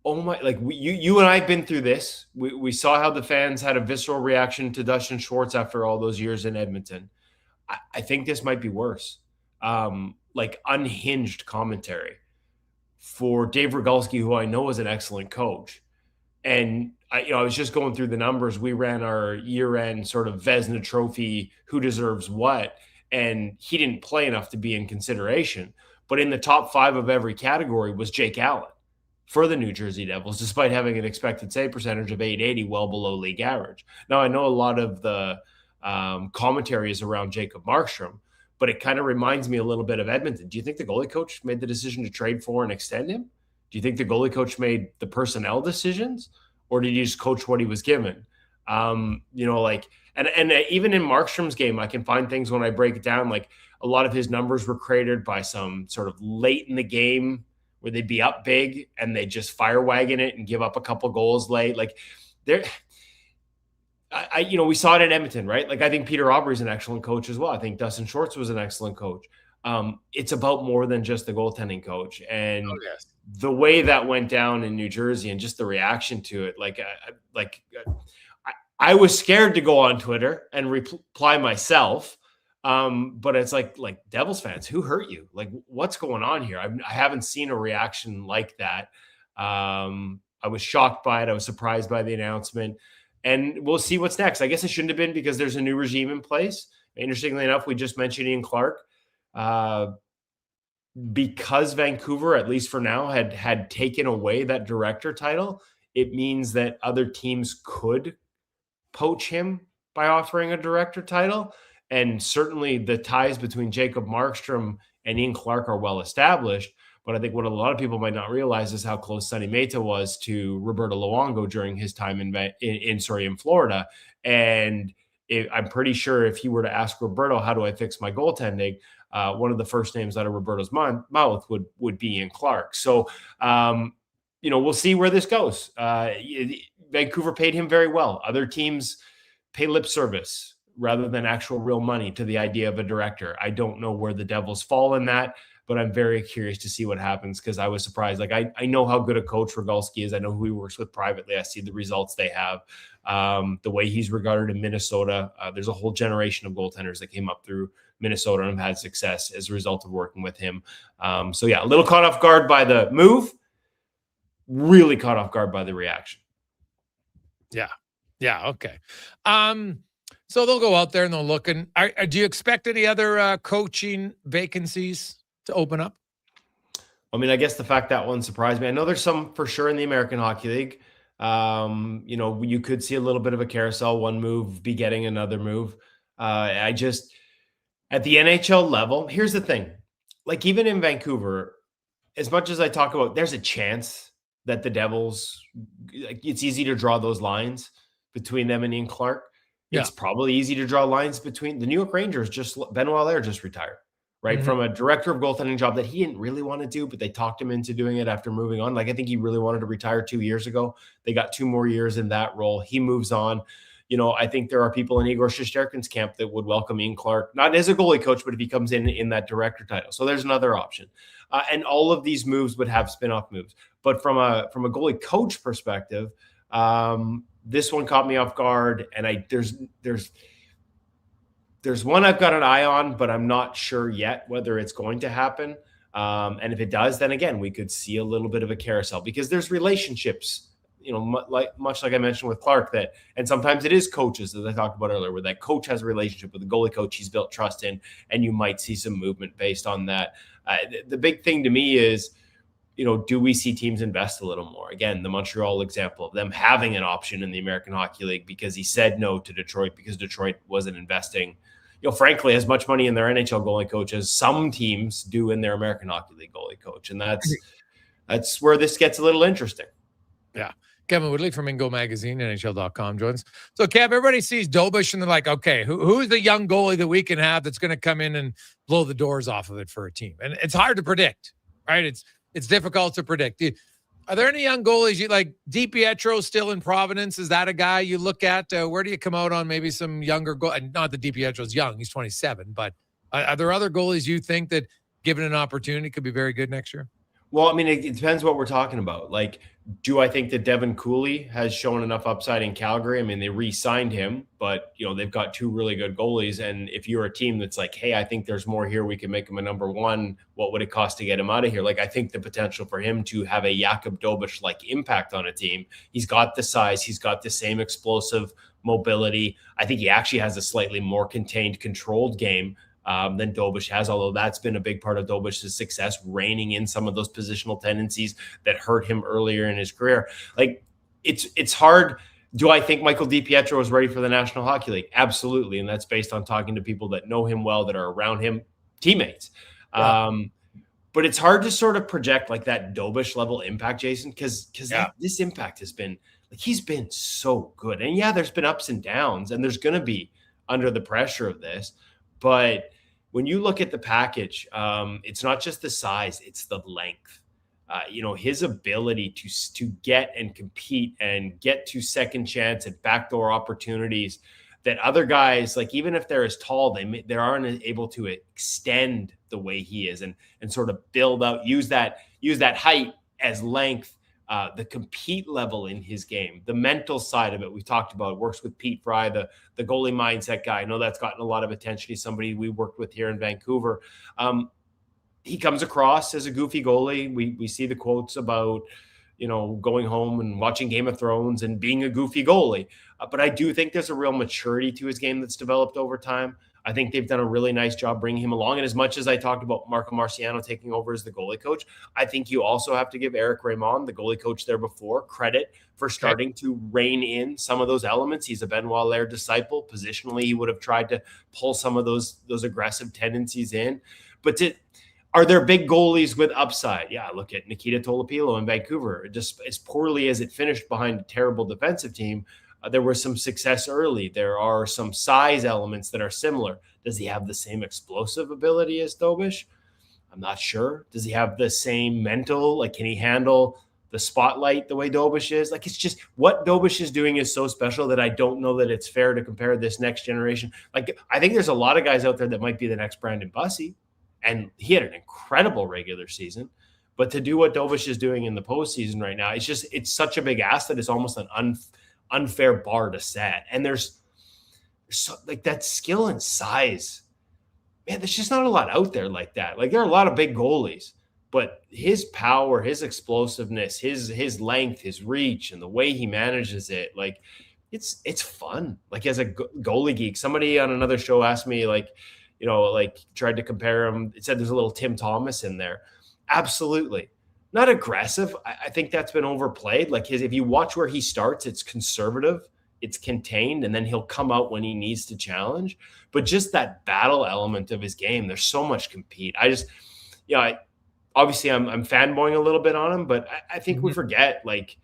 Oh my, like you and I have been through this. We saw how the fans had a visceral reaction to Dustin Schwartz after all those years in Edmonton. I think this might be worse. Like unhinged commentary for Dave Rogalski, who I know is an excellent coach. And I was just going through the numbers. We ran our year-end sort of Vezina Trophy, who deserves what, and he didn't play enough to be in consideration. But in the top 5 of every category was Jake Allen for the New Jersey Devils, despite having an expected save percentage of .880, well below league average. Now, I know a lot of the commentary is around Jacob Markstrom, but it kind of reminds me a little bit of Edmonton. Do you think the goalie coach made the decision to trade for and extend him? Do you think the goalie coach made the personnel decisions, or did he just coach what he was given? And even in Markstrom's game, I can find things when I break it down, like a lot of his numbers were created by some sort of late in the game where they'd be up big and they just fire wagon it and give up a couple goals late. Like we saw it in Edmonton, right? Like I think Peter Aubry's an excellent coach as well. I think Dustin Schwartz was an excellent coach. It's about more than just the goaltending coach. And the way that went down in New Jersey and just the reaction to it, I was scared to go on Twitter and reply myself. But it's like Devils fans, who hurt you? Like, what's going on here? I haven't seen a reaction like that. I was shocked by it. I was surprised by the announcement. And we'll see what's next. I guess it shouldn't have been because there's a new regime in place. Interestingly enough, we just mentioned Ian Clark. Because Vancouver, at least for now, had taken away that director title, it means that other teams could poach him by offering a director title. And certainly the ties between Jacob Markstrom and Ian Clark are well established. But I think what a lot of people might not realize is how close Sonny Mehta was to Roberto Luongo during his time in Florida. And I'm pretty sure if he were to ask Roberto, how do I fix my goaltending? One of the first names out of Roberto's mouth would be Ian Clark. So, we'll see where this goes. Vancouver paid him very well. Other teams pay lip service rather than actual real money to the idea of a director. I don't know where the Devils fall in that, but I'm very curious to see what happens because I was surprised. Like I know how good a coach Rogalski is. I know who he works with privately. I see the results they have. The way he's regarded in Minnesota. There's a whole generation of goaltenders that came up through Minnesota and have had success as a result of working with him. A little caught off guard by the move, really caught off guard by the reaction. Yeah. Okay. So they'll go out there and they'll look. And do you expect any other coaching vacancies to open up? I mean, I guess the fact that one surprised me. I know there's some for sure in the American Hockey League. You could see a little bit of a carousel, one move begetting another move. At the NHL level, here's the thing. Like even in Vancouver, as much as I talk about, there's a chance that the Devils, it's easy to draw those lines between them and Ian Clark. Yeah. It's probably easy to draw lines between the New York Rangers. Benoit Allaire just retired, right? From a director of goaltending job that he didn't really want to do, but they talked him into doing it after moving on. Like I think he really wanted to retire 2 years ago. They got 2 more years in that role. He moves on. I think there are people in Igor Shesterkin's camp that would welcome Ian Clark, not as a goalie coach, but if he comes in that director title. So there's another option. And all of these moves would have spin-off moves. But from a goalie coach perspective, this one caught me off guard. And there's one I've got an eye on, but I'm not sure yet whether it's going to happen. And if it does, then again, we could see a little bit of a carousel because there's relationships, much like I mentioned with Clark, and sometimes it is coaches, as I talked about earlier, where that coach has a relationship with the goalie coach he's built trust in, and you might see some movement based on that. The big thing to me is, do we see teams invest a little more? Again, the Montreal example of them having an option in the American Hockey League because he said no to Detroit because Detroit wasn't investing, frankly, as much money in their NHL goalie coach as some teams do in their American Hockey League goalie coach. And that's where this gets a little interesting. Kevin Woodley from Ingo Magazine, NHL.com joins. So, Kev, everybody sees Dobush and they're like, okay, who's the young goalie that we can have that's going to come in and blow the doors off of it for a team? And it's hard to predict, right? It's difficult to predict. Are there any young goalies you like? DiPietro still in Providence. Is that a guy you look at? Where do you come out on maybe some younger not that DiPietro's young, he's 27, but are there other goalies you think that given an opportunity could be very good next year? Well, I mean, it depends what we're talking about. Like, do I think that Devin Cooley has shown enough upside in Calgary? I mean, they re-signed him, but, they've got two really good goalies. And if you're a team that's like, hey, I think there's more here, we can make him a number one, what would it cost to get him out of here? Like, I think the potential for him to have a Jakub Dobush-like impact on a team, he's got the size, he's got the same explosive mobility. I think he actually has a slightly more contained, controlled game than Dobush has, although that's been a big part of Dobush's success, reining in some of those positional tendencies that hurt him earlier in his career. Like, it's hard. Do I think Michael DiPietro is ready for the National Hockey League? Absolutely, and that's based on talking to people that know him well, that are around him, teammates. Yeah. But it's hard to sort of project like that Dobush level impact, Jason, because this impact has been like, he's been so good. And yeah, there's been ups and downs, and there's going to be under the pressure of this. But when you look at the package, it's not just the size, it's the length. His ability to get and compete and get to second chance and backdoor opportunities that other guys, like, even if they're as tall, they aren't able to extend the way he is and sort of build out, use that height as length. The compete level in his game, the mental side of it, we talked about, works with Pete Fry, the goalie mindset guy. I know that's gotten a lot of attention. He's somebody we worked with here in Vancouver. He comes across as a goofy goalie. We see the quotes about, going home and watching Game of Thrones and being a goofy goalie. But I do think there's a real maturity to his game that's developed over time. I think they've done a really nice job bringing him along. And as much as I talked about Marco Marciano taking over as the goalie coach, I think you also have to give Eric Raymond, the goalie coach there before, credit for starting to rein in some of those elements. He's a Benoit Lair disciple. Positionally, he would have tried to pull some of those aggressive tendencies in. But are there big goalies with upside? Yeah, look at Nikita Tolopilo in Vancouver. Just as poorly as it finished behind a terrible defensive team, there was some success early. There are some size elements that are similar. Does he have the same explosive ability as Dobush? I'm not sure. Does he have the same mental? Like, can he handle the spotlight the way Dobush is? Like, it's just what Dobush is doing is so special that I don't know that it's fair to compare this next generation. Like, I think there's a lot of guys out there that might be the next Brandon Bussey, and he had an incredible regular season. But to do what Dobush is doing in the postseason right now, it's such a big ask that it's almost an unfair bar to set. And there's so, like, that skill and size, man, there's just not a lot out there like that. Like, there are a lot of big goalies, but his power, his explosiveness, his length, his reach, and the way he manages it, like, it's fun. Like, as a goalie geek, somebody on another show asked me, like, tried to compare him. It said there's a little Tim Thomas in there. Absolutely. Not aggressive. I think that's been overplayed. Like, if you watch where he starts, it's conservative, it's contained, and then he'll come out when he needs to challenge. But just that battle element of his game, there's so much compete. Obviously I'm fanboying a little bit on him, but I think we forget, like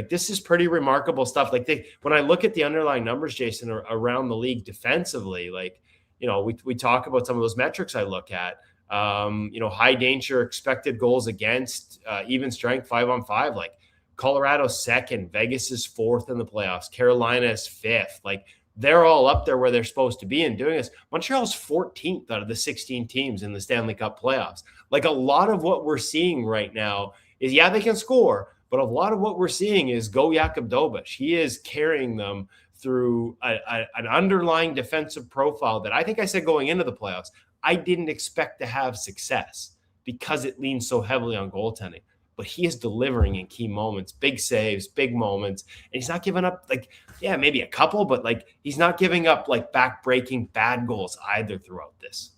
this is pretty remarkable stuff. Like, when I look at the underlying numbers, Jason, around the league defensively, like, we talk about some of those metrics I look at. High danger, expected goals against, even strength, 5-on-5. Like, Colorado's second, Vegas is fourth in the playoffs, Carolina is fifth. Like, they're all up there where they're supposed to be in doing this. Montreal's 14th out of the 16 teams in the Stanley Cup playoffs. Like, a lot of what we're seeing right now is, yeah, they can score, but a lot of what we're seeing is go Jakub Dobush. He is carrying them through an underlying defensive profile that I think I said going into the playoffs, I didn't expect to have success because it leans so heavily on goaltending. But he is delivering in key moments, big saves, big moments. And he's not giving up, like, yeah, maybe a couple, but, like, he's not giving up, like, back-breaking bad goals either throughout this.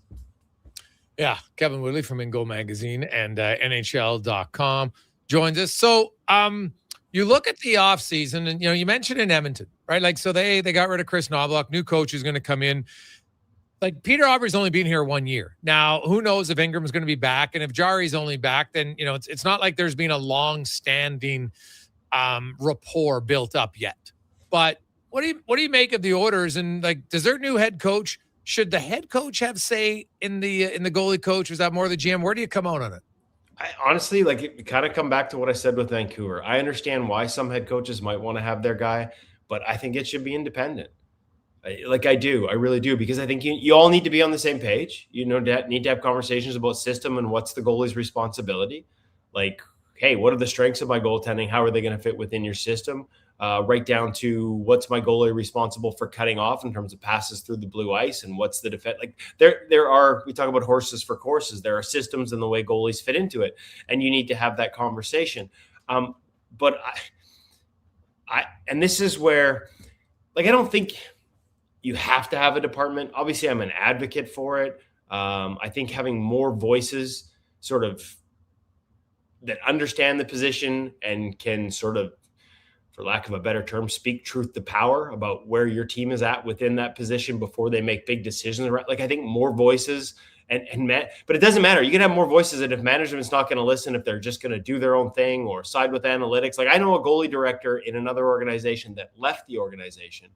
Yeah, Kevin Woodley from Ingo Magazine and NHL.com joins us. So you look at the offseason, and, you mentioned in Edmonton, right? Like, so they got rid of Chris Knobloch. New coach is going to come in. Like, Peter Aubrey's only been here 1 year. Now, who knows if Ingram's going to be back, and if Jari's only back, then, it's not like there's been a long-standing rapport built up yet. But what do you make of the orders? And like, does their new head coach? Should the head coach have say in the goalie coach? Was that more the GM? Where do you come out on it? I honestly, like, it kind of come back to what I said with Vancouver. I understand why some head coaches might want to have their guy, but I think it should be independent. I do. I really do, because I think you all need to be on the same page. You know, need to have conversations about system and what's the goalie's responsibility. Like, hey, what are the strengths of my goaltending? How are they going to fit within your system? Right down to what's my goalie responsible for cutting off in terms of passes through the blue ice, and what's the defense. Like, there are, we talk about horses for courses. There are systems in the way goalies fit into it, and you need to have that conversation. But and this is where, like, I don't think you have to have a department. Obviously, I'm an advocate for it. I think having more voices sort of that understand the position and can sort of, for lack of a better term, speak truth to power about where your team is at within that position before they make big decisions. Like, I think more voices but it doesn't matter. You can have more voices, and if management's not going to listen, if they're just going to do their own thing or side with analytics. Like, I know a goalie director in another organization that left the organization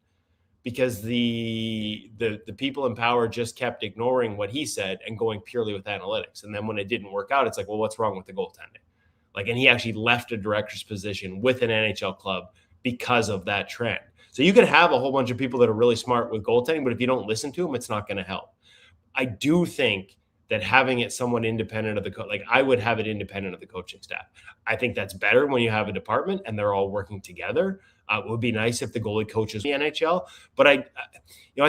because the people in power just kept ignoring what he said and going purely with analytics. And then when it didn't work out, it's like, well, what's wrong with the goaltending? Like, and he actually left a director's position with an NHL club because of that trend. So you can have a whole bunch of people that are really smart with goaltending, but if you don't listen to them, it's not going to help. I do think that having it somewhat independent of the like, I would have it independent of the coaching staff. I think that's better when you have a department and they're all working together. It would be nice if the goalie coaches the NHL, but I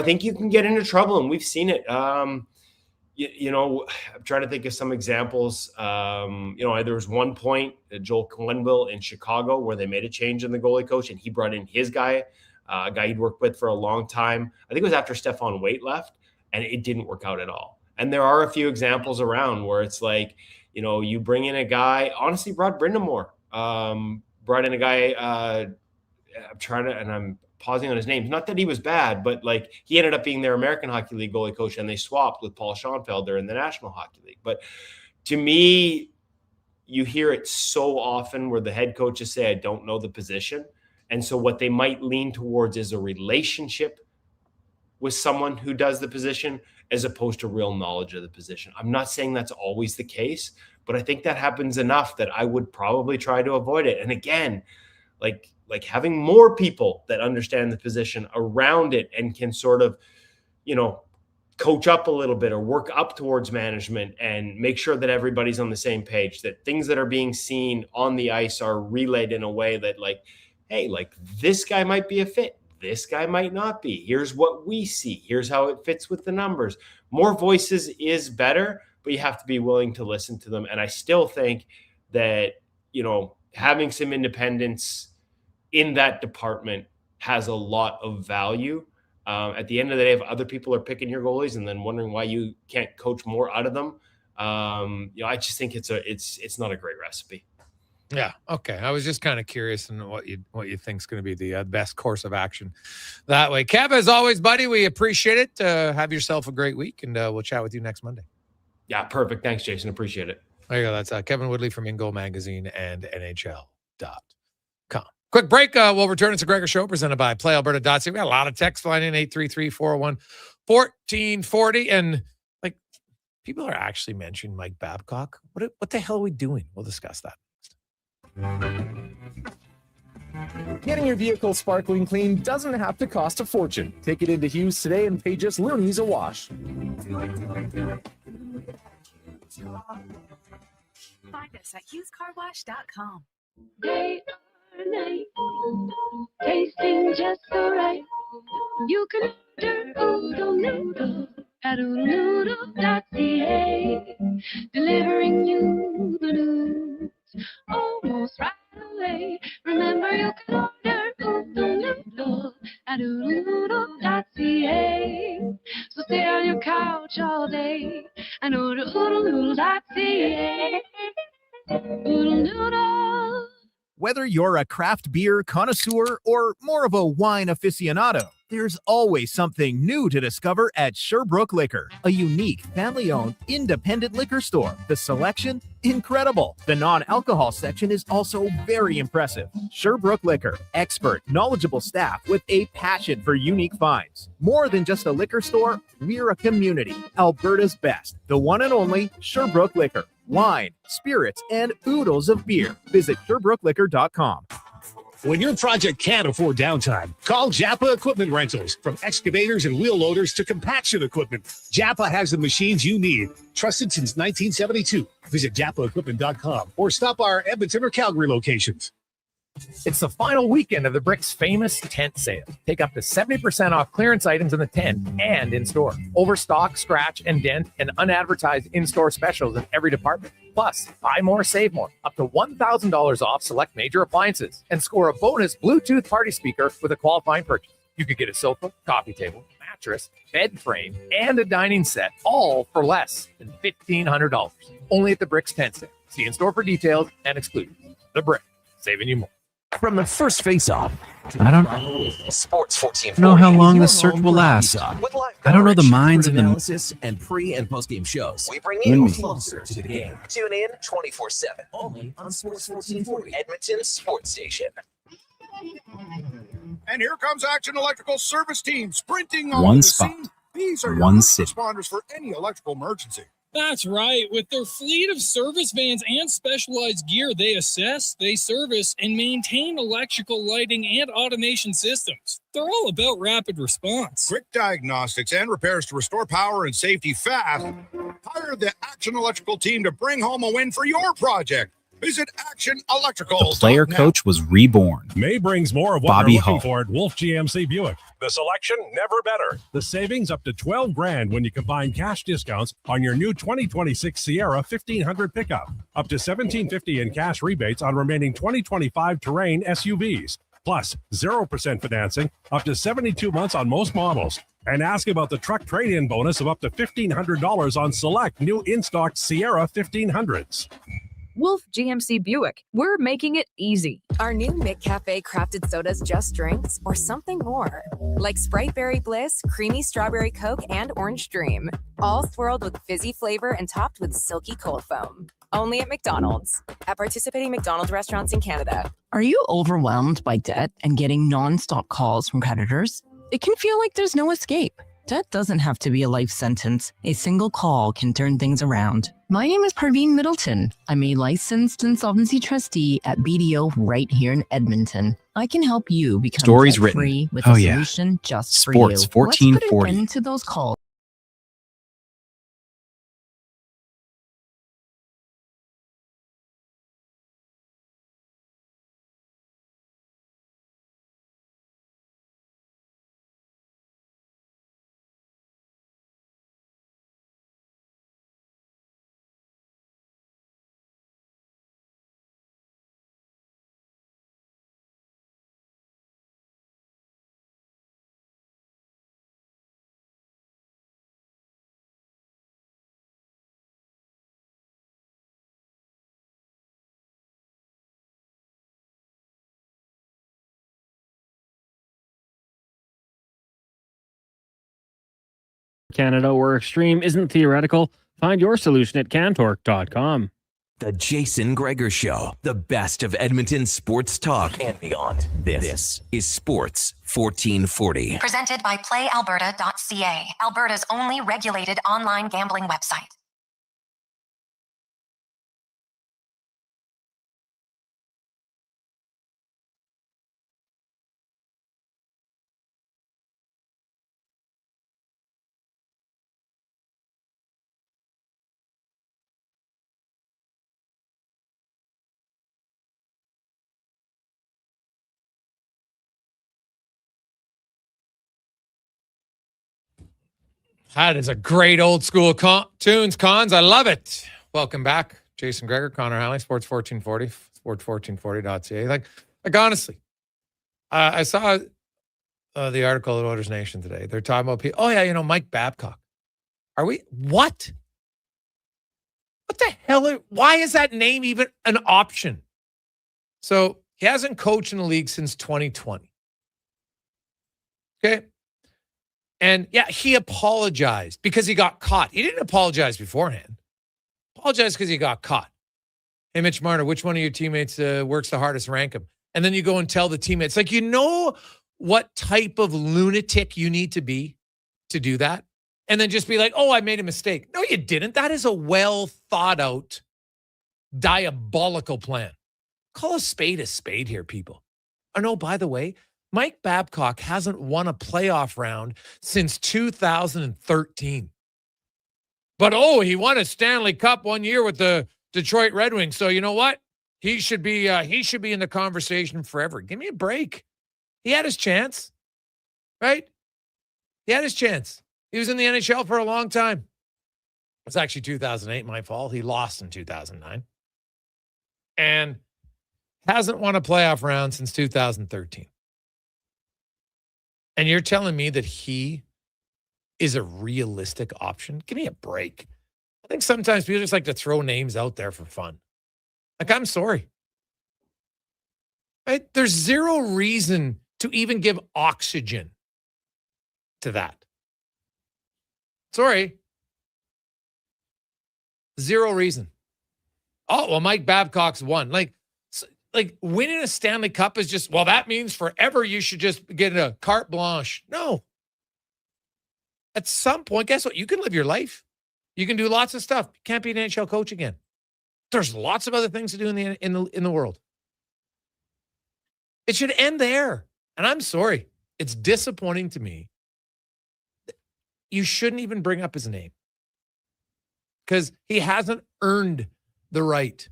think you can get into trouble, and we've seen it. I'm trying to think of some examples. There was one point, Joel Quenneville in Chicago, where they made a change in the goalie coach, and he brought in his guy, a guy he'd worked with for a long time. I think it was after Stefan Waite left, and it didn't work out at all. And there are a few examples around where it's like, you bring in a guy. Honestly, Rod Brindamore brought in a guy. I'm pausing on his name. Not that he was bad, but like, he ended up being their American Hockey League goalie coach, and they swapped with Paul Schoenfelder in the National Hockey League. But to me, you hear it so often where the head coaches say, I don't know the position. And so what they might lean towards is a relationship with someone who does the position as opposed to real knowledge of the position. I'm not saying that's always the case, but I think that happens enough that I would probably try to avoid it. And again, like having more people that understand the position around it and can sort of, coach up a little bit or work up towards management and make sure that everybody's on the same page, that things that are being seen on the ice are relayed in a way that, like, hey, like, this guy might be a fit. This guy might not be. Here's what we see. Here's how it fits with the numbers. More voices is better, but you have to be willing to listen to them. And I still think that, having some independence in that department has a lot of value. At the end of the day, if other people are picking your goalies and then wondering why you can't coach more out of them, I just think it's not a great recipe. Yeah. Okay. I was just kind of curious on what you think is going to be the best course of action that way. Kev, as always, buddy, we appreciate it. Have yourself a great week, and we'll chat with you next Monday. Yeah. Perfect. Thanks, Jason. Appreciate it. There you go. That's Kevin Woodley from In Goal Magazine and NHL.com. Quick break. We'll return. It's a Gregor Show presented by PlayAlberta.ca. We got a lot of text flying in, 833-401-1440. And like, people are actually mentioning Mike Babcock. What the hell are we doing? We'll discuss that. Getting your vehicle sparkling clean doesn't have to cost a fortune. Take it into Hughes today and pay just loonies a wash. Find us at HughesCarWash.com. Day or night, tasting just so right. You can order oodle noodle at oodlenoodle.ca, delivering you the news almost right away. Remember, you can order oodle noodle at oodlenoodle.ca. So stay on your couch all day and order oodlenoodle.ca. Oodle noodle. Whether you're a craft beer connoisseur or more of a wine aficionado, there's always something new to discover at Sherbrooke Liquor, a unique family-owned independent liquor store. The selection? Incredible. The non-alcohol section is also very impressive. Sherbrooke Liquor, expert, knowledgeable staff with a passion for unique finds. More than just a liquor store, we're a community. Alberta's best, the one and only Sherbrooke Liquor. Wine, spirits, and oodles of beer. Visit SherbrookeLiquor.com. When your project can't afford downtime, call Japa Equipment Rentals. From excavators and wheel loaders to compaction equipment, Japa has the machines you need. Trusted since 1972. Visit JapaEquipment.com or stop our Edmonton or Calgary locations. It's the final weekend of the Brick's famous tent sale. Take up to 70% off clearance items in the tent and in-store. Overstock, scratch, and dent, and unadvertised in-store specials in every department. Plus, buy more, save more. Up to $1,000 off select major appliances. And score a bonus Bluetooth party speaker with a qualifying purchase. You could get a sofa, coffee table, mattress, bed frame, and a dining set, all for less than $1,500. Only at the Brick's tent sale. See in-store for details and exclusions. The Brick, saving you more. From the first face-off. I don't Sports 1440. know how long this search will last. I don't know the minds of the analysis and pre- and post-game shows. We bring Win you me. closer to the game. Tune in 24/7 only on Sports 1440, Edmonton Sports Station. And here comes Action Electrical Service Team sprinting One on the spot, scene. These are one your city. responders for any electrical emergency. That's right. With their fleet of service vans and specialized gear, they assess, they service, and maintain electrical lighting and automation systems. They're all about rapid response. Quick diagnostics and repairs to restore power and safety fast. Hire the Action Electrical team to bring home a win for your project. Visit Action Electrical. The player coach was reborn. May brings more of what Bobby you're looking Hull. for at Wolf GMC Buick. The selection never better. The savings up to $12,000 when you combine cash discounts on your new 2026 Sierra 1500 pickup. Up to $1,750 in cash rebates on remaining 2025 Terrain SUVs. Plus 0% financing up to 72 months on most models. And ask about the truck trade-in bonus of up to $1,500 on select new in-stock Sierra 1500s. Wolf GMC Buick. We're making it easy. Our new McCafe crafted sodas just drinks or something more. Like Sprite Berry Bliss, Creamy Strawberry Coke, and Orange Dream. All swirled with fizzy flavor and topped with silky cold foam. Only at McDonald's. At participating McDonald's restaurants in Canada. Are you overwhelmed by debt and getting non-stop calls from creditors? It can feel like there's no escape. Debt doesn't have to be a life sentence. A single call can turn things around. My name is Parveen Middleton. I'm a licensed insolvency trustee at BDO right here in Edmonton. I can help you become Stories debt-free written. with Oh, a yeah. solution just Sports for you. 1440. Let's put an end to those calls. Canada, where extreme isn't theoretical. Find your solution at cantork.com. The Jason Gregor Show, the best of Edmonton sports talk and beyond. This is Sports 1440. Presented by PlayAlberta.ca, Alberta's only regulated online gambling website. That is a great old school tunes, Cons. I love it. Welcome back. Jason Gregor, Connor Halley, Sports 1440, sports1440.ca. Like honestly, I saw the article at Oilers Nation today. They're talking about people. Oh, yeah, Mike Babcock. Are we? What? What the hell? Why is that name even an option? So He hasn't coached in the league since 2020. Okay? And yeah, he apologized because he got caught. He didn't apologize beforehand. Apologized because he got caught. Hey, Mitch Marner, which one of your teammates works the hardest? Rank him. And then you go and tell the teammates. Like, you know what type of lunatic you need to be to do that? And then just be like, oh, I made a mistake. No, you didn't. That is a well thought out, diabolical plan. Call a spade here, people. Oh, no, by the way, Mike Babcock hasn't won a playoff round since 2013. But, he won a Stanley Cup one year with the Detroit Red Wings. So you know what? He should be in the conversation forever. Give me a break. He had his chance, right? He had his chance. He was in the NHL for a long time. It's actually 2008, my fault. He lost in 2009. And hasn't won a playoff round since 2013. And you're telling me that he is a realistic option? Give me a break. I think sometimes people just like to throw names out there for fun. Like, I'm sorry. Right? There's zero reason to even give oxygen to that. Sorry. Zero reason. Oh, well, Mike Babcock's won. Like winning a Stanley Cup is just, well, that means forever you should just get a carte blanche. No. At some point, guess what? You can live your life. You can do lots of stuff. You can't be an NHL coach again. There's lots of other things to do in the world. It should end there. And I'm sorry. It's disappointing to me. You shouldn't even bring up his name because he hasn't earned the right.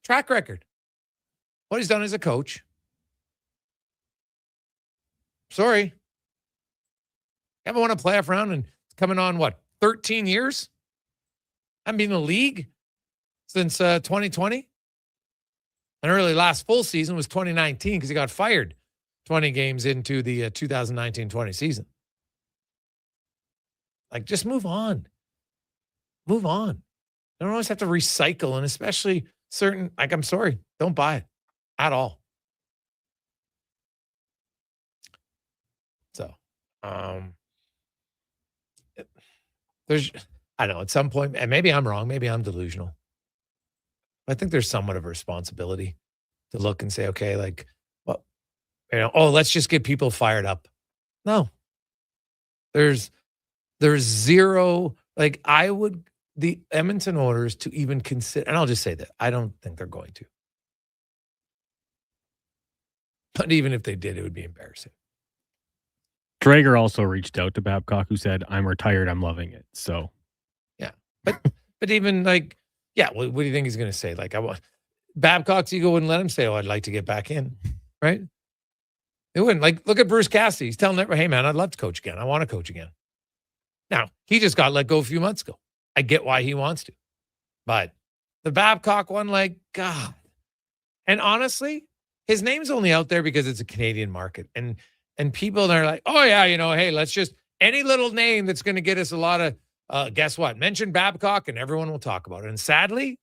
Track record. What he's done as a coach. Sorry. Haven't won a playoff round and coming on, 13 years? I haven't been in the league since 2020. And early last full season was 2019 because he got fired 20 games into the 2019-20 season. Like, just move on. Move on. You don't always have to recycle, and especially certain, like, I'm sorry, don't buy it at all. So, I know at some point, and maybe I'm wrong, maybe I'm delusional. I think there's somewhat of a responsibility to look and say, okay, like, well, let's just get people fired up. No. There's zero, like, the Edmonton Oilers to even consider, and I'll just say that, I don't think they're going to. But even if they did, it would be embarrassing. Drager also reached out to Babcock, who said, I'm retired, I'm loving it. So, yeah. But even like, yeah, what do you think he's going to say? Like, Babcock's ego wouldn't let him say, I'd like to get back in, right? It wouldn't. Like, look at Bruce Cassidy. He's telling everyone, hey, man, I'd love to coach again. I want to coach again. Now, he just got let go a few months ago. I get why he wants to. But the Babcock one, like, God. And honestly, his name's only out there because it's a Canadian market. And people are like, oh, yeah, hey, let's just, any little name that's going to get us a lot of, guess what? Mention Babcock and everyone will talk about it. And sadly,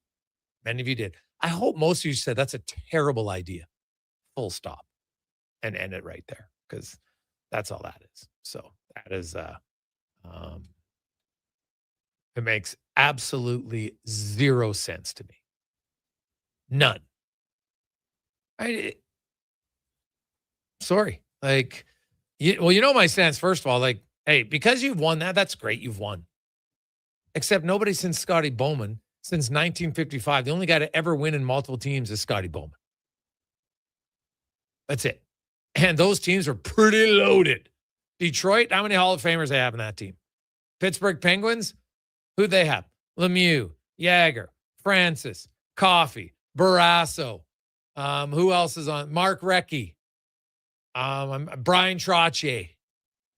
many of you did. I hope most of you said that's a terrible idea. Full stop. And end it right there because that's all that is. So that is, it makes absolutely zero sense to me. None. Sorry. Like, you know my stance, first of all, like, hey, because you've won that's great. You've won. Except nobody since Scotty Bowman, since 1955, the only guy to ever win in multiple teams is Scotty Bowman. That's it. And those teams are pretty loaded. Detroit, how many Hall of Famers they have in that team? Pittsburgh Penguins, who'd they have? Lemieux, Jagger, Francis, Coffey, Barrasso. Who else is on? Mark Recchi. Brian Trottier,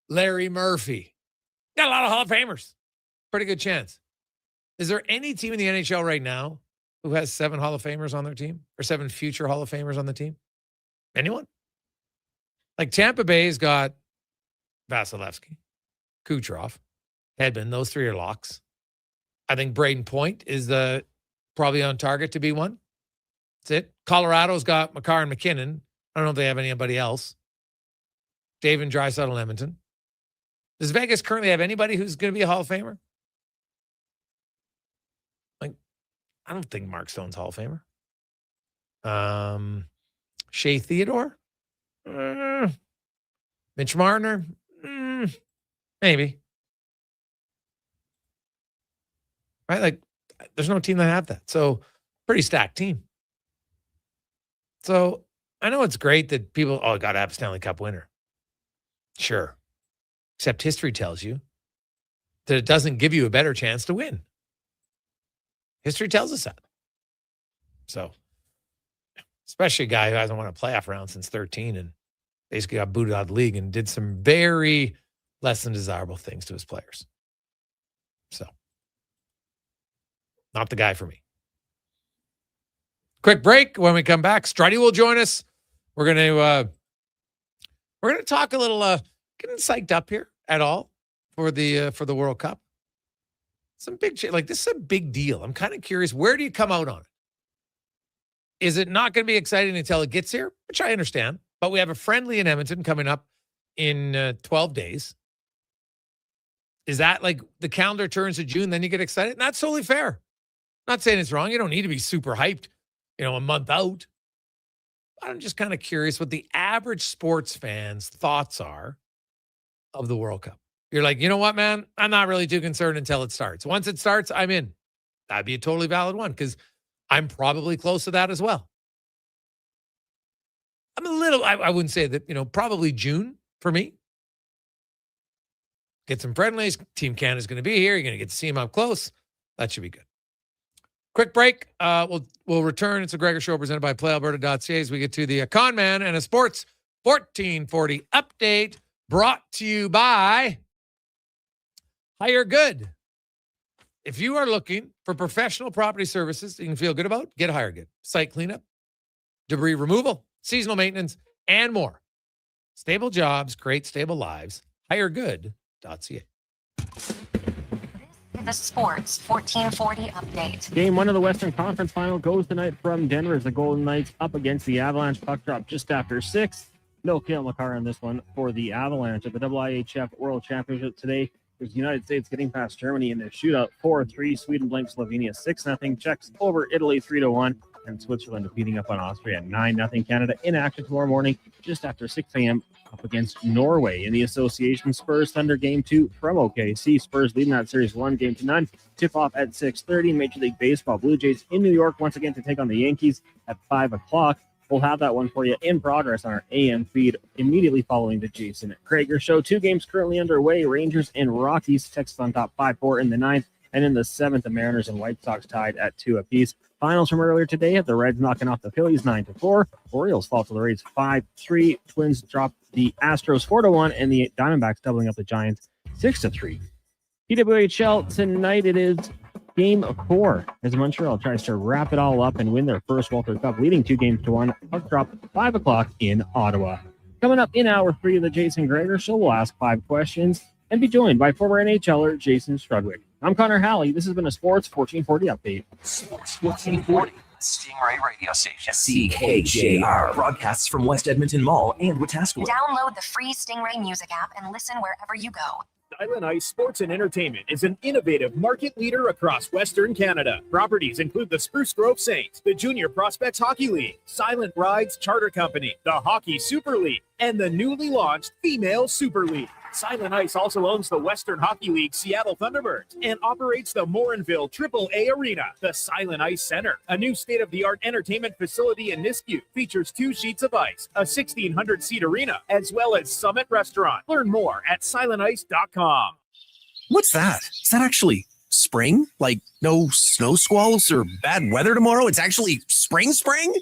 Larry Murphy. Got a lot of Hall of Famers. Pretty good chance. Is there any team in the NHL right now who has 7 Hall of Famers on their team or 7 future Hall of Famers on the team? Anyone? Like Tampa Bay's got Vasilevsky, Kucherov, Hedman. Those 3 are locks. I think Braden Point is probably on target to be one. That's it. Colorado's got Makar and McKinnon. I don't know if they have anybody else. Dave and Draisaitl in Edmonton. Does Vegas currently have anybody who's going to be a Hall of Famer? Like, I don't think Mark Stone's Hall of Famer. Shea Theodore? Mitch Marner? Maybe. Right? Like, there's no team that have that. So, pretty stacked team. So, I know it's great that people, got to have a Stanley Cup winner. Sure. Except history tells you that it doesn't give you a better chance to win. History tells us that. So, especially a guy who hasn't won a playoff round since 13 and basically got booted out of the league and did some very less than desirable things to his players. So, not the guy for me. Quick break. When we come back, Strutty will join us. We're going to talk a little, getting psyched up here at all for the World Cup. Some big shit. Like, this is a big deal. I'm kind of curious. Where do you come out on it? Is it not going to be exciting until it gets here? Which I understand. But we have a friendly in Edmonton coming up in 12 days. Is that like the calendar turns to June, then you get excited? That's totally fair. Not saying it's wrong. You don't need to be super hyped, a month out. I'm just kind of curious what the average sports fan's thoughts are of the World Cup. You're like, you know what, man? I'm not really too concerned until it starts. Once it starts, I'm in. That'd be a totally valid one because I'm probably close to that as well. I'm a little, I wouldn't say that, probably June for me. Get some friendlies. Team Canada's going to be here. You're going to get to see them up close. That should be good. Quick break. We'll return. It's a Gregor Show presented by PlayAlberta.ca as we get to the Con Man and a Sports 1440 update brought to you by Hire Good. If you are looking for professional property services you can feel good about, get Hire Good. Site cleanup, debris removal, seasonal maintenance, and more. Stable jobs, create stable lives. HireGood.ca. The Sports 1440 update. Game 1 of the Western Conference Final goes tonight from Denver as the Golden Knights up against the Avalanche. Puck drop just after 6. No Cale Makar on this one for the Avalanche. At the IIHF World Championship today, there's the United States getting past Germany in their shootout 4-3. Sweden blanks Slovenia 6-0. Czechs over Italy 3-1. And Switzerland beating up on Austria 9-0. Canada in action tomorrow morning just after 6 a.m. up against Norway. In the association, Spurs Thunder Game 2 from OKC. Spurs leading that series 1-0. Tip-off at 6:30. Major League Baseball. Blue Jays in New York once again to take on the Yankees at 5 o'clock. We'll have that one for you in progress on our AM feed immediately following the Jason Gregor Show. 2 games currently underway. Rangers and Rockies. Texas on top 5-4 in the 9th. And in the 7th, the Mariners and White Sox tied at 2 apiece. Finals from earlier today have the Reds knocking off the Phillies 9-4. Orioles fall to the Rays 5-3. Twins drop the Astros 4-1, and the Diamondbacks doubling up the Giants 6-3. PWHL tonight it is Game 4 as Montreal tries to wrap it all up and win their first Walter Cup, leading 2-1. Puck drop 5 o'clock in Ottawa. Coming up in hour 3 of the Jason Gregor Show, we'll ask 5 questions and be joined by former NHLer Jason Strudwick. I'm Connor Halley. This has been a Sports 1440 update. Sports 1440, Stingray radio station. CKJR broadcasts from West Edmonton Mall and Wetaskiwin. Download the free Stingray music app and listen wherever you go. Silent Ice Sports and Entertainment is an innovative market leader across Western Canada. Properties include the Spruce Grove Saints, the Junior Prospects Hockey League, Silent Rides Charter Company, the Hockey Super League, and the newly launched Female Super League. Silent Ice also owns the Western Hockey League Seattle Thunderbirds and operates the Morinville AAA Arena. The Silent Ice Center, a new state-of-the-art entertainment facility in Nisku, features 2 sheets of ice, a 1,600-seat arena, as well as Summit Restaurant. Learn more at silentice.com. What's that? Is that actually spring? Like no snow squalls or bad weather tomorrow? It's actually spring?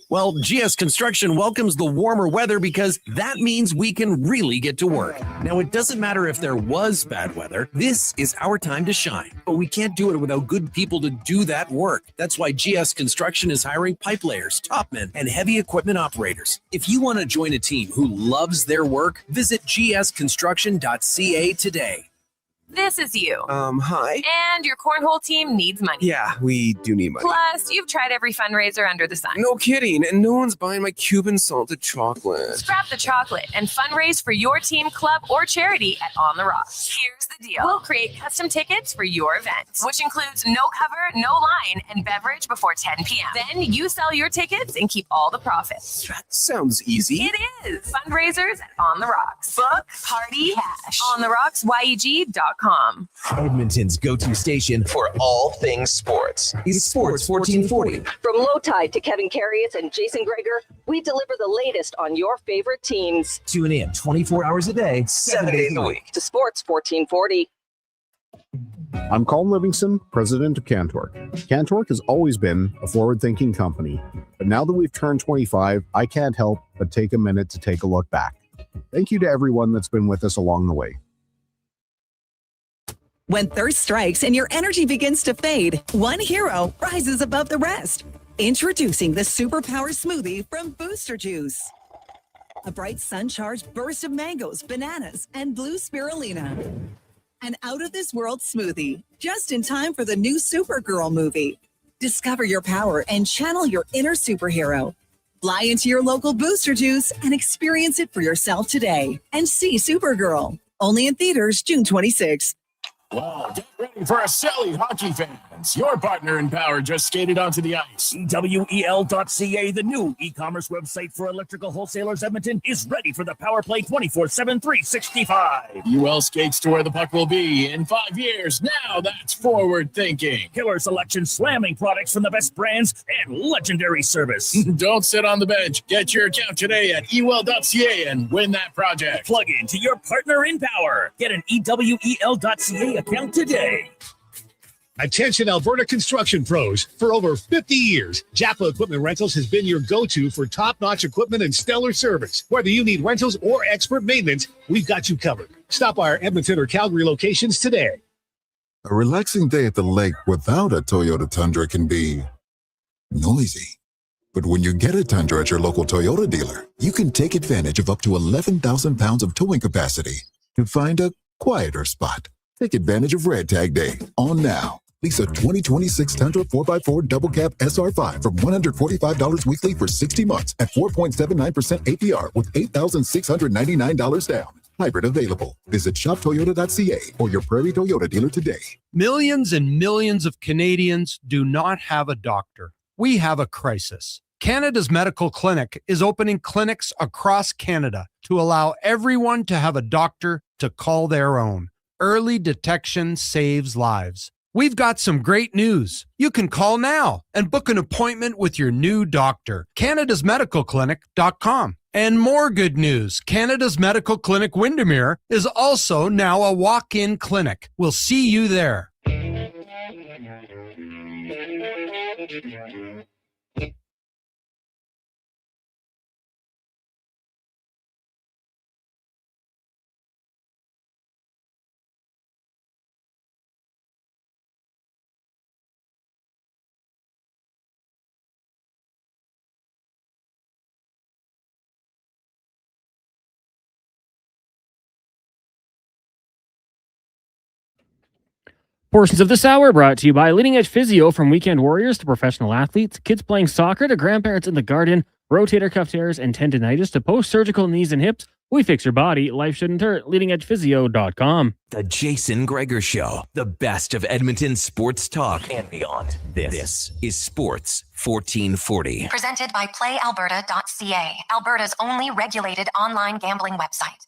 Well, GS Construction welcomes the warmer weather because that means we can really get to work. Now, it doesn't matter if there was bad weather. This is our time to shine. But we can't do it without good people to do that work. That's why GS Construction is hiring pipe layers, topmen, and heavy equipment operators. If you want to join a team who loves their work, visit gsconstruction.ca today. This is you. Hi. And your cornhole team needs money. Yeah, we do need money. Plus, you've tried every fundraiser under the sun. No kidding, and no one's buying my Cuban salted chocolate. Scrap the chocolate and fundraise for your team, club, or charity at On the Rocks. Here's the deal. We'll create custom tickets for your event, which includes no cover, no line, and beverage before 10 p.m. Then you sell your tickets and keep all the profits. That sounds easy. It is. Fundraisers at On the Rocks. Book, party, cash. OnTheRocksYEG.com. Edmonton's go-to station for all things sports is Sports 1440. From Low Tide to Kevin Carrius and Jason Gregor, we deliver the latest on your favorite teams. Tune in 24 hours a day, 7 days a week. To Sports 1440. I'm Colin Livingston, president of Cantork. Cantork has always been a forward-thinking company, but now that we've turned 25, I can't help but take a minute to take a look back. Thank you to everyone that's been with us along the way. When thirst strikes and your energy begins to fade, one hero rises above the rest. Introducing the Superpower Smoothie from Booster Juice. A bright sun-charged burst of mangoes, bananas, and blue spirulina. An out-of-this-world smoothie, just in time for the new Supergirl movie. Discover your power and channel your inner superhero. Fly into your local Booster Juice and experience it for yourself today. And see Supergirl. Only in theaters June 26th. Wow, get ready for a silly hockey fans. Your partner in power just skated onto the ice. EWEL.ca, the new e-commerce website for electrical wholesalers Edmonton, is ready for the power play 24/7, 365. UL skates to where the puck will be in 5 years. Now that's forward thinking. Killer selection, slamming products from the best brands, and legendary service. Don't sit on the bench. Get your account today at EWEL.ca and win that project. Plug into your partner in power. Get an EWEL.ca account today. Attention Alberta construction pros. For over 50 years, Japa Equipment Rentals has been your go-to for top-notch equipment and stellar service. Whether you need rentals or expert maintenance, we've got you covered. Stop by our Edmonton or Calgary locations today. A relaxing day at the lake without a Toyota Tundra can be noisy. But when you get a Tundra at your local Toyota dealer, you can take advantage of up to 11,000 pounds of towing capacity to find a quieter spot. Take advantage of Red Tag Day on now. Lease a 2026 Tundra 4x4 Double Cab SR5 from $145 weekly for 60 months at 4.79% APR with $8,699 down. Hybrid available. Visit shoptoyota.ca or your Prairie Toyota dealer today. Millions and millions of Canadians do not have a doctor. We have a crisis. Canada's Medical Clinic is opening clinics across Canada to allow everyone to have a doctor to call their own. Early detection saves lives. We've got some great news. You can call now and book an appointment with your new doctor. Canada'sMedicalClinic.com. And more good news. Canada's Medical Clinic Windermere is also now a walk-in clinic. We'll see you there. Portions of this hour brought to you by Leading Edge Physio. From weekend warriors to professional athletes, kids playing soccer to grandparents in the garden, rotator cuff tears and tendonitis to post-surgical knees and hips. We fix your body. Life shouldn't hurt. LeadingEdgePhysio.com. The Jason Gregor Show. The best of Edmonton sports talk and beyond. This is Sports 1440. Presented by PlayAlberta.ca, Alberta's only regulated online gambling website.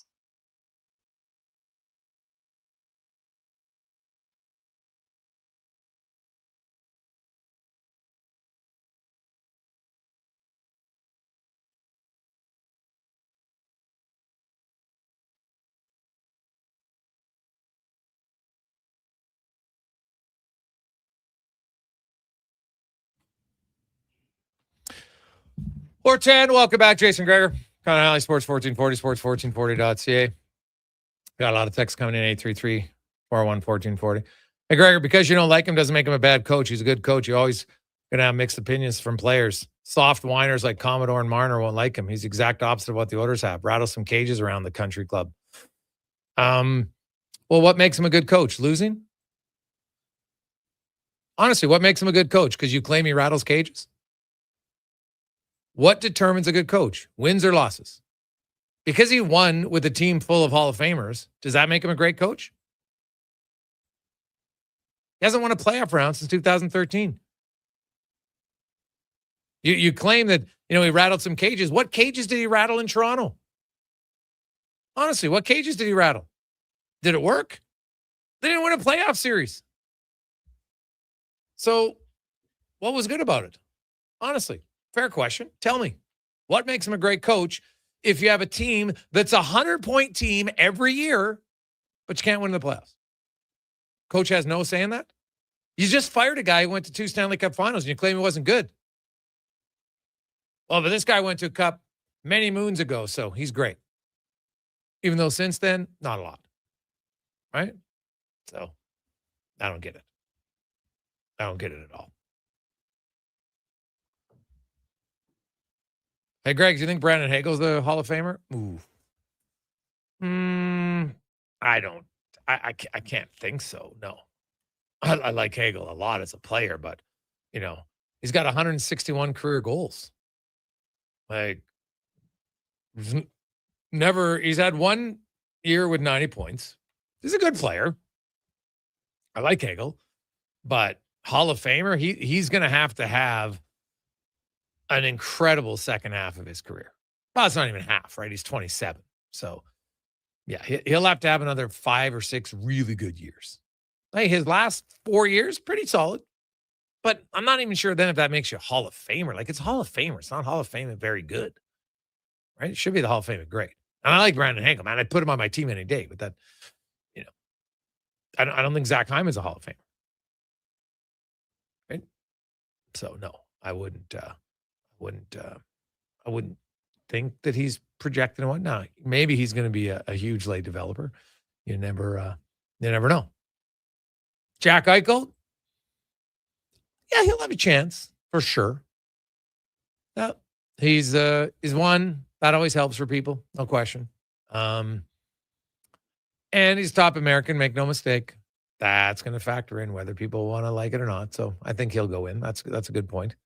Or 10, welcome back, Jason Gregor. Connor Halley, Sports 1440, sports1440.ca. Got a lot of texts coming in, 833-401-1440. Hey, Gregor, because you don't like him doesn't make him a bad coach. He's a good coach. You're always going to have mixed opinions from players. Soft whiners like Commodore and Marner won't like him. He's the exact opposite of what the Oilers have. Rattle some cages around the country club. Well, what makes him a good coach? Losing? Honestly, what makes him a good coach? Because you claim he rattles cages? What determines a good coach? Wins or losses? Because he won with a team full of Hall of Famers, does that make him a great coach? He hasn't won a playoff round since 2013. You claim that, he rattled some cages. What cages did he rattle in Toronto? Honestly, what cages did he rattle? Did it work? They didn't win a playoff series. So what was good about it? Honestly, fair question. Tell me, what makes him a great coach if you have a team that's a 100-point team every year, but you can't win the playoffs? Coach has no say in that? You just fired a guy who went to 2 Stanley Cup finals and you claim he wasn't good. Well, but this guy went to a cup many moons ago, so he's great. Even though since then, not a lot. Right? So, I don't get it. I don't get it at all. Hey, Greg, do you think Brandon Hagel's the Hall of Famer? Ooh. I don't. I can't think so, no. I like Hagel a lot as a player, but, he's got 161 career goals. Like, he's had 1 year with 90 points. He's a good player. I like Hagel, but Hall of Famer, he's going to have an incredible second half of his career. Well, it's not even half, right? He's 27. So, yeah, he'll have to have another 5 or 6 really good years. Hey, his last 4 years, pretty solid. But I'm not even sure then if that makes you a Hall of Famer. Like, it's Hall of Famer. It's not Hall of Fame very good. Right? It should be the Hall of Fame great. And I like Brandon Hagel, man. I'd put him on my team any day. But that, I don't think Zach Hyman's a Hall of Famer. Right? So, no, I wouldn't think that he's projecting one. Now, maybe he's going to be a huge late developer. You never know. Jack Eichel, yeah, he'll have a chance for sure. Yeah, he's one that always helps for people, no question. And he's top American, make no mistake. That's going to factor in whether people want to like it or not. So I think he'll go in. That's a good point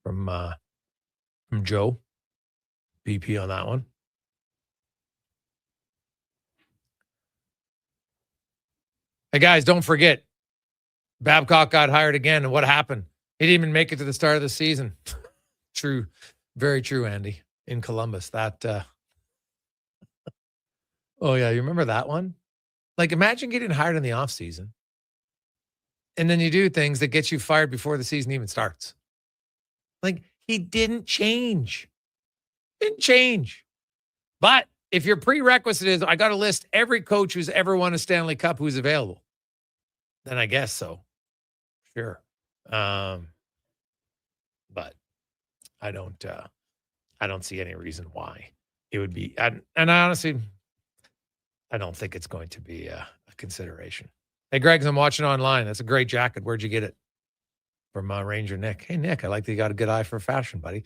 from Joe, BP on that one. Hey guys, don't forget, Babcock got hired again, and what happened? He didn't even make it to the start of the season. True, very true, Andy, in Columbus. That. Oh yeah, you remember that one? Like, imagine getting hired in the off season, and then you do things that get you fired before the season even starts. Like, he didn't change. But if your prerequisite is, I got to list every coach who's ever won a Stanley Cup who's available, then I guess so. Sure. But I don't see any reason why it would be. And honestly, I don't think it's going to be a consideration. Hey, Greg, I'm watching online. That's a great jacket. Where'd you get it? From Ranger Nick. Hey, Nick, I like that you got a good eye for fashion, buddy.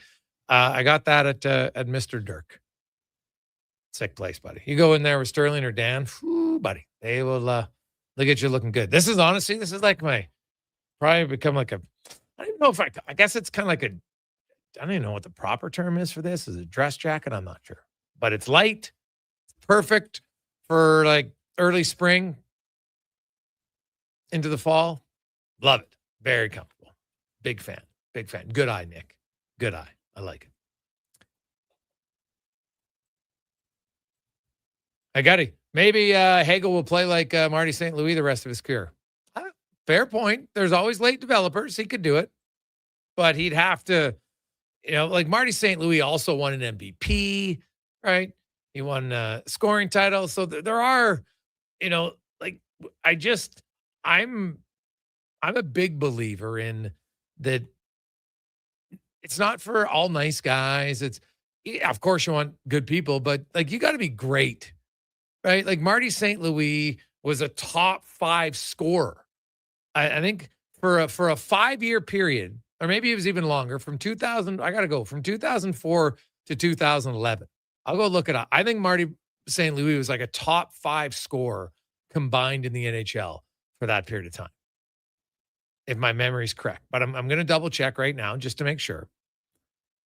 I got that at Mr. Dirk. Sick place, buddy. You go in there with Sterling or Dan, whew, buddy. They will they'll get you looking good. This is like probably become like I don't even know if I guess it's kind of like I don't even know what the proper term is for this. Is it a dress jacket? I'm not sure. But it's light. It's perfect for like early spring into the fall. Love it. Very comfortable. Big fan. Good eye, Nick. Good eye. I like it. I got it. Maybe Hagel will play like Marty St. Louis the rest of his career. Fair point. There's always late developers. He could do it. But he'd have to, like Marty St. Louis also won an MVP, right? He won scoring titles. So there are, like I'm a big believer in that. It's not for all nice guys. Of course you want good people, but like you got to be great, right? Like Marty St. Louis was a top 5 scorer. I think for a 5-year period, or maybe it was even longer, from 2004 to 2011. I'll go look it up. I think Marty St. Louis was like a top 5 scorer combined in the NHL for that period of time, if my memory's correct. But I'm going to double check right now just to make sure.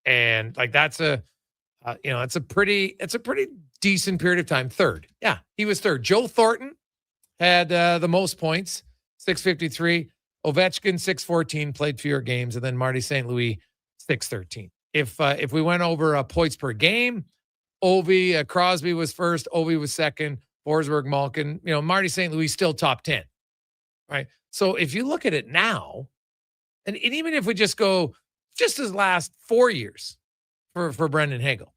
And like that's it's a pretty decent period of time. Third, yeah, he was third. Joe Thornton had the most points, 653. Ovechkin 614, played fewer games, and then Marty St. Louis 613. If we went over points per game, Ovi, Crosby was first, Ovi was second, Forsberg, Malkin, Marty St. Louis still top 10, right? So if you look at it now, and even if we just go just his last 4 years for Brendan Hagel,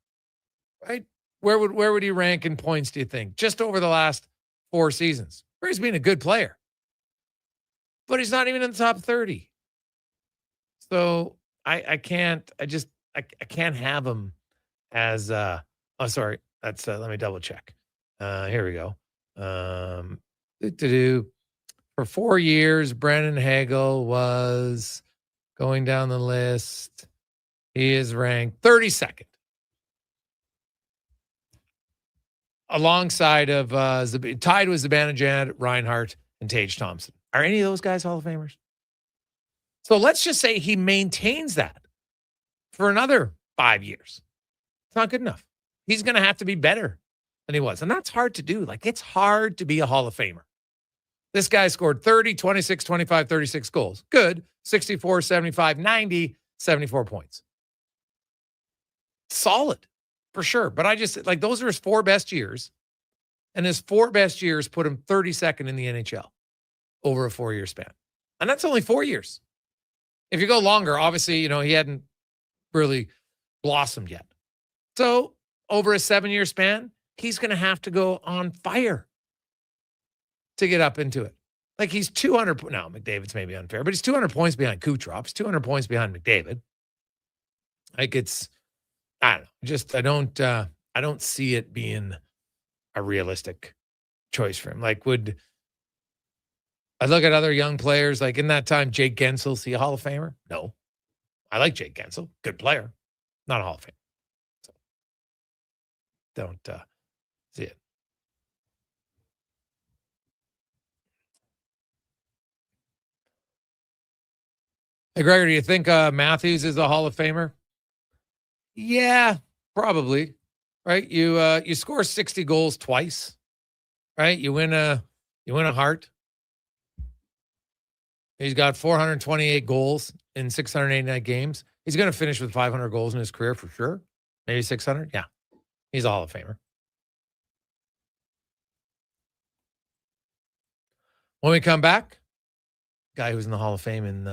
right? Where would he rank in points, do you think? Just over the last 4 seasons, where he's been a good player. But he's not even in the top 30. So I can't have him as sorry. That's let me double check. Here we go. For 4 years, Brendan Hagel was going down the list. He is ranked 32nd. Alongside of tied with Zibanejad, Reinhart, and Tage Thompson. Are any of those guys Hall of Famers? So let's just say he maintains that for another 5 years. It's not good enough. He's going to have to be better than he was. And that's hard to do. Like, it's hard to be a Hall of Famer. This guy scored 30, 26, 25, 36 goals. Good. 64, 75, 90, 74 points. Solid, for sure. But I just, like, those are his 4 best years. And his 4 best years put him 32nd in the NHL. Over a 4-year span. And that's only 4 years. If you go longer, obviously, he hadn't really blossomed yet. So over a 7-year span, he's going to have to go on fire to get up into it. Like he's 200. Now, McDavid's maybe unfair, but he's 200 points behind Kucherov. He's 200 points behind McDavid. Like I don't know. I don't see it being a realistic choice for him. Like I look at other young players, like in that time, Jake Gensel, see a Hall of Famer? No. I like Jake Gensel. Good player. Not a Hall of Famer. So don't see it. Hey, Gregor, do you think Matthews is a Hall of Famer? Yeah, probably. Right? You score 60 goals twice. Right? You win a Hart. He's got 428 goals in 689 games. He's going to finish with 500 goals in his career for sure. Maybe 600. Yeah. He's a Hall of Famer. When we come back, guy who's in the Hall of Fame in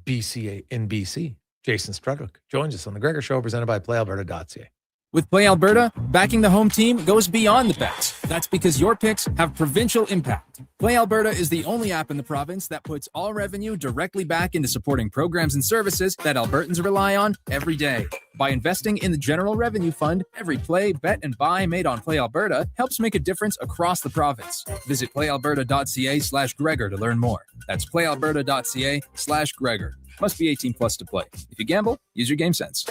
BC, Jason Strudwick, joins us on the Gregor Show, presented by PlayAlberta.ca. With Play Alberta, backing the home team goes beyond the bets. That's because your picks have provincial impact. Play Alberta is the only app in the province that puts all revenue directly back into supporting programs and services that Albertans rely on every day. By investing in the General Revenue Fund, every play, bet, and buy made on Play Alberta helps make a difference across the province. Visit playalberta.ca/Gregor to learn more. That's playalberta.ca/Gregor. Must be 18 plus to play. If you gamble, use your game sense.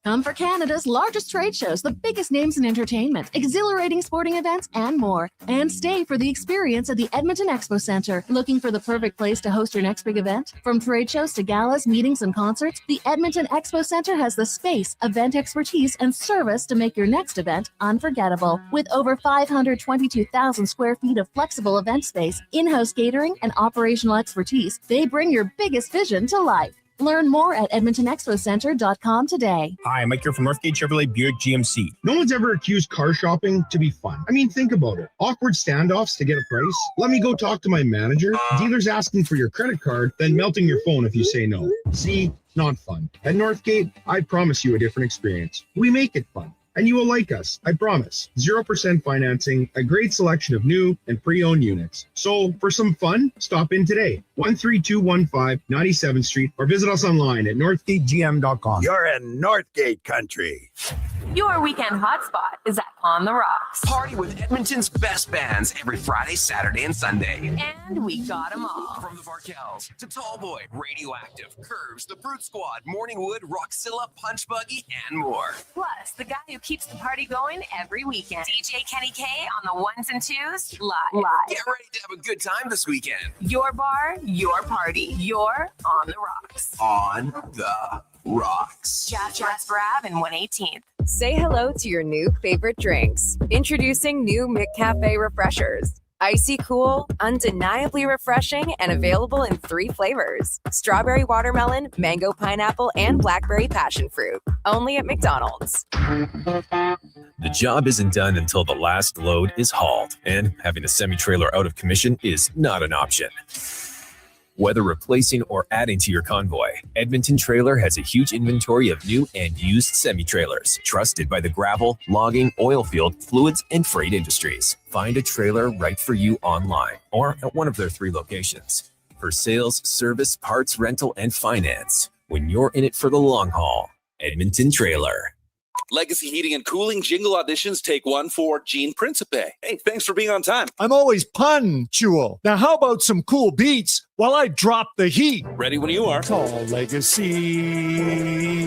Come for Canada's largest trade shows, the biggest names in entertainment, exhilarating sporting events, and more. And stay for the experience at the Edmonton Expo Centre. Looking for the perfect place to host your next big event? From trade shows to galas, meetings, and concerts, the Edmonton Expo Centre has the space, event expertise, and service to make your next event unforgettable. With over 522,000 square feet of flexible event space, in-house catering, and operational expertise, they bring your biggest vision to life. Learn more at EdmontonExpoCenter.com today. Hi, Mike here from Northgate Chevrolet Buick GMC. No one's ever accused car shopping to be fun. I mean, think about it. Awkward standoffs to get a price. Let me go talk to my manager. Dealers asking for your credit card, then melting your phone if you say no. See, not fun. At Northgate, I promise you a different experience. We make it fun. And you will like us, I promise. 0% financing, a great selection of new and pre-owned units. So for some fun, stop in today. 13215 97th Street or visit us online at northgategm.com. You're in Northgate country. Your weekend hotspot is at On the Rocks. Party with Edmonton's best bands every Friday, Saturday, and Sunday. And we got them all. From the Varkels to Tallboy, Radioactive, Curves, The Brute Squad, Morningwood, Roxilla, Punch Buggy, and more. Plus, the guy who keeps the party going every weekend. DJ Kenny K on the ones and twos, live. Get ready to have a good time this weekend. Your bar, your party. You're On the Rocks. On the Rocks. Jasper Ave and 118th. Say hello to your new favorite drinks. Introducing new McCafe Refreshers. Icy cool, undeniably refreshing, and available in 3 flavors. Strawberry watermelon, mango pineapple, and blackberry passion fruit. Only at McDonald's. The job isn't done until the last load is hauled, and having a semi-trailer out of commission is not an option. Whether replacing or adding to your convoy, Edmonton Trailer has a huge inventory of new and used semi-trailers, trusted by the gravel, logging, oil field, fluids, and freight industries. Find a trailer right for you online or at one of their 3 locations. For sales, service, parts, rental, and finance, when you're in it for the long haul, Edmonton Trailer. Legacy Heating and Cooling jingle auditions take 1 for Gene Principe. Hey, thanks for being on time. I'm always punctual. Now, how about some cool beats while I drop the heat? Ready when you are. Call Legacy.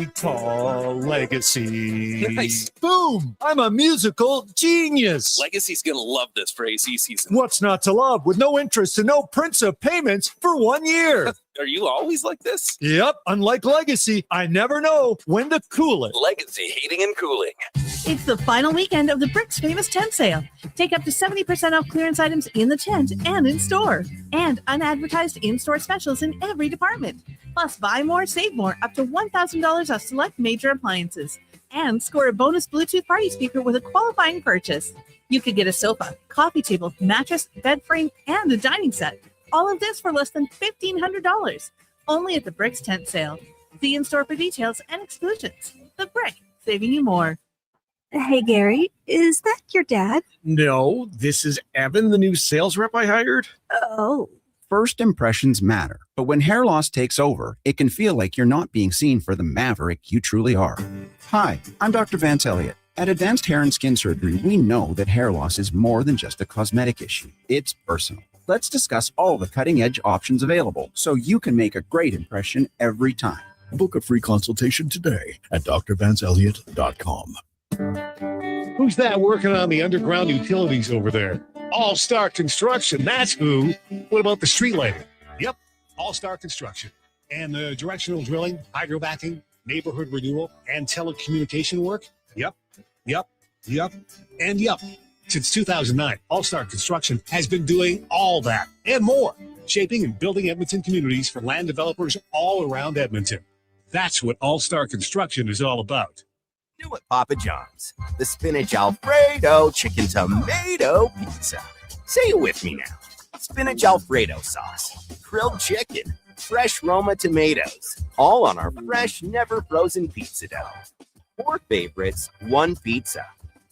Call Legacy. Nice. Boom! I'm a musical genius. Legacy's going to love this for AC season. What's not to love with no interest and no Principe payments for 1 year? Are you always like this? Yep. Unlike Legacy, I never know when to cool it. Legacy Heating and Cooling. It's the final weekend of the Brick's famous tent sale. Take up to 70% off clearance items in the tent and in store. And unadvertised in-store specials in every department. Plus, buy more, save more, up to $1,000 off select major appliances. And score a bonus Bluetooth party speaker with a qualifying purchase. You could get a sofa, coffee table, mattress, bed frame, and a dining set. All of this for less than $1,500. Only at the Brick's tent sale. See in-store for details and exclusions. The Brick, saving you more. Hey, Gary, is that your dad? No, this is Evan, the new sales rep I hired. Oh. First impressions matter, but when hair loss takes over, it can feel like you're not being seen for the maverick you truly are. Hi, I'm Dr. Vance Elliott. At Advanced Hair and Skin Surgery, we know that hair loss is more than just a cosmetic issue. It's personal. Let's discuss all the cutting-edge options available so you can make a great impression every time. Book a free consultation today at drvanceelliott.com. Who's that working on the underground utilities over there? All Star Construction, that's who. What about the street lighting? Yep, All Star Construction. And the directional drilling, hydrovacking, neighborhood renewal, and telecommunication work? Yep. Since 2009, All Star Construction has been doing all that and more, shaping and building Edmonton communities for land developers all around Edmonton. That's what All Star Construction is all about. New at Papa John's, the spinach Alfredo chicken tomato pizza. Say it with me now. Spinach Alfredo sauce, grilled chicken, fresh Roma tomatoes, all on our fresh, never frozen pizza dough. 4 favorites, 1 pizza.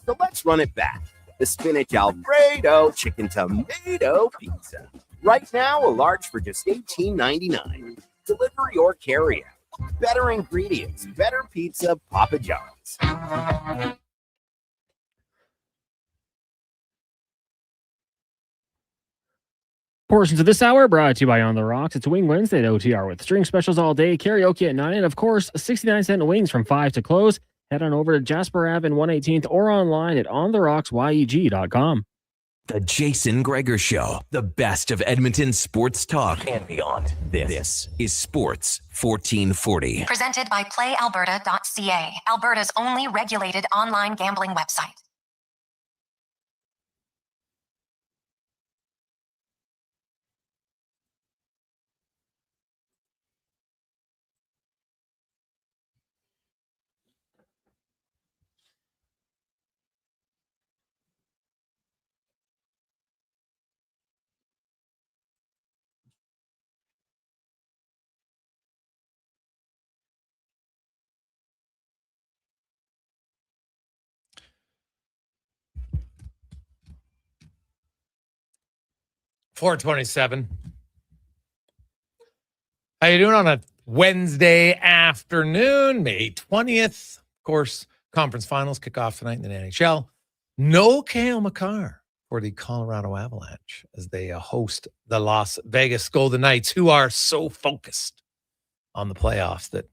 So let's run it back. The spinach Alfredo chicken tomato pizza. Right now, a large for just $18.99. Delivery or carry out. Better ingredients, better pizza, Papa John's. Portions of this hour brought to you by On the Rocks. It's Wing Wednesday at OTR with string specials all day, karaoke at 9, and of course, 69-cent wings from 5 to close. Head on over to Jasper Ave and 118th or online at ontherocksyeg.com. The Jason Gregor Show, the best of Edmonton sports talk and beyond. This is Sports 1440. Presented by PlayAlberta.ca, Alberta's only regulated online gambling website. $4.27. How you doing on a Wednesday afternoon, May 20th? Of course, conference finals kick off tonight in the NHL. No Cale Makar for the Colorado Avalanche as they host the Las Vegas Golden Knights, who are so focused on the playoffs that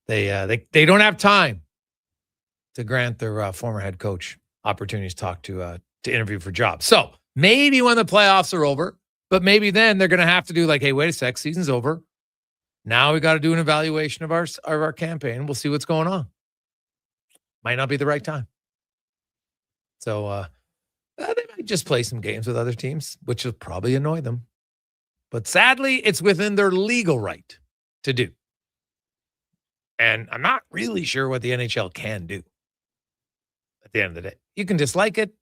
they don't have time to grant their former head coach opportunities to talk to interview for jobs. So maybe when the playoffs are over, but maybe then they're going to have to do like, hey, wait a sec, season's over. Now we got to do an evaluation of our campaign. We'll see what's going on. Might not be the right time. So they might just play some games with other teams, which will probably annoy them. But sadly, it's within their legal right to do. And I'm not really sure what the NHL can do at the end of the day. You can dislike it.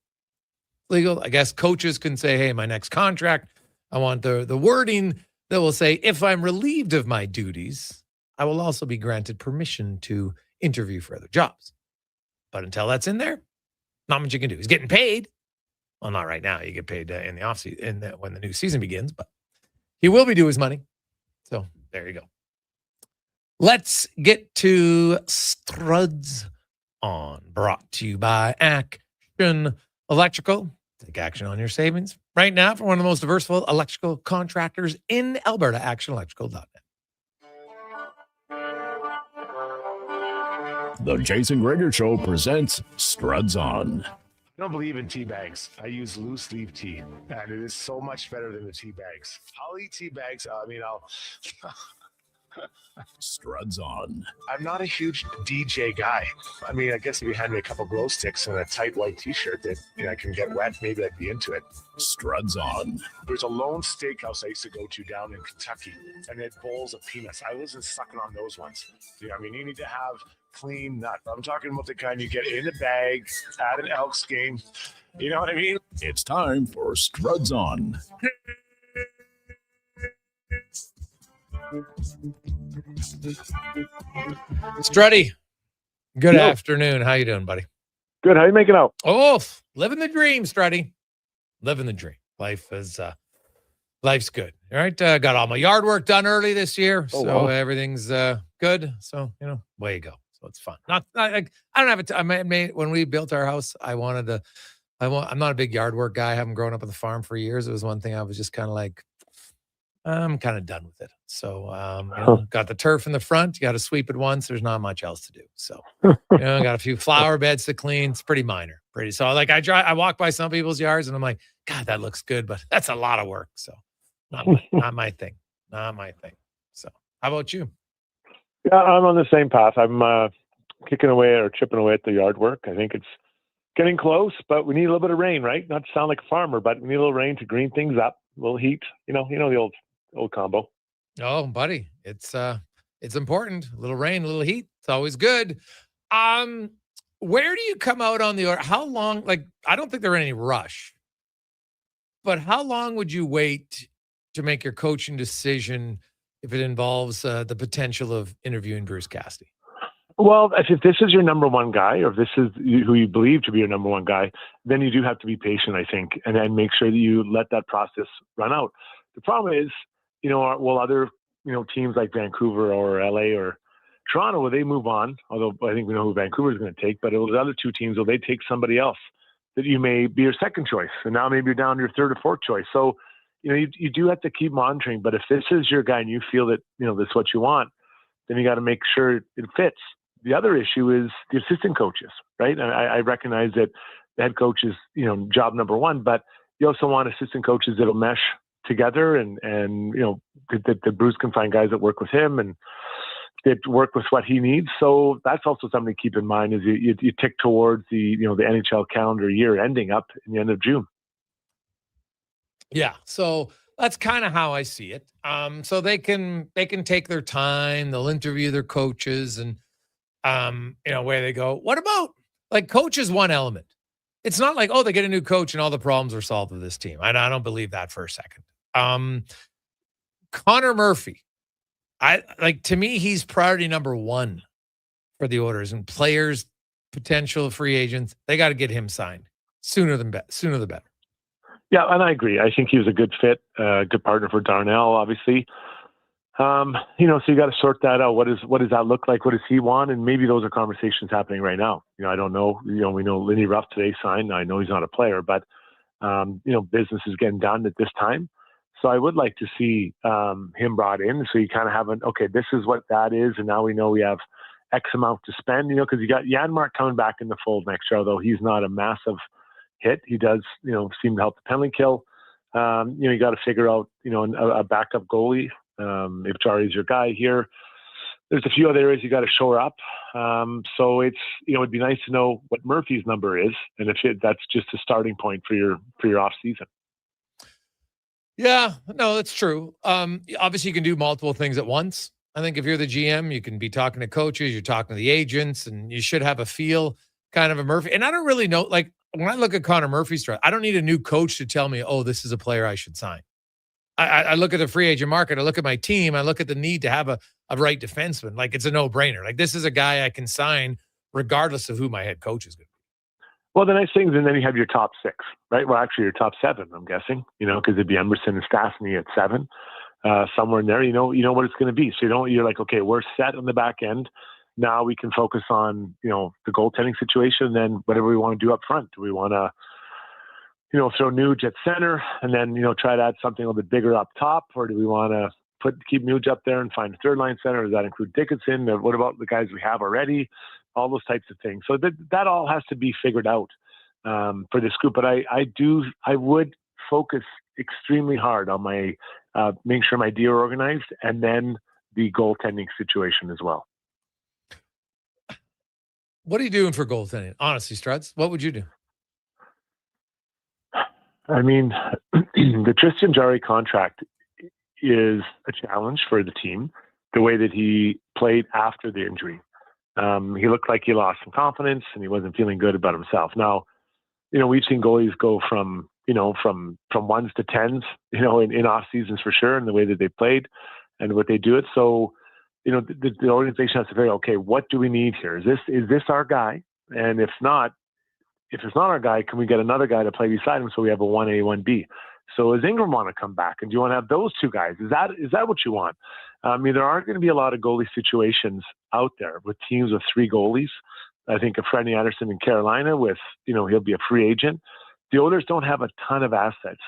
Legal. I guess coaches can say, hey, my next contract, I want the wording that will say, if I'm relieved of my duties, I will also be granted permission to interview for other jobs. But until that's in there, not much you can do. He's getting paid. Well, not right now. You get paid in the offseason, when the new season begins, but he will be due his money. So there you go. Let's get to Struds On, brought to you by Action Electrical. Take action on your savings right now for one of the most versatile electrical contractors in Alberta, actionelectrical.net. The Jason Gregor Show presents Struds On. I don't believe in tea bags. I use loose leaf tea, and it is so much better than the tea bags. I'll eat tea bags. I'll Struds On. I'm not a huge DJ guy. I mean, I guess if you had me a couple glow sticks and a tight white t-shirt that I can get wet, maybe I'd be into it. Struds On. There's a lone steakhouse I used to go to down in Kentucky, and they had bowls of peanuts. I wasn't sucking on those ones. I mean, you need to have clean nut. I'm talking about the kind you get in the bag at an Elks game. You know what I mean? It's time for Struds On. Struddy, good afternoon. How you doing, buddy? Good. How you making out? Oh, living the dream, Struddy. Living the dream. Life is life's good. All right. Got all my yard work done early this year, so everything's good. So way you go. So it's fun. Not like I don't have it. I made when we built our house. I'm not a big yard work guy. I haven't grown up on the farm for years. It was one thing I was just kind of like, I'm kind of done with it. So, got the turf in the front. You got to sweep it once. There's not much else to do. So, got a few flower beds to clean. It's pretty minor. So, like I walk by some people's yards and I'm like, God, that looks good, but that's a lot of work. So, not my thing. Not my thing. So, how about you? Yeah, I'm on the same path. I'm kicking away or chipping away at the yard work. I think it's getting close, but we need a little bit of rain, right? Not to sound like a farmer, but we need a little rain to green things up. A little heat. The old combo. Oh, buddy, it's important. A little rain, a little heat. It's always good. Where do you come out on the order? How long? Like, I don't think there are any rush, but how long would you wait to make your coaching decision if it involves the potential of interviewing Bruce Cassidy? Well, if this is your number one guy, or if this is who you believe to be your number one guy, then you do have to be patient, I think, and then make sure that you let that process run out. The problem is, will other, teams like Vancouver or LA or Toronto, will they move on? Although I think we know who Vancouver is going to take, but the other two teams, will they take somebody else that you may be your second choice? And now maybe you're down to your third or fourth choice. So, you do have to keep monitoring, but if this is your guy and you feel that, this is what you want, then you got to make sure it fits. The other issue is the assistant coaches, right? And I recognize that the head coach is, job number one, but you also want assistant coaches that'll mesh together and that Bruce can find guys that work with him and that work with what he needs. So that's also something to keep in mind as you tick towards the NHL calendar year ending up in the end of June. Yeah. So that's kind of how I see it. So they can take their time. They'll interview their coaches and, where they go. What about like coach is one element. It's not like, they get a new coach and all the problems are solved with this team. I don't believe that for a second. Connor Murphy, to me, he's priority number one for the Oilers, and players, potential free agents, they got to get him signed sooner the better. Yeah, and I agree. I think he was a good fit, good partner for Darnell, obviously. So you got to sort that out. What does that look like? What does he want? And maybe those are conversations happening right now. I don't know. We know Lindy Ruff today signed. I know he's not a player, but business is getting done at this time. So I would like to see him brought in. So you kind of have this is what that is. And now we know we have X amount to spend, because you got Janmark coming back in the fold next year, although he's not a massive hit. He does, seem to help the penalty kill. You got to figure out, a backup goalie. If Jari's your guy here, there's a few other areas you got to shore up. So it's, it'd be nice to know what Murphy's number is, and if that's just a starting point for your off season. Yeah, no, that's true. Obviously, you can do multiple things at once. I think if you're the GM, you can be talking to coaches, you're talking to the agents, and you should have a feel kind of a Murphy. And I don't really know, like when I look at Connor Murphy's draft, I don't need a new coach to tell me, oh, this is a player I should sign. I look at the free agent market. I look at my team. I look at the need to have a right defenseman. Like, it's a no-brainer. Like, this is a guy I can sign regardless of who my head coach is going to be. Well, the nice thing is, and then you have your top 6, right? Well, actually, your top 7, I'm guessing, because it'd be Emerson and Stastny at 7, somewhere in there. You know what it's going to be. So you're like, okay, we're set on the back end. Now we can focus on, the goaltending situation, and then whatever we want to do up front. Do we want to, throw Nuge at center and then, try to add something a little bit bigger up top? Or do we want to keep Nuge up there and find a third line center? Does that include Dickinson? Or what about the guys we have already? All those types of things. So that all has to be figured out for this group. But I would focus extremely hard on my, making sure my deal are organized, and then the goaltending situation as well. What are you doing for goaltending? Honestly, Struts, what would you do? I mean, the Tristan Jarry contract is a challenge for the team, the way that he played after the injury. He looked like he lost some confidence and he wasn't feeling good about himself. Now, we've seen goalies go from ones to tens, in off seasons for sure, and the way that they played and what they do it. So, the organization has to figure, okay, what do we need here? Is this our guy? And if it's not our guy, can we get another guy to play beside him so we have a 1A, 1B? So does Ingram want to come back? And do you want to have those two guys? Is that what you want? I mean, there aren't going to be a lot of goalie situations out there with teams with 3 goalies. I think of Freddie Anderson in Carolina with, he'll be a free agent. The Oilers don't have a ton of assets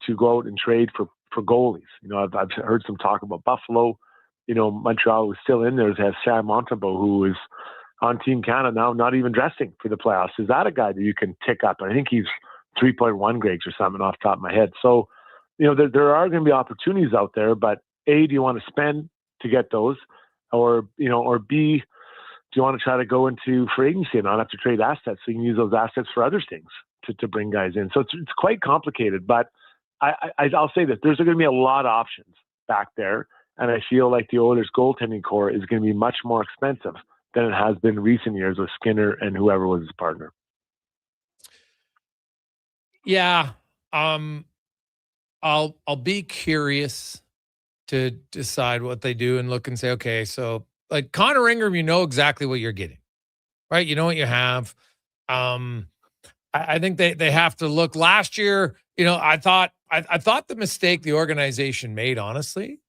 to go out and trade for goalies. I've heard some talk about Buffalo. Montreal was still in there. Has Sam Montembeault, who is on Team Canada now, not even dressing for the playoffs. Is that a guy that you can tick up? I think he's 3.1 grades or something off the top of my head. So, there are going to be opportunities out there, but A, do you want to spend to get those? Or B, do you want to try to go into free agency and not have to trade assets so you can use those assets for other things to bring guys in? So it's quite complicated, but I'll say that there's going to be a lot of options back there. And I feel like the Oilers goaltending core is going to be much more expensive than it has been in recent years with Skinner and whoever was his partner. Yeah. I'll be curious to decide what they do and look and say, okay, so like Connor Ingram, exactly what you're getting, right? You know what you have. I think they have to look last year. I thought the mistake the organization made, honestly,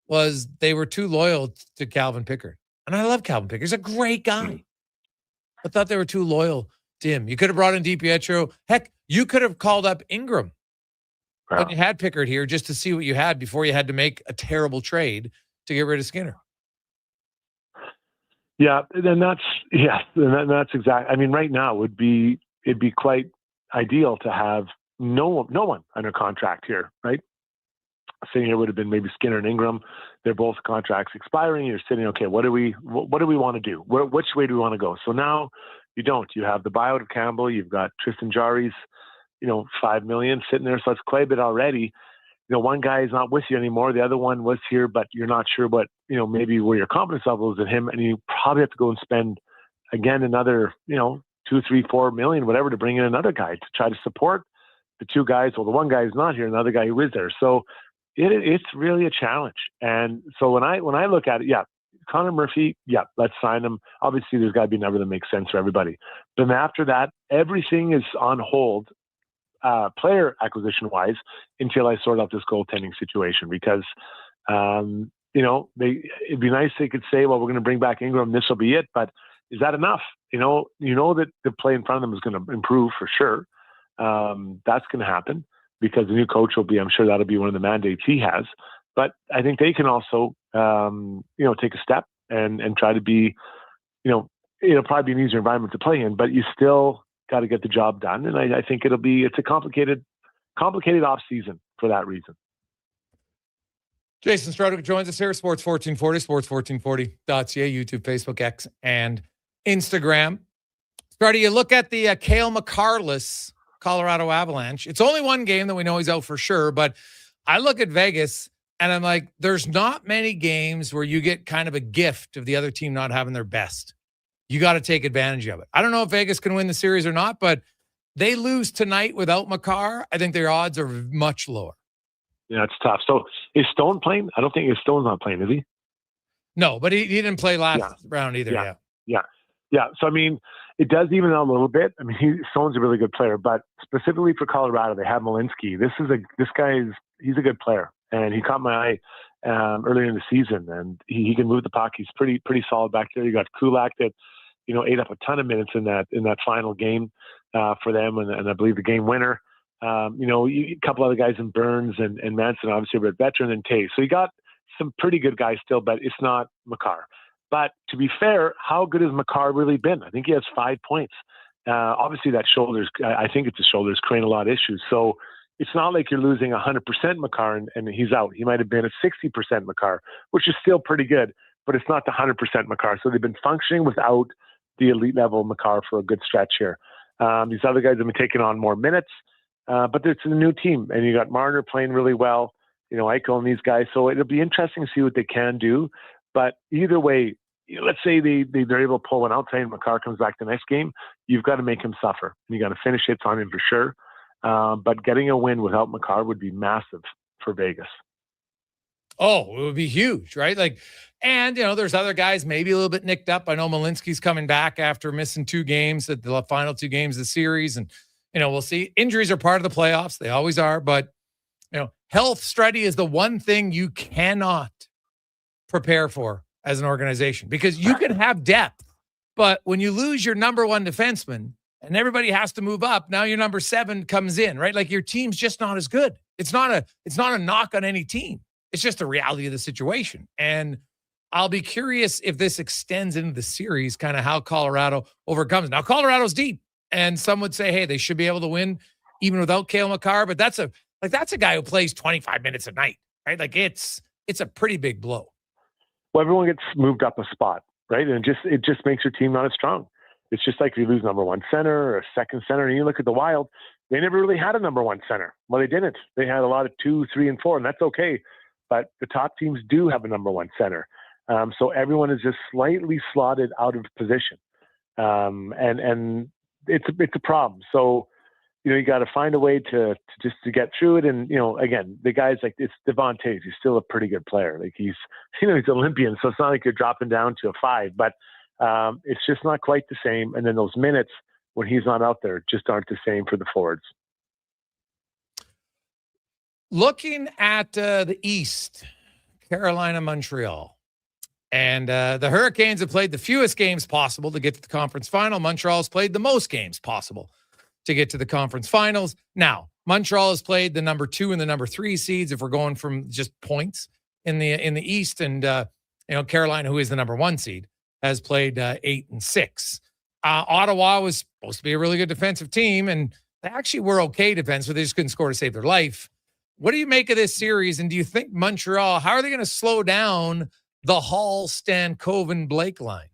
was they were too loyal to Calvin Pickard. And I love Calvin Pickard. He's a great guy. I thought they were too loyal to him. You could have brought in DiPietro. Heck, you could have called up Ingram when you had Pickard here just to see what you had before you had to make a terrible trade to get rid of Skinner. Yeah, then that's exactly. I mean, right now it'd be quite ideal to have no one under contract here, right? Sitting here would have been maybe Skinner and Ingram. They're both contracts expiring. You're sitting, okay, what do we want to do? Which way do we want to go? So now you don't. You have the buyout of Campbell. You've got Tristan Jarry's, $5 million sitting there. So it's quite a bit already. One guy is not with you anymore. The other one was here, but you're not sure what, maybe where your confidence level is in him. And you probably have to go and spend again another, 2, 3, 4 million, whatever, to bring in another guy to try to support the two guys. Well, the one guy is not here, another guy who is there. So it's really a challenge. And so when I look at it, yeah, Connor Murphy, yeah, let's sign him. Obviously, there's got to be a number that makes sense for everybody. But then after that, everything is on hold, player acquisition-wise, until I sort out this goaltending situation. Because, it'd be nice they could say, well, we're going to bring back Ingram. This will be it. But is that enough? That the play in front of them is going to improve for sure. That's going to happen because the new coach will be, I'm sure that'll be one of the mandates he has. But I think they can also, take a step and try to be, it'll probably be an easier environment to play in, but you still got to get the job done. And I think it's a complicated off season for that reason. Jason Strudwick joins us here, Sports 1440, sports1440.ca, YouTube, Facebook, X, and Instagram. Struddy, you look at the Cale Makar-less Colorado Avalanche. It's only one game that we know he's out for sure, but I look at Vegas and I'm like, there's not many games where you get kind of a gift of the other team not having their best. You got to take advantage of it. I don't know if Vegas can win the series or not, but they lose tonight without Makar. I think their odds are much lower. Yeah, it's tough. So is Stone playing? I don't think Stone's not playing, is he? No, but he didn't play last round either. Yeah. So, I mean, it does even out a little bit. I mean, Stone's a really good player, but specifically for Colorado, they have Malinsky. He's a good player, and he caught my eye earlier in the season, and he can move the puck. He's pretty solid back there. You got Kulak that, ate up a ton of minutes in that final game for them, and I believe the game winner. A couple other guys in Burns and Manson, obviously, but veteran and Tay. So you got some pretty good guys still, but it's not Makar. But to be fair, how good has Makar really been? I think he has 5 points. Obviously, that I think it's his shoulders creating a lot of issues. So it's not like you're losing 100% Makar and he's out. He might have been a 60% Makar, which is still pretty good, but it's not the 100% Makar. So they've been functioning without the elite level Makar for a good stretch here. These other guys have been taking on more minutes. But it's a new team, and you got Marner playing really well, Eichel and these guys. So it'll be interesting to see what they can do. But either way, let's say they're able to pull one out, saying Makar comes back the next game, you've got to make him suffer. And you got to finish hits on him for sure. But getting a win without Makar would be massive for Vegas. Oh, it would be huge, right? And there's other guys maybe a little bit nicked up. I know Malinsky's coming back after missing 2 games at the final 2 games of the series, and we'll see. Injuries are part of the playoffs. They always are. But, health, Struddy, is the one thing you cannot prepare for as an organization, because you can have depth. But when you lose your number 1 defenseman and everybody has to move up, now your number 7 comes in, right? Your team's just not as good. It's not a knock on any team. It's just the reality of the situation. And I'll be curious if this extends into the series, kind of how Colorado overcomes. Now, Colorado's deep. And some would say, hey, they should be able to win even without Cale Makar. But that's a guy who plays 25 minutes a night, right? It's a pretty big blow. Well, everyone gets moved up a spot, right? And it just makes your team not as strong. It's just like if you lose number 1 center or a second center, and you look at the Wild, they never really had a number 1 center. Well, they didn't. They had a lot of 2, 3, and 4, and that's okay. But the top teams do have a number 1 center. So everyone is just slightly slotted out of position. And it's a problem. So, you got to find a way to get through it. And, again, the guys it's Devon Toews. He's still a pretty good player. He's Olympian. So it's not like you're dropping down to a 5, but it's just not quite the same. And then those minutes when he's not out there just aren't the same for the forwards. Looking at the East, Carolina, Montreal. And the Hurricanes have played the fewest games possible to get to the conference final. Montreal's played the most games possible to get to the conference finals. Now, Montreal has played the number 2 and the number 3 seeds, if we're going from just points in the East. And, Carolina, who is the number 1 seed, has played 8 and 6. Ottawa was supposed to be a really good defensive team, and they actually were okay defensively. They just couldn't score to save their life. What do you make of this series? And do you think Montreal, how are they going to slow down the Hall, Stankoven, Blake line?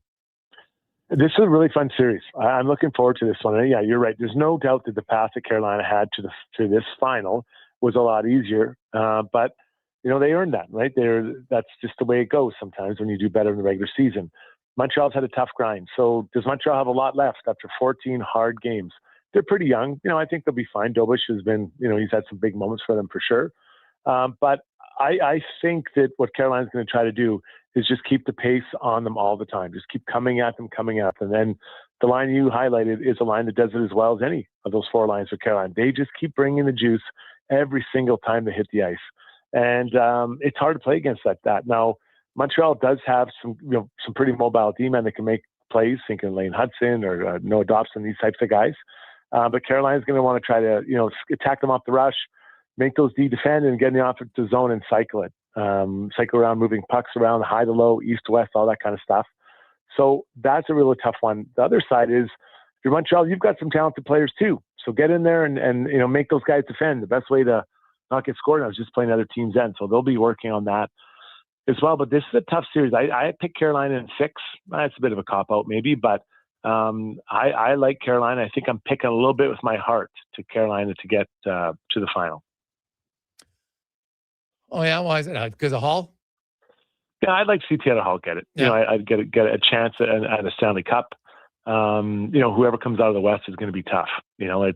This is a really fun series. I'm looking forward to this one. And yeah, you're right. There's no doubt that the path that Carolina had to this final was a lot easier. But they earned that, right? That's just the way it goes sometimes when you do better in the regular season. Montreal's had a tough grind. So does Montreal have a lot left after 14 hard games? They're pretty young. I think they'll be fine. Dobish has been, he's had some big moments for them for sure. But I think that what Carolina's going to try to do is just keep the pace on them all the time. Just keep coming at them. And then the line you highlighted is a line that does it as well as any of those 4 lines for Carolina. They just keep bringing the juice every single time they hit the ice. And it's hard to play against that. Now, Montreal does have some pretty mobile D-men that can make plays, thinking Lane Hudson or Noah Dobson, these types of guys. But Carolina's going to want to try to, attack them off the rush, make those D defend, and get in the offensive zone and cycle it. Cycle around, moving pucks around, high to low, east to west, all that kind of stuff. So that's a really tough one. The other side is, if you're Montreal, you've got some talented players too. So get in there and make those guys defend. The best way to not get scored now is just playing other teams' end. So they'll be working on that as well. But this is a tough series. I picked Carolina in 6. That's a bit of a cop-out maybe, but I like Carolina. I think I'm picking a little bit with my heart to Carolina to get to the final. Oh, yeah? Why is it? Because of Hall? Yeah, I'd like to see Taylor Hall get it. Yeah. I'd get a chance at a Stanley Cup. Whoever comes out of the West is going to be tough. It's going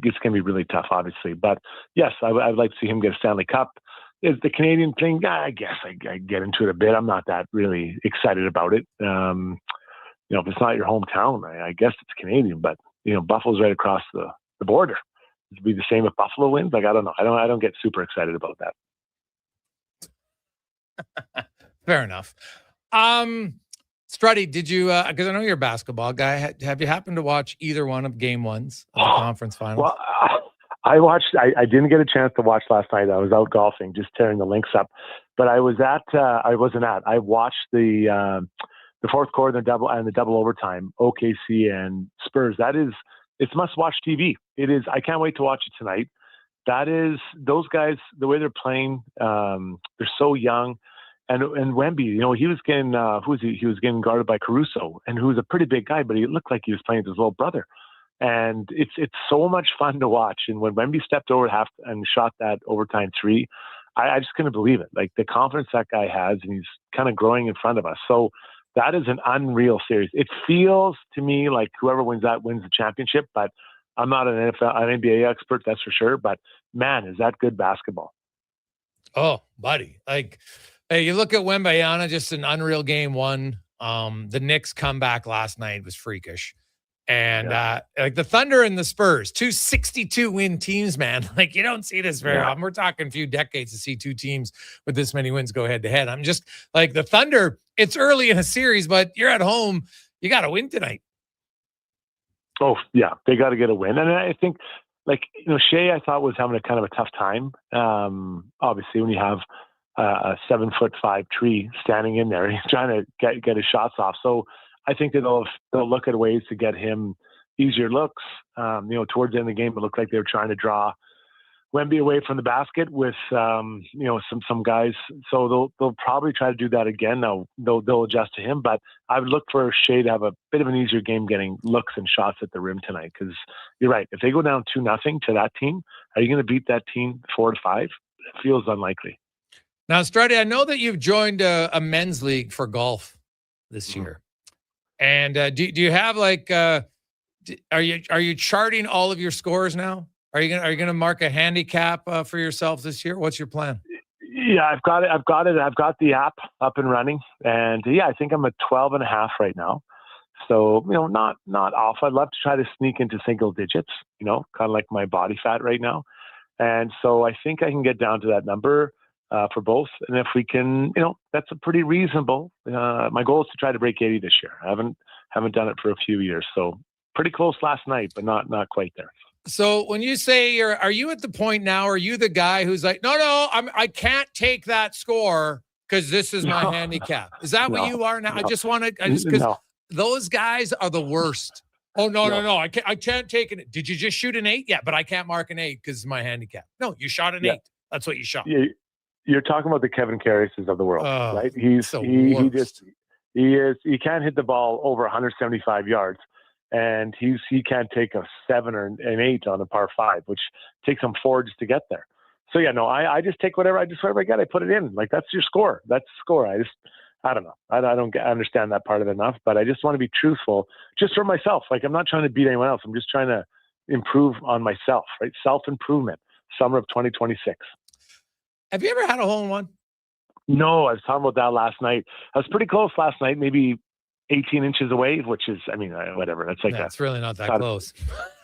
to be really tough, obviously. But yes, I'd like to see him get a Stanley Cup. Is the Canadian thing? I guess I get into it a bit. I'm not that really excited about it. If it's not your hometown, I guess it's Canadian. But Buffalo's right across the border. It'd be the same if Buffalo wins. I don't know. I don't get super excited about that. Fair enough. Struddy, did you, because I know you're a basketball guy, have you happened to watch either one of game ones of the conference finals? Well, I didn't get a chance to watch last night. I was out golfing, just tearing the links up. But I watched the fourth quarter and the double overtime, OKC and Spurs. It's must-watch TV. It is. I can't wait to watch it tonight. That is, those guys, the way they're playing, they're so young. And Wemby, he was getting, he was getting guarded by Caruso, and who was a pretty big guy, but he looked like he was playing with his little brother. And it's so much fun to watch. And when Wemby stepped over half and shot that overtime 3, I just couldn't believe it. Like the confidence that guy has, and he's kind of growing in front of us. So that is an unreal series. It feels to me like whoever wins that wins the championship, but I'm not an NBA expert, that's for sure. But man, is that good basketball. Oh, buddy. Hey, you look at Wembanyama, just an unreal game 1. The Knicks comeback last night was freakish. And the Thunder and the Spurs, 2 62-win teams, man. You don't see this very often. We're talking a few decades to see 2 teams with this many wins go head-to-head. I'm just the Thunder, it's early in a series, but you're at home. You got to win tonight. Oh, yeah. They got to get a win. And I think, Shea, I thought was having a kind of a tough time. Obviously, when you have a 7'5" tree standing in there, he's trying to get his shots off. So I think that they'll look at ways to get him easier looks. Towards the end of the game, it looked like they were trying to draw Wemby away from the basket with some guys. So they'll probably try to do that again. Now they'll adjust to him, but I would look for Shea to have a bit of an easier game getting looks and shots at the rim tonight. Because you're right, if they go down 2-0 to that team, are you going to beat that team 4-5? It feels unlikely. Now, Struddy, I know that you've joined a men's league for golf this year. And do you have are you charting all of your scores now? Are you gonna mark a handicap for yourself this year? What's your plan? Yeah, I've got it. I've got the app up and running, and I think I'm at 12.5 right now. So not off. I'd love to try to sneak into single digits. Kind of like my body fat right now, and so I think I can get down to that number for both. And if we can, that's a pretty reasonable. My goal is to try to break 80 this year. I haven't done it for a few years, so pretty close last night, but not quite there. So when you say are you at the point now? Are you the guy who's like, no, I can't take that score because this is my handicap? Is that what you are now? No. Because those guys are the worst. Oh no! I can't take it. Did you just shoot an 8? Yeah, but I can't mark an 8 because it's my handicap. No, you shot an 8. That's what you shot. Yeah, you're talking about the Kevin Karrases of the world, right? He can't hit the ball over 175 yards. And he can't take a 7 or an 8 on a par 5, which takes him 4 just to get there. So I just take whatever I get, I put it in. That's your score. That's the score. I don't know. I don't understand that part of it enough, but I just want to be truthful, just for myself. I'm not trying to beat anyone else. I'm just trying to improve on myself. Right? Self-improvement. Summer of 2026. Have you ever had a hole-in-one? No, I was talking about that last night. I was pretty close last night, maybe 18 inches away, which is, whatever. That's it's really not that close.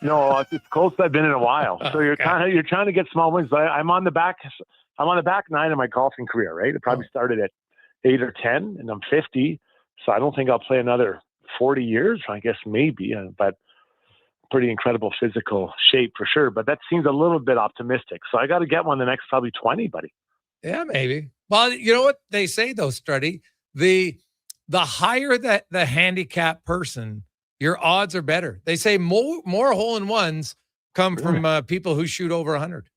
No, it's close. I've been in a while. So you're trying to get small wins. But I'm on the back 9 of my golfing career, right? It probably started at 8 or 10, and I'm 50. So I don't think I'll play another 40 years. I guess maybe, but pretty incredible physical shape for sure. But that seems a little bit optimistic. So I got to get one the next probably 20, buddy. Yeah, maybe. Well, you know what they say though, Struddy? The higher that the handicap person, your odds are better. They say more hole-in-ones come from people who shoot over 100.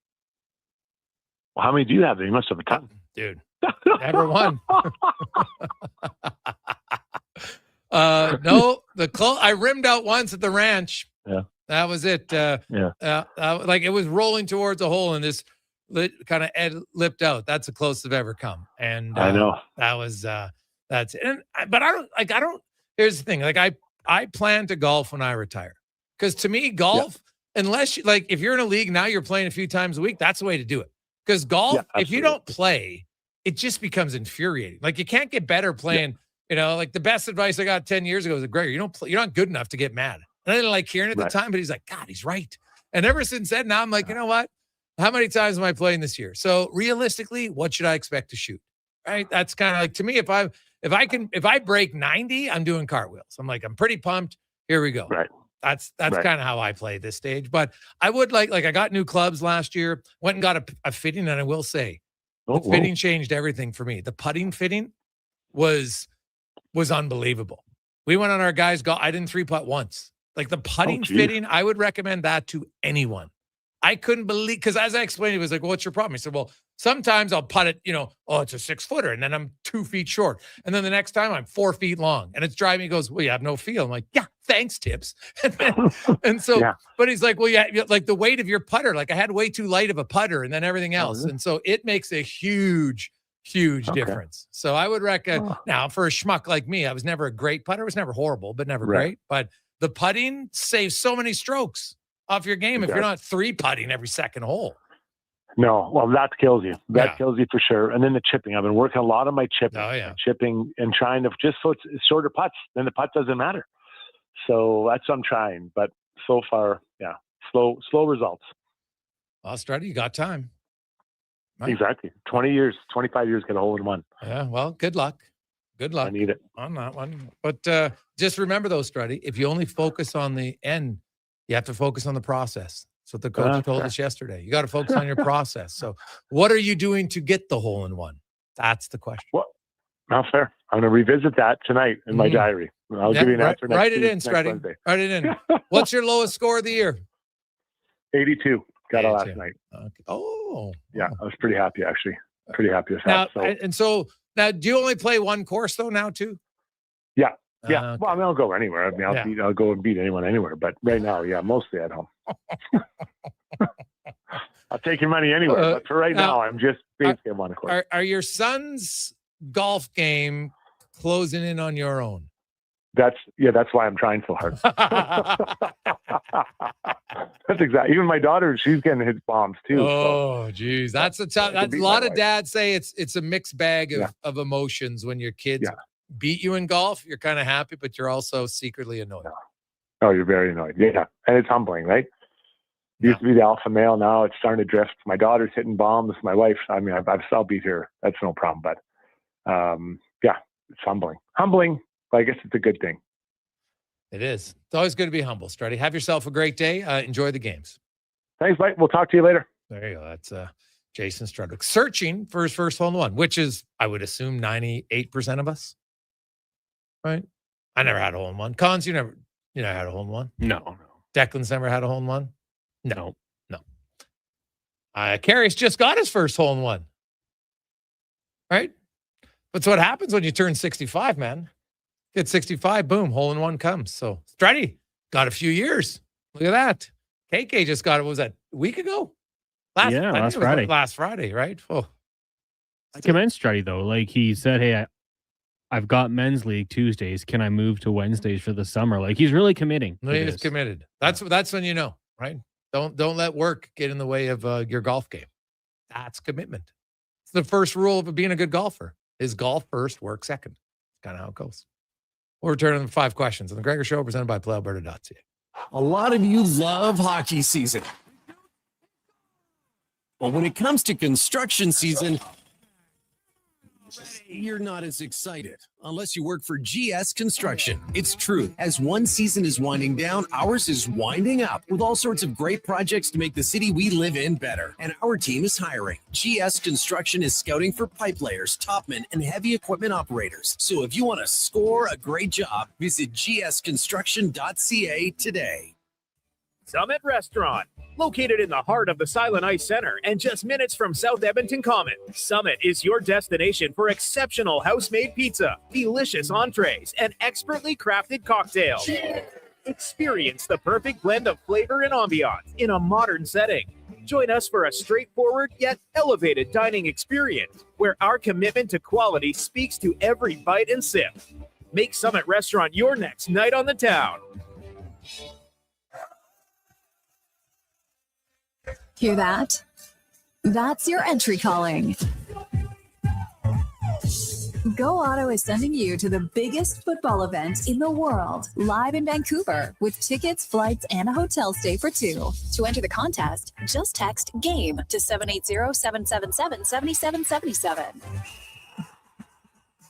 Well, how many do you have? You must have a ton. Dude, never won. No, I rimmed out once at the ranch. Yeah. That was it. Like it was rolling towards a hole and this kind of lipped out. That's the closest I've ever come. And I know. That was that's it. But I don't here's the thing. Like I plan to golf when I retire. Because to me, golf, unless you if you're in a league now, you're playing a few times a week, that's the way to do it. Because golf, if you don't play, it just becomes infuriating. Like you can't get better playing. You know, like the best advice I got 10 years ago was like, Gregor, you're not good enough to get mad. And I didn't like hearing it at the time, but he's like, God, he's right. And ever since then, now I'm like, you know what? How many times am I playing this year? So realistically, what should I expect to shoot? Right? That's kind of like, to me, if I break 90, I'm doing cartwheels. I'm like, I'm pretty pumped. Here we go. Right. That's kind of how I play this stage. But I would like I got new clubs last year, went and got a fitting, and I will say the fitting changed everything for me. The putting fitting was unbelievable. We went on our guys' golf. I didn't 3-putt once. Like the putting fitting, I would recommend that to anyone. I couldn't believe, because as I explained, he was like, well, what's your problem? He said, well, sometimes I'll putt it, it's a 6-footer, and then I'm 2 feet short. And then the next time I'm 4 feet long. And it's driving me, he goes, well, you have no feel. I'm like, yeah, thanks, Tips. And so, but he's like, well, yeah, like the weight of your putter, like I had way too light of a putter and then everything else. And so it makes a huge difference. So I would recommend, now for a schmuck like me, I was never a great putter. I was never horrible, but never great. But the putting saves so many strokes off your game if you're not 3-putting every second hole. No, well, that kills you. That kills you for sure. And then the chipping. I've been working a lot on my chipping, chipping and trying to just so it's shorter putts. Then the putt doesn't matter. So that's what I'm trying. But so far, slow results. Well, Struddy, you got time. Right. Exactly. 20 years, 25 years, get a hole-in-one. Yeah, well, good luck. Good luck. I need it. On that one. But just remember though, Struddy, if you only focus on the end, you have to focus on the process. That's what the coach told us yesterday. You got to focus on your process. So what are you doing to get the hole-in-one? That's the question. Well, not fair. I'm going to revisit that tonight in my diary. I'll give you an answer next Write it in, Struddy. Write it in. What's your lowest score of the year? 82. Got it last night. Okay. Oh. Yeah, I was pretty happy, actually. Pretty happy with that. So now, do you only play one course, though, now, too? Yeah. Yeah. Okay. Well, I mean, I'll go anywhere. I mean, I'll go and beat anyone anywhere. But right now, mostly at home. I'll take your money anywhere. But for right now, I'm just basically one course. Are your son's golf game closing in on your own? That's why I'm trying so hard. That's exactly. Even my daughter, she's getting hit bombs too. Oh, geez, that's a lot of dads say it's a mixed bag of emotions when your kids beat you in golf. You're kind of happy, but you're also secretly annoyed. Oh, you're very annoyed. Yeah, and it's humbling, right? Used to be the alpha male. Now it's starting to drift. My daughter's hitting bombs. My wife, I mean, I'll beat her. That's no problem. But it's humbling. But I guess it's a good thing. It is. It's always good to be humble, Struddy. Have yourself a great day. Enjoy the games. Thanks, Mike. We'll talk to you later. There you go. That's Jason Strudwick searching for his first hole-in-one, which is, I would assume, 98% of us. Right? I never had a hole-in-one. Cons, you never had a hole-in-one? No. Declan's never had a hole-in-one? No. Carrie's just got his first hole-in-one. Right? That's what happens when you turn 65, man. Get 65, boom, hole-in-one comes. So, Struddy got a few years. Look at that. KK just got it. What was that, a week ago? Last Friday. Last Friday, right? Oh. I commend Struddy, though. Like, he said, hey, I've got men's league Tuesdays. Can I move to Wednesdays for the summer? Like, he's really committing. He's committed. That's when you know, right? Don't let work get in the way of your golf game. That's commitment. It's the first rule of being a good golfer. Is golf first, work second. That's kind of how it goes. We'll return to 5 questions on the Gregor Show, presented by PlayAlberta.ca. A lot of you love hockey season. But when it comes to construction season, You're not as excited unless you work for GS Construction. It's true. As one season is winding down, ours is winding up with all sorts of great projects to make the city we live in better. And our team is hiring. GS Construction is scouting for pipe layers, topmen, and heavy equipment operators. So if you want to score a great job, visit gsconstruction.ca today. Summit Restaurant, located in the heart of the Silent Ice Center and just minutes from South Edmonton Common. Summit is your destination for exceptional house-made pizza, delicious entrees, and expertly crafted cocktails. Experience the perfect blend of flavor and ambiance in a modern setting. Join us for a straightforward yet elevated dining experience where our commitment to quality speaks to every bite and sip. Make Summit Restaurant your next night on the town. Hear that? That's your entry calling. Go Auto is sending you to the biggest football event in the world, live in Vancouver, with tickets, flights, and a hotel stay for two. To enter the contest, just text GAME to 780-777-7777.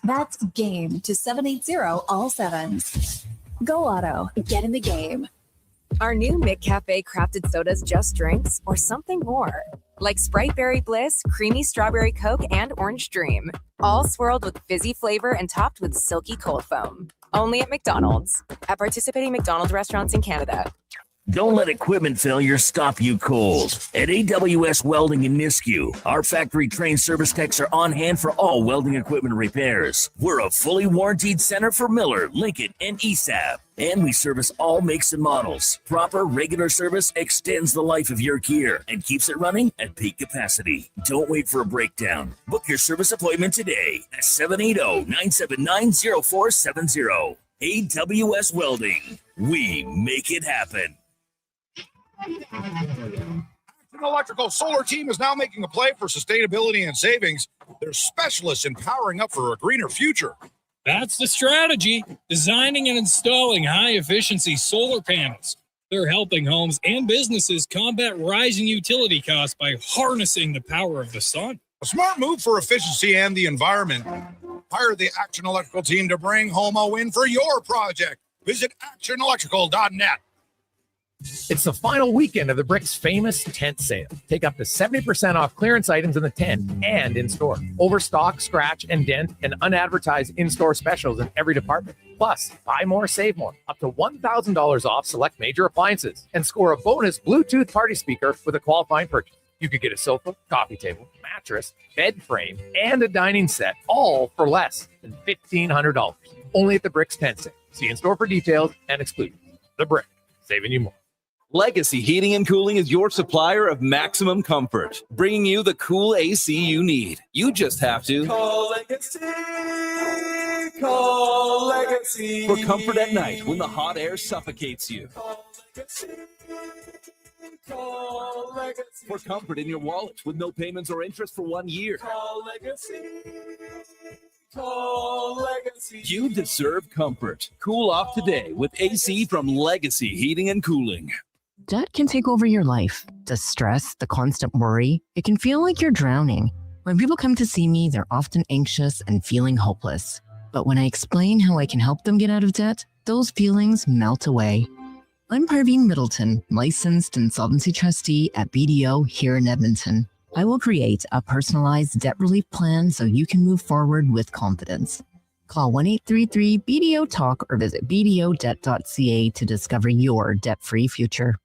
That's GAME to 780 all sevens. Go Auto, get in the game. Are new McCafe crafted sodas just drinks or something more? Like Sprite Berry Bliss, Creamy Strawberry Coke, and Orange Dream. All swirled with fizzy flavor and topped with silky cold foam. Only at McDonald's. At participating McDonald's restaurants in Canada. Don't let equipment failure stop you cold. At AWS Welding in Nisku, our factory-trained service techs are on hand for all welding equipment repairs. We're a fully warranted center for Miller, Lincoln, and ESAB. And we service all makes and models. Proper, regular service extends the life of your gear and keeps it running at peak capacity. Don't wait for a breakdown. Book your service appointment today at 780-979-0470. AWS Welding. We make it happen. An electrical solar team is now making a play for sustainability and savings. They're specialists in powering up for a greener future. That's the strategy, designing and installing high-efficiency solar panels. They're helping homes and businesses combat rising utility costs by harnessing the power of the sun. A smart move for efficiency and the environment. Hire the Action Electrical team to bring home a win for your project. Visit actionelectrical.net. It's the final weekend of the Brick's famous tent sale. Take up to 70% off clearance items in the tent and in-store. Overstock, scratch, and dent, and unadvertised in-store specials in every department. Plus, buy more, save more. Up to $1,000 off select major appliances. And score a bonus Bluetooth party speaker with a qualifying purchase. You could get a sofa, coffee table, mattress, bed frame, and a dining set, all for less than $1,500. Only at the Brick's tent sale. See in-store for details and exclusions. The Brick, saving you more. Legacy Heating and Cooling is your supplier of maximum comfort, bringing you the cool AC you need. You just have to call Legacy. Call Legacy for comfort at night when the hot air suffocates you. Call Legacy. Call Legacy for comfort in your wallet with no payments or interest for 1 year. Call Legacy. Call Legacy. You deserve comfort. Cool off today with AC from Legacy Heating and Cooling. Debt can take over your life. The stress, the constant worry, it can feel like you're drowning. When people come to see me, they're often anxious and feeling hopeless. But when I explain how I can help them get out of debt, those feelings melt away. I'm Parveen Middleton, licensed insolvency trustee at BDO here in Edmonton. I will create a personalized debt relief plan so you can move forward with confidence. Call 1-833-BDO-TALK or visit bdodebt.ca to discover your debt-free future.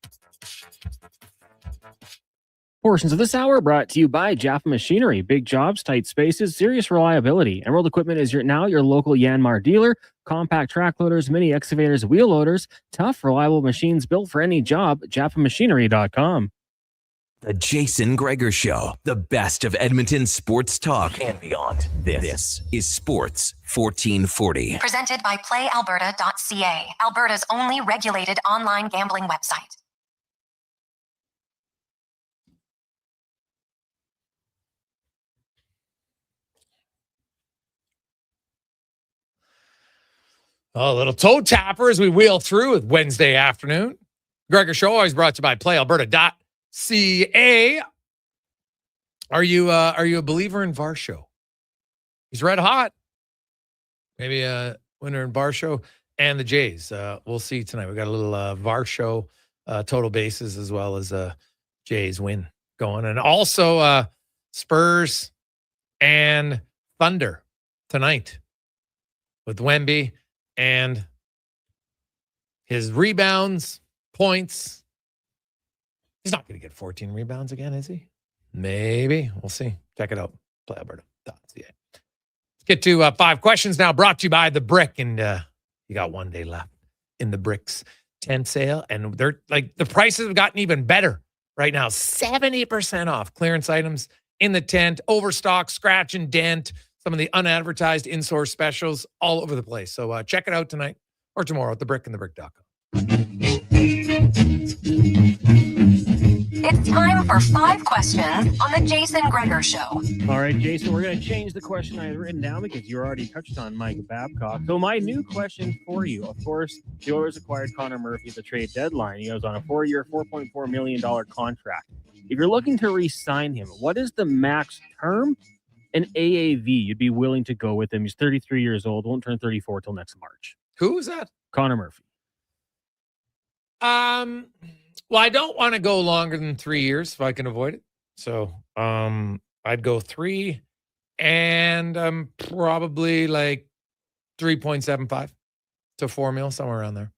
Portions of this hour brought to you by Jaffa Machinery. Big jobs, tight spaces, serious reliability. Emerald Equipment is now your local Yanmar dealer. Compact track loaders, mini excavators, wheel loaders, tough, reliable machines built for any job. JaffaMachinery.com. The Jason Gregor Show, the best of Edmonton sports talk and beyond. This is Sports 1440. Presented by PlayAlberta.ca, Alberta's only regulated online gambling website. A little toe tapper as we wheel through with Wednesday afternoon. Gregor Show always brought to you by PlayAlberta.ca. Are you a believer in Varsho? He's red hot. Maybe a winner in Varsho and the Jays. We'll see tonight. We got a little Varsho total bases as well as Jays win going. And also Spurs and Thunder tonight with Wemby and his rebounds, points. He's not going to get 14 rebounds again, is he? Maybe. We'll see. Check it out. PlayAlberta.ca. Let's get to 5 questions now, brought to you by The Brick. And you got 1 day left in the Bricks tent sale. And they're like, the prices have gotten even better right now. 70% off clearance items in the tent, overstock, scratch and dent, some of the unadvertised in-store specials all over the place. So check it out tonight or tomorrow at thebrickandthebrick.com. It's time for 5 questions on the Jason Gregor Show. All right, Jason, we're going to change the question I had written down because you already touched on Mike Babcock. So my new question for you, of course, the Oilers acquired Connor Murphy at the trade deadline. He goes on a 4-year, $4.4 million contract. If you're looking to re-sign him, what is the max term and AAV you'd be willing to go with him? He's 33 years old, won't turn 34 till next March. Who is that? Connor Murphy. Well, I don't want to go longer than 3 years if I can avoid it. So I'd go 3 and probably like 3.75 to 4 mil, somewhere around there.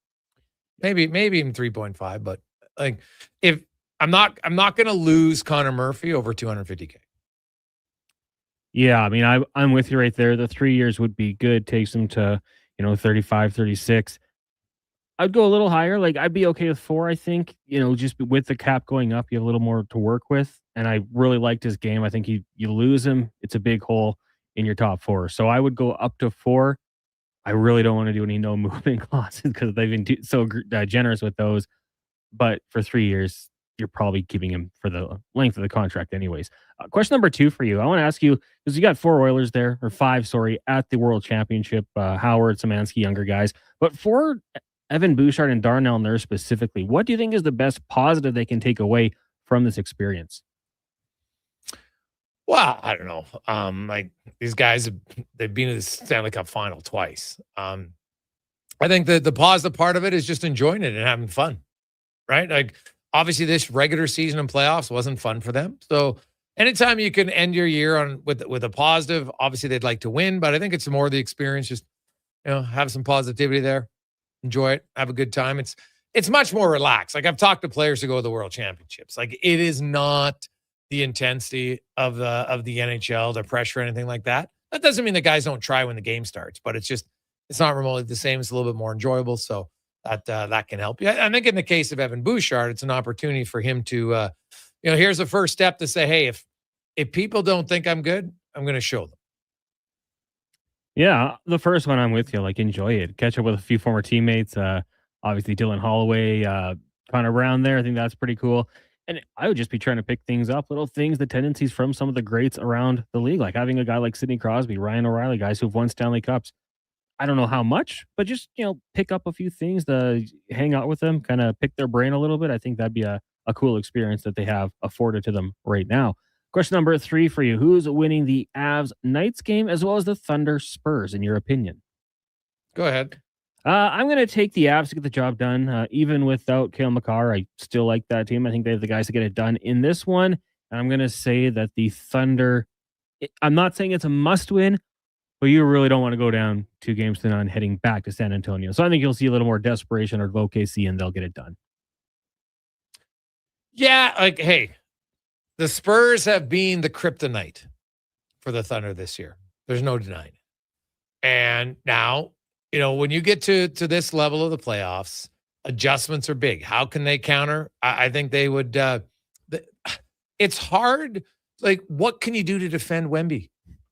Maybe even 3.5, but like if I'm not going to lose Connor Murphy over $250K. Yeah, I mean, I'm with you right there. The 3 years would be good. Takes him to, 35, 36. I'd go a little higher. Like, I'd be okay with 4, I think. Just with the cap going up, you have a little more to work with. And I really liked his game. I think you lose him, it's a big hole in your top 4. So I would go up to 4. I really don't want to do any no movement clauses because they've been so generous with those. But for 3 years, you're probably keeping him for the length of the contract anyways. Question number 2 for you. I want to ask you, because you got 4 Oilers there, or 5, sorry, at the World Championship, Howard, Szymanski, younger guys. But for Evan Bouchard and Darnell Nurse specifically, what do you think is the best positive they can take away from this experience? Well, I don't know. Like these guys, they've been to the Stanley Cup final twice. I think the positive part of it is just enjoying it and having fun, right? Like obviously this regular season and playoffs wasn't fun for them. So anytime you can end your year with a positive, obviously they'd like to win, but I think it's more the experience. Just have some positivity there. Enjoy it, have a good time. It's much more relaxed. Like I've talked to players who go to the World Championships. Like it is not the intensity of the NHL, the pressure, or anything like that. That doesn't mean the guys don't try when the game starts, but it's not remotely the same. It's a little bit more enjoyable, so that can help you. I think in the case of Evan Bouchard, it's an opportunity for him to, here's the first step to say, hey, if people don't think I'm good, I'm going to show them. Yeah, the first one I'm with you. Like, enjoy it. Catch up with a few former teammates. Obviously, Dylan Holloway, Connor Brown there. I think that's pretty cool. And I would just be trying to pick things up, little things, the tendencies from some of the greats around the league, like having a guy like Sidney Crosby, Ryan O'Reilly, guys who've won Stanley Cups. I don't know how much, but just, pick up a few things to hang out with them, kind of pick their brain a little bit. I think that'd be a cool experience that they have afforded to them right now. Question number 3 for you. Who's winning the Avs Knights game as well as the Thunder Spurs, in your opinion? Go ahead. I'm going to take the Avs to get the job done. Even without Cale Makar, I still like that team. I think they have the guys to get it done in this one. And I'm going to say that the Thunder, I'm not saying it's a must win, but you really don't want to go down 2 games to none heading back to San Antonio. So I think you'll see a little more desperation out of OKC and they'll get it done. Yeah, like, hey, the Spurs have been the kryptonite for the Thunder this year. There's no denying it. And now, when you get to this level of the playoffs, adjustments are big. How can they counter? I think they would. It's hard. Like, what can you do to defend Wemby?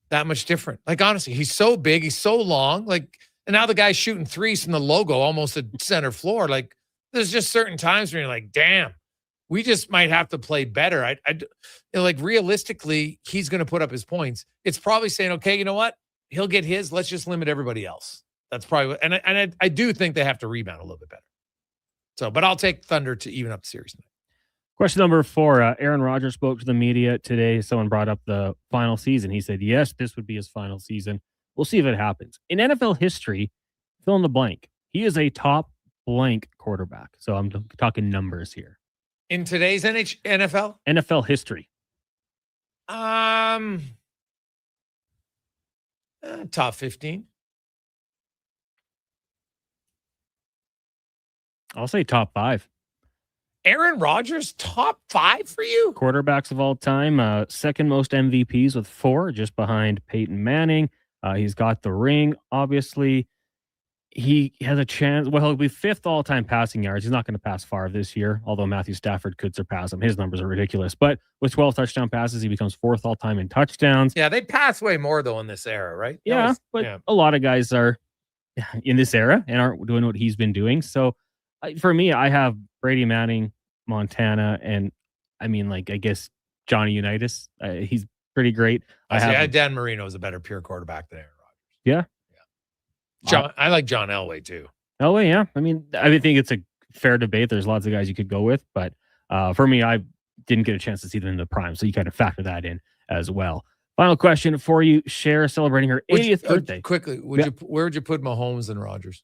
That much different. Like, honestly, he's so big. He's so long. Like, and now the guy's shooting threes from the logo almost at center floor. Like, there's just certain times where you're like, damn. We just might have to play better. Like realistically, he's going to put up his points. It's probably saying, okay, you know what? He'll get his. Let's just limit everybody else. That's probably, and I do think they have to rebound a little bit better. So, but I'll take Thunder to even up the series tonight. Question number 4. Aaron Rodgers spoke to the media today. Someone brought up the final season. He said, yes, this would be his final season. We'll see if it happens. In NFL history, fill in the blank. He is a top blank quarterback. So I'm talking numbers here. In today's NFL? NFL history. Top 15. I'll say top 5. Aaron Rodgers, top 5 for you? Quarterbacks of all time. Second most MVPs with 4, just behind Peyton Manning. He's got the ring, obviously. He has a chance. Well, he'll be 5th all-time passing yards. He's not going to pass far this year, although Matthew Stafford could surpass him. His numbers are ridiculous. But with 12 touchdown passes, he becomes 4th all-time in touchdowns. Yeah, they pass way more, though, in this era, right? Yeah, a lot of guys are in this era and aren't doing what he's been doing. So, for me, I have Brady, Manning, Montana, and I guess Johnny Unitas. He's pretty great. Dan Marino is a better pure quarterback than Aaron Rodgers. Yeah. I like John Elway, too. Elway, yeah. I think it's a fair debate. There's lots of guys you could go with, but for me, I didn't get a chance to see them in the prime, so you kind of factor that in as well. Final question for you. Cher celebrating her 80th birthday. Quickly, where would you put Mahomes and Rodgers?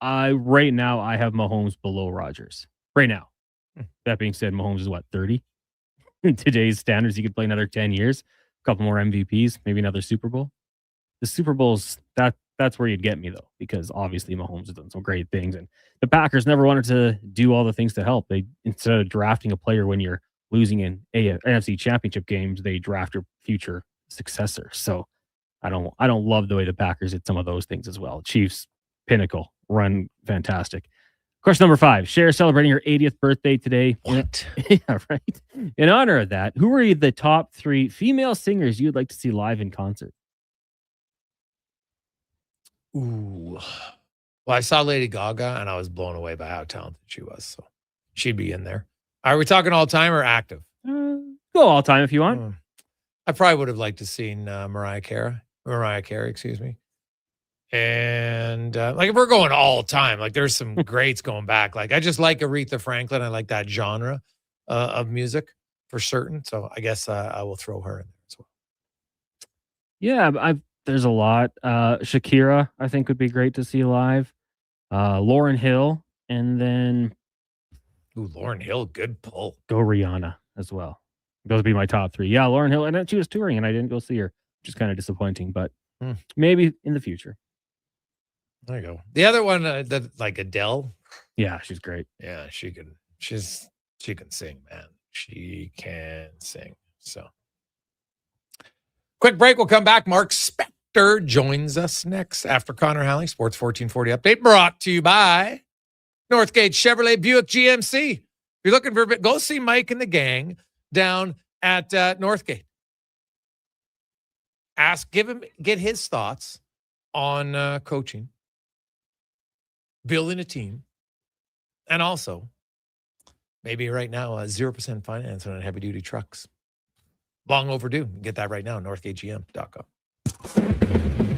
Right now, I have Mahomes below Rodgers. Right now. That being said, Mahomes is 30? In today's standards, he could play another 10 years, a couple more MVPs, maybe another Super Bowl. The Super Bowl's, that's where you'd get me, though, because obviously Mahomes has done some great things. And the Packers never wanted to do all the things to help. They, instead of drafting a player when you're losing in NFC championship games, they draft your future successor. So I don't love the way the Packers did some of those things as well. Chiefs, pinnacle, run fantastic. Question number 5. Cher celebrating her 80th birthday today. What? Yeah, right. In honor of that, who are the top 3 female singers you'd like to see live in concert? Ooh. Well, I saw Lady Gaga, and I was blown away by how talented she was. So she'd be in there. Are we talking all-time or active? Go all-time if you want. I probably would have liked to seen Mariah Carey, excuse me. And if we're going all time, there's some greats going back. I just like Aretha Franklin. I like that genre of music for certain. So I guess I will throw her in there as well. Yeah, there's a lot. Shakira, I think, would be great to see live. Lauryn Hill, and then Lauryn Hill, good pull. Go Rihanna as well. Those would be my top 3. Yeah, Lauryn Hill, and then she was touring, and I didn't go see her, which is kind of disappointing, but maybe in the future. There you go. The other one, Adele. Yeah, she's great. Yeah, she can sing, man. She can sing. So, quick break. We'll come back. Mark Spector joins us next after Connor Halley. Sports 1440 update brought to you by Northgate Chevrolet Buick GMC. If you're looking for a bit, go see Mike and the gang down at Northgate. Get his thoughts on coaching, building a team, and also maybe right now 0% finance on heavy-duty trucks. Long overdue. Get that right now, northgategm.com.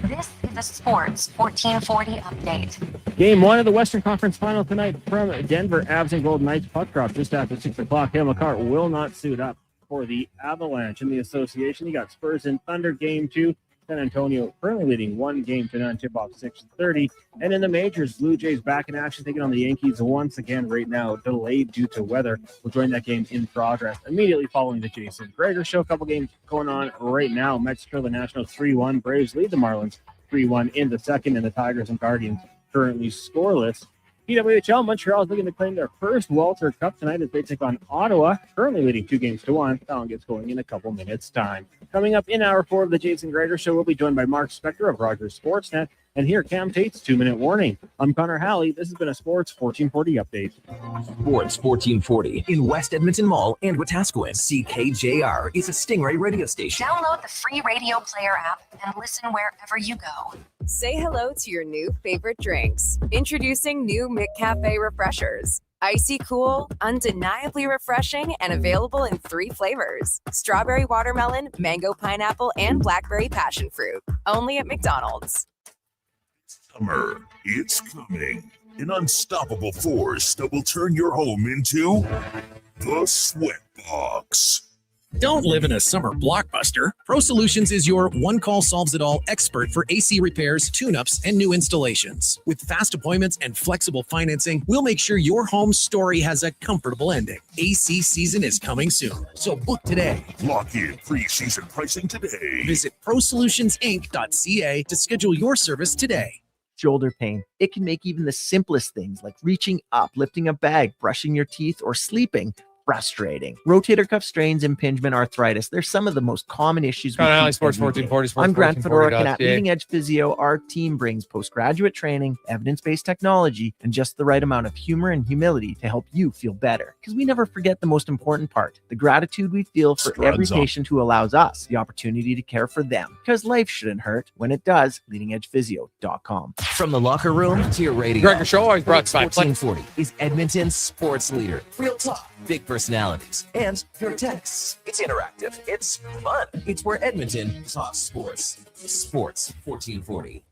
This is a Sports 1440 update. Game 1 of the Western Conference Final tonight from Denver. Avs and Golden Knights. Puck drop just after 6 o'clock. Cale Makar will not suit up for the Avalanche. In the association, you got Spurs and Thunder Game 2. San Antonio currently leading 1-0 tip-off 6-30. And in the majors, Blue Jays back in action, taking on the Yankees once again right now, delayed due to weather. We'll join that game in progress immediately following the Jason Gregor Show. A couple games going on right now. Mets trail the Nationals 3-1. Braves lead the Marlins 3-1 in the second, and the Tigers and Guardians currently scoreless. PWHL, Montreal is looking to claim their first Walter Cup tonight as they take on Ottawa, currently leading 2-1. That one gets going in a couple minutes' time. Coming up in hour 4 of the Jason Gregor Show, we'll be joined by Mark Spector of Rogers Sportsnet, and here Cam Tate's 2-minute warning. I'm Connor Halley. This has been a Sports 1440 update. Sports 1440 in West Edmonton Mall and Wetaskiwin. CKJR is a Stingray radio station. Download the free radio player app and listen wherever you go. Say hello to your new favorite drinks. Introducing new McCafe Refreshers. Icy cool, undeniably refreshing, and available in 3 flavors. Strawberry watermelon, mango pineapple, and blackberry passion fruit. Only at McDonald's. Summer, it's coming. An unstoppable force that will turn your home into the Sweatbox. Don't live in a summer blockbuster. Pro Solutions is your one-call solves-it-all expert for AC repairs, tune-ups, and new installations. With fast appointments and flexible financing, we'll make sure your home story has a comfortable ending. AC season is coming soon, so book today. Lock in pre-season pricing today. Visit prosolutionsinc.ca to schedule your service today. Shoulder pain. It can make even the simplest things like reaching up, lifting a bag, brushing your teeth, or sleeping frustrating. Rotator cuff strains, impingement, arthritis. They're some of the most common issues. Connor Halley, Sports 1440, Sports I'm Grant Fedora, and at 1440.ca. Leading Edge Physio, our team brings postgraduate training, evidence-based technology, and just the right amount of humor and humility to help you feel better. Because we never forget the most important part, the gratitude we feel for every patient who allows us the opportunity to care for them. Because life shouldn't hurt. When it does, leadingedgephysio.com. From the locker room to your radio. Gregor Show always brought to you by 1440 is Edmonton's sports leader. Real talk, big personalities, and your texts. It's interactive. It's fun. It's where Edmonton talks sports. Sports 1440.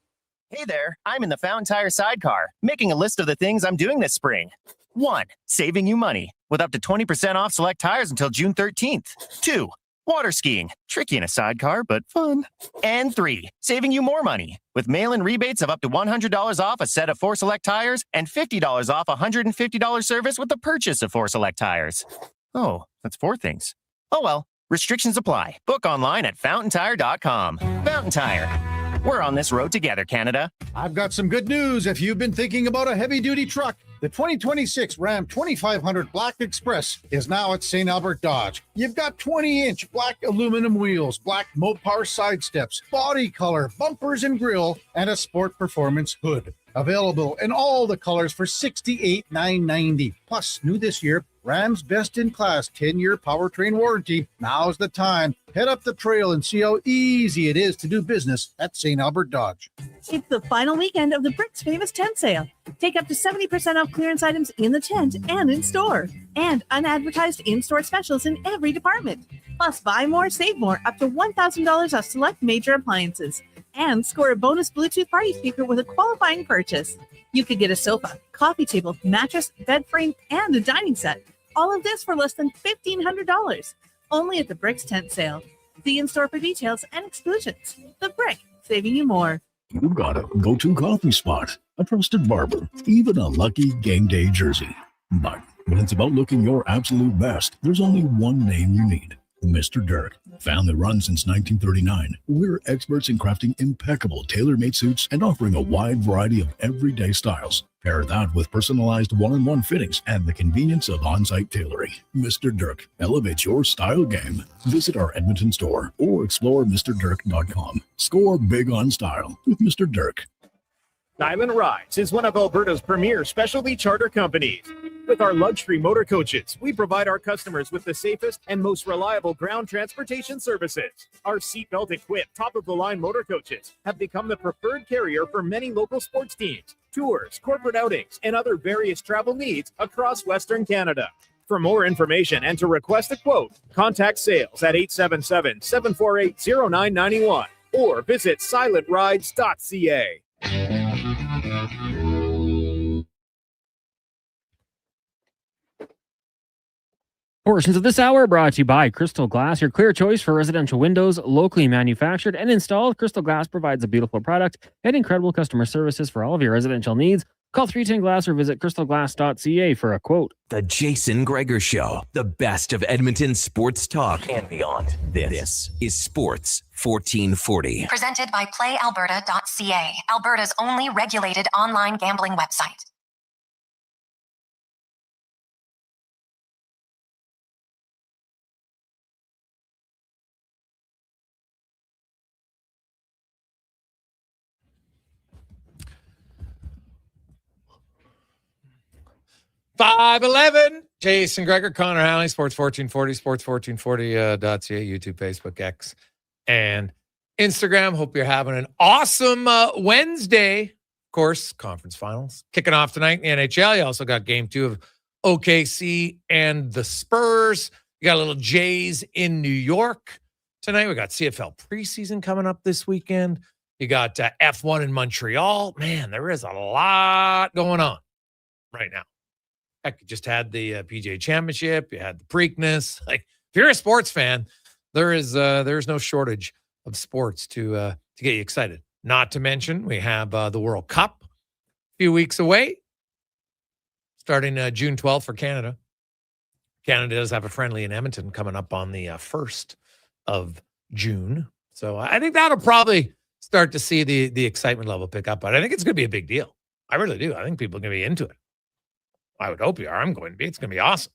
Hey there, I'm in the Fountain Tire sidecar, making a list of the things I'm doing this spring. 1. Saving you money, with up to 20% off select tires until June 13th. 2. Water skiing, tricky in a sidecar, but fun. And 3. Saving you more money, with mail-in rebates of up to $100 off a set of 4 select tires and $50 off a $150 service with the purchase of 4 select tires. Oh, that's 4 things. Oh well, restrictions apply. Book online at fountaintire.com. Fountain Tire. We're on this road together, Canada. I've got some good news if you've been thinking about a heavy-duty truck. The 2026 Ram 2500 Black Express is now at St. Albert Dodge. You've got 20-inch black aluminum wheels, black Mopar side steps, body color, bumpers and grille, and a sport performance hood. Available in all the colors for $68,990. Plus, new this year, Ram's best-in-class 10-year powertrain warranty. Now's the time. Head up the trail and see how easy it is to do business at St. Albert Dodge. It's the final weekend of the Brick's famous tent sale. Take up to 70% off clearance items in the tent and in store. And unadvertised in-store specials in every department. Plus, buy more, save more, up to $1,000 off select major appliances. And score a bonus Bluetooth party speaker with a qualifying purchase. You could get a sofa, coffee table, mattress, bed frame, and a dining set. All of this for less than $1,500. Only at the Brick's tent sale. See in-store for details and exclusions. The Brick, saving you more. You got a go-to coffee spot, a trusted barber, even a lucky game day jersey. But when it's about looking your absolute best, there's only one name you need. Mr. Dirk. Family run since 1939. We're experts in crafting impeccable tailor-made suits and offering a wide variety of everyday styles. Pair that with personalized one-on-one fittings and the convenience of on-site tailoring. Mr. Dirk elevates your style game. Visit our Edmonton store or explore MrDirk.com. Score big on style with Mr. Dirk. Island Rides is one of Alberta's premier specialty charter companies. With our luxury motor coaches, we provide our customers with the safest and most reliable ground transportation services. Our seatbelt equipped top-of-the-line motor coaches have become the preferred carrier for many local sports teams, tours, corporate outings, and other various travel needs across Western Canada. For more information and to request a quote, contact sales at 877-748-0991 or visit silentrides.ca. Portions of this hour are brought to you by Crystal Glass, your clear choice for residential windows, locally manufactured and installed. Crystal Glass provides a beautiful product and incredible customer services for all of your residential needs. Call 310 Glass or visit crystalglass.ca for a quote. The Jason Gregor Show, the best of Edmonton sports talk and beyond. This is Sports 1440. Presented by PlayAlberta.ca, Alberta's only regulated online gambling website. .511. Jason Gregor, Connor Halley, Sports 1440, sports1440.ca, YouTube, Facebook, X, and Instagram. Hope you're having an awesome Wednesday. Of course, conference finals kicking off tonight in the NHL. You also got game 2 of OKC and the Spurs. You got a little Jays in New York tonight. We got CFL preseason coming up this weekend. You got F1 in Montreal. Man, there is a lot going on right now. Heck, you just had the PGA Championship. You had the Preakness. Like, if you're a sports fan, there's no shortage of sports to get you excited. Not to mention, we have the World Cup a few weeks away, starting June 12th for Canada. Canada does have a friendly in Edmonton coming up on the 1st of June. So I think that'll probably start to see the excitement level pick up. But I think it's going to be a big deal. I really do. I think people are going to be into it. I would hope you are. I'm going to be. It's going to be awesome.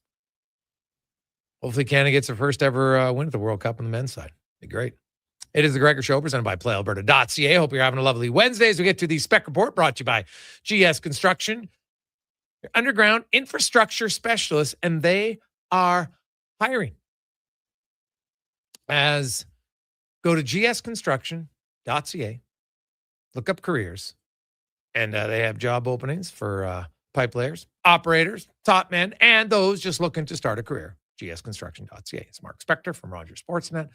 Hopefully Canada gets their first ever win at the World Cup on the men's side. Be great. It is the Gregor Show presented by PlayAlberta.ca. Hope you're having a lovely Wednesday as we get to the Spec Report brought to you by GS Construction, your underground infrastructure specialists, and they are hiring. As go to gsconstruction.ca, look up careers, and they have job openings for pipe layers, operators, top men, and those just looking to start a career. gsconstruction.ca. It's Mark Spector from Rogers Sportsnet.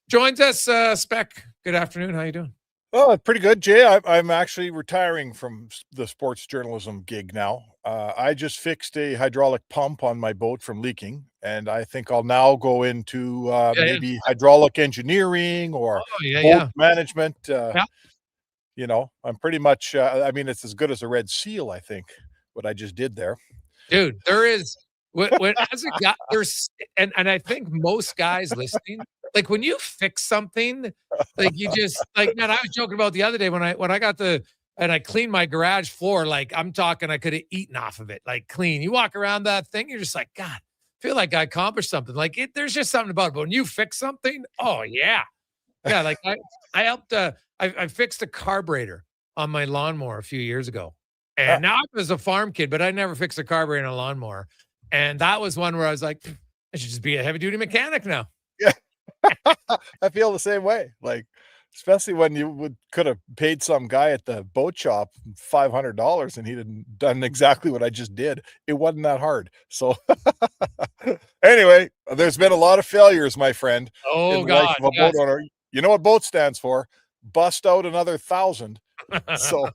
Joins us, Spec. Good afternoon. How you doing? Oh, pretty good, Jay. I'm actually retiring from the sports journalism gig now. I just fixed a hydraulic pump on my boat from leaking, and I think I'll now go into maybe hydraulic engineering or boat management. You know, I'm pretty much, I mean, it's as good as a Red Seal, I think, what I just did there. Dude, there is, when as a guy, there's, and I think most guys listening, like when you fix something, like you just, like, man, I was joking about the other day when I got and I cleaned my garage floor, like I'm talking, I could have eaten off of it, like clean. You walk around that thing, you're just like, God, I feel like I accomplished something. Like there's just something about it. But when you fix something, oh yeah. Yeah, like I helped, I fixed a carburetor on my lawnmower a few years ago. And now I was a farm kid, but I never fixed a carburetor on a lawnmower. And that was one where I was like, I should just be a heavy duty mechanic now. Yeah. I feel the same way. Like, especially when you could have paid some guy at the boat shop $500 and he'd have done exactly what I just did. It wasn't that hard. So anyway, there's been a lot of failures, my friend. Oh, in the God. life of a boat owner. You know what boat stands for? Bust out another 1,000. So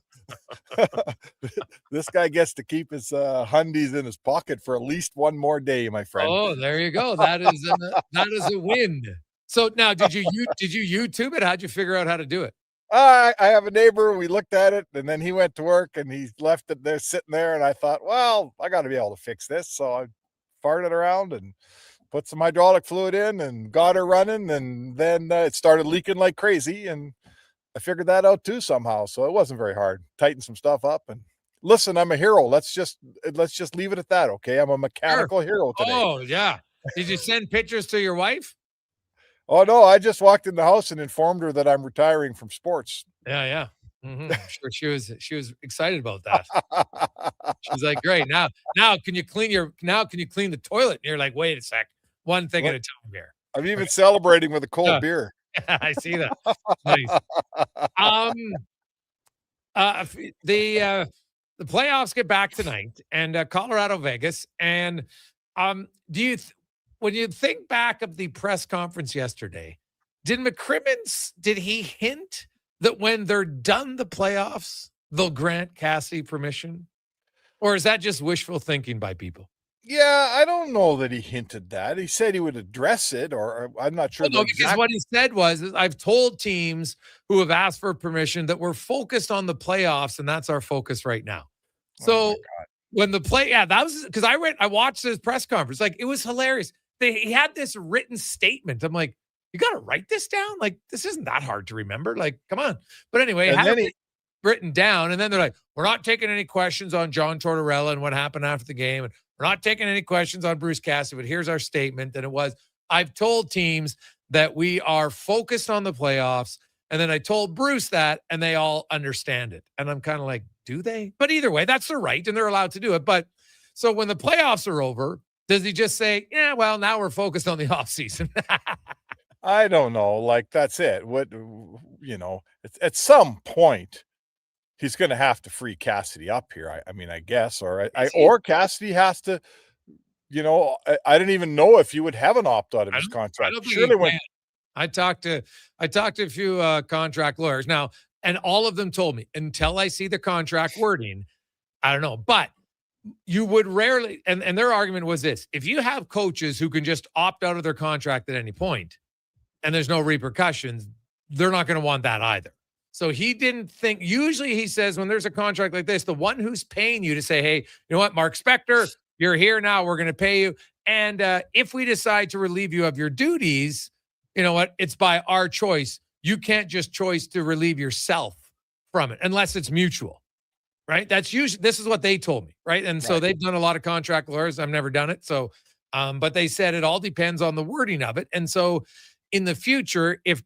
this guy gets to keep his hundies in his pocket for at least one more day, my friend. Oh, there you go. That is a win. So now, did you YouTube it? How'd you figure out how to do it? I have a neighbor. We looked at it, and then he went to work, and he left it there sitting there. And I thought, well, I got to be able to fix this. So I farted around and put some hydraulic fluid in and got her running. And then it started leaking like crazy. And I figured that out too somehow. So it wasn't very hard. Tightened some stuff up. And listen, I'm a hero. Let's just leave it at that. Okay. I'm a mechanical hero today. Oh, yeah. Did you send pictures to your wife? Oh, no, I just walked in the house and informed her that I'm retiring from sports. Yeah. Mm-hmm. I'm sure she was excited about that. She's like, great. Now can you clean the toilet? And you're like, wait a sec. One thing at a time here. I'm even celebrating with a cold beer. I see that. Nice. The playoffs get back tonight, and Colorado, Vegas. And when you think back of the press conference yesterday, did he hint that when they're done the playoffs, they'll grant Cassidy permission? Or is that just wishful thinking by people? Yeah, I don't know that he hinted that. He said he would address it, or I'm not sure. No, because what he said was, I've told teams who have asked for permission that we're focused on the playoffs, and that's our focus right now. So when that was because I watched his press conference. Like, it was hilarious. He had this written statement. I'm like, you got to write this down? Like, this isn't that hard to remember. Like, come on. But anyway, it had it written down. And then they're like, we're not taking any questions on John Tortorella and what happened after the game. And we're not taking any questions on Bruce Cassidy. But here's our statement. And it was, I've told teams that we are focused on the playoffs. And then I told Bruce that, and they all understand it. And I'm kind of like, do they? But either way, that's their right, and they're allowed to do it. But so when the playoffs are over, does he just say, yeah, well, now we're focused on the offseason? I don't know. Like, that's it. At some point, he's going to have to free Cassidy up here. I mean, I guess, or Cassidy has to, I didn't even know if you would have an opt out of his contract. I talked to a few contract lawyers now, and all of them told me until I see the contract wording, I don't know. But you would rarely, and their argument was this: if you have coaches who can just opt out of their contract at any point and there's no repercussions, they're not going to want that either. So he didn't think, usually he says when there's a contract like this, the one who's paying you to say, hey, you know what, Mark Spector, you're here now, we're going to pay you. And if we decide to relieve you of your duties, you know what, it's by our choice. You can't just choose to relieve yourself from it unless it's mutual. Right. That's usually, this is what they told me. Right. And so they've done a lot of contract lawyers. I've never done it. So, but they said it all depends on the wording of it. And so in the future, if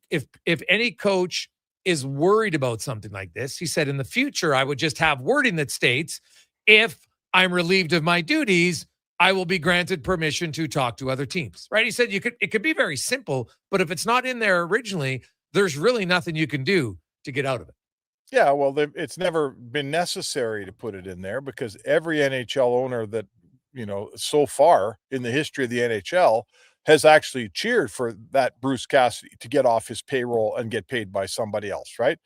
any coach is worried about something like this, he said, in the future, I would just have wording that states, if I'm relieved of my duties, I will be granted permission to talk to other teams. Right. He said it could be very simple, but if it's not in there originally, there's really nothing you can do to get out of it. Yeah, well, it's never been necessary to put it in there because every NHL owner that, so far in the history of the NHL has actually cheered for that Bruce Cassidy to get off his payroll and get paid by somebody else, right?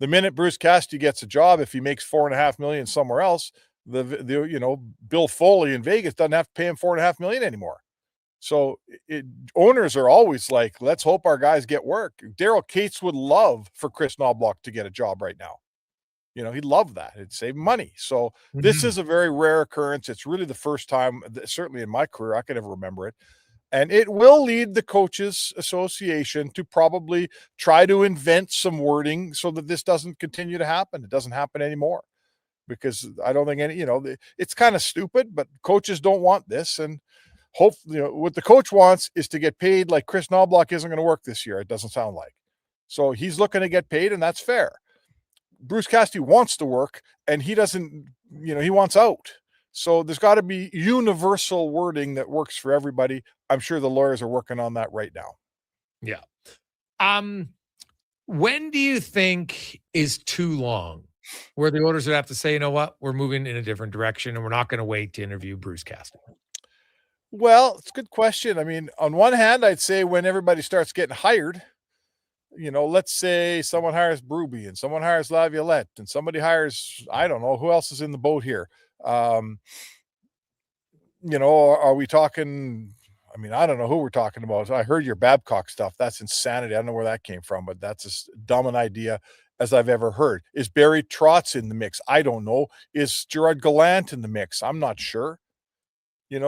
The minute Bruce Cassidy gets a job, if he makes $4.5 million somewhere else, Bill Foley in Vegas doesn't have to pay him $4.5 million anymore. So owners are always like, let's hope our guys get work. Daryl Cates would love for Chris Knobloch to get a job right now. He'd love that. It'd save money. So this is a very rare occurrence. It's really the first time, certainly in my career, I can ever remember it. And it will lead the Coaches Association to probably try to invent some wording so that this doesn't continue to happen. It doesn't happen anymore because I don't think it's kind of stupid, but coaches don't want this. And what the coach wants is to get paid like Chris Knobloch isn't going to work this year. It doesn't sound like. So he's looking to get paid, and that's fair. Bruce Cassidy wants to work, and he doesn't, he wants out. So there's got to be universal wording that works for everybody. I'm sure the lawyers are working on that right now. Yeah. When do you think is too long where the owners would have to say, you know what, we're moving in a different direction and we're not going to wait to interview Bruce Cassidy? Well, it's a good question. I mean, on one hand, I'd say when everybody starts getting hired, let's say someone hires Bruby and someone hires Laviolette and somebody hires, I don't know, who else is in the boat here? Are we talking, I don't know who we're talking about. I heard your Babcock stuff. That's insanity. I don't know where that came from, but that's as dumb an idea as I've ever heard. Is Barry Trotz in the mix? I don't know. Is Gerard Gallant in the mix? I'm not sure.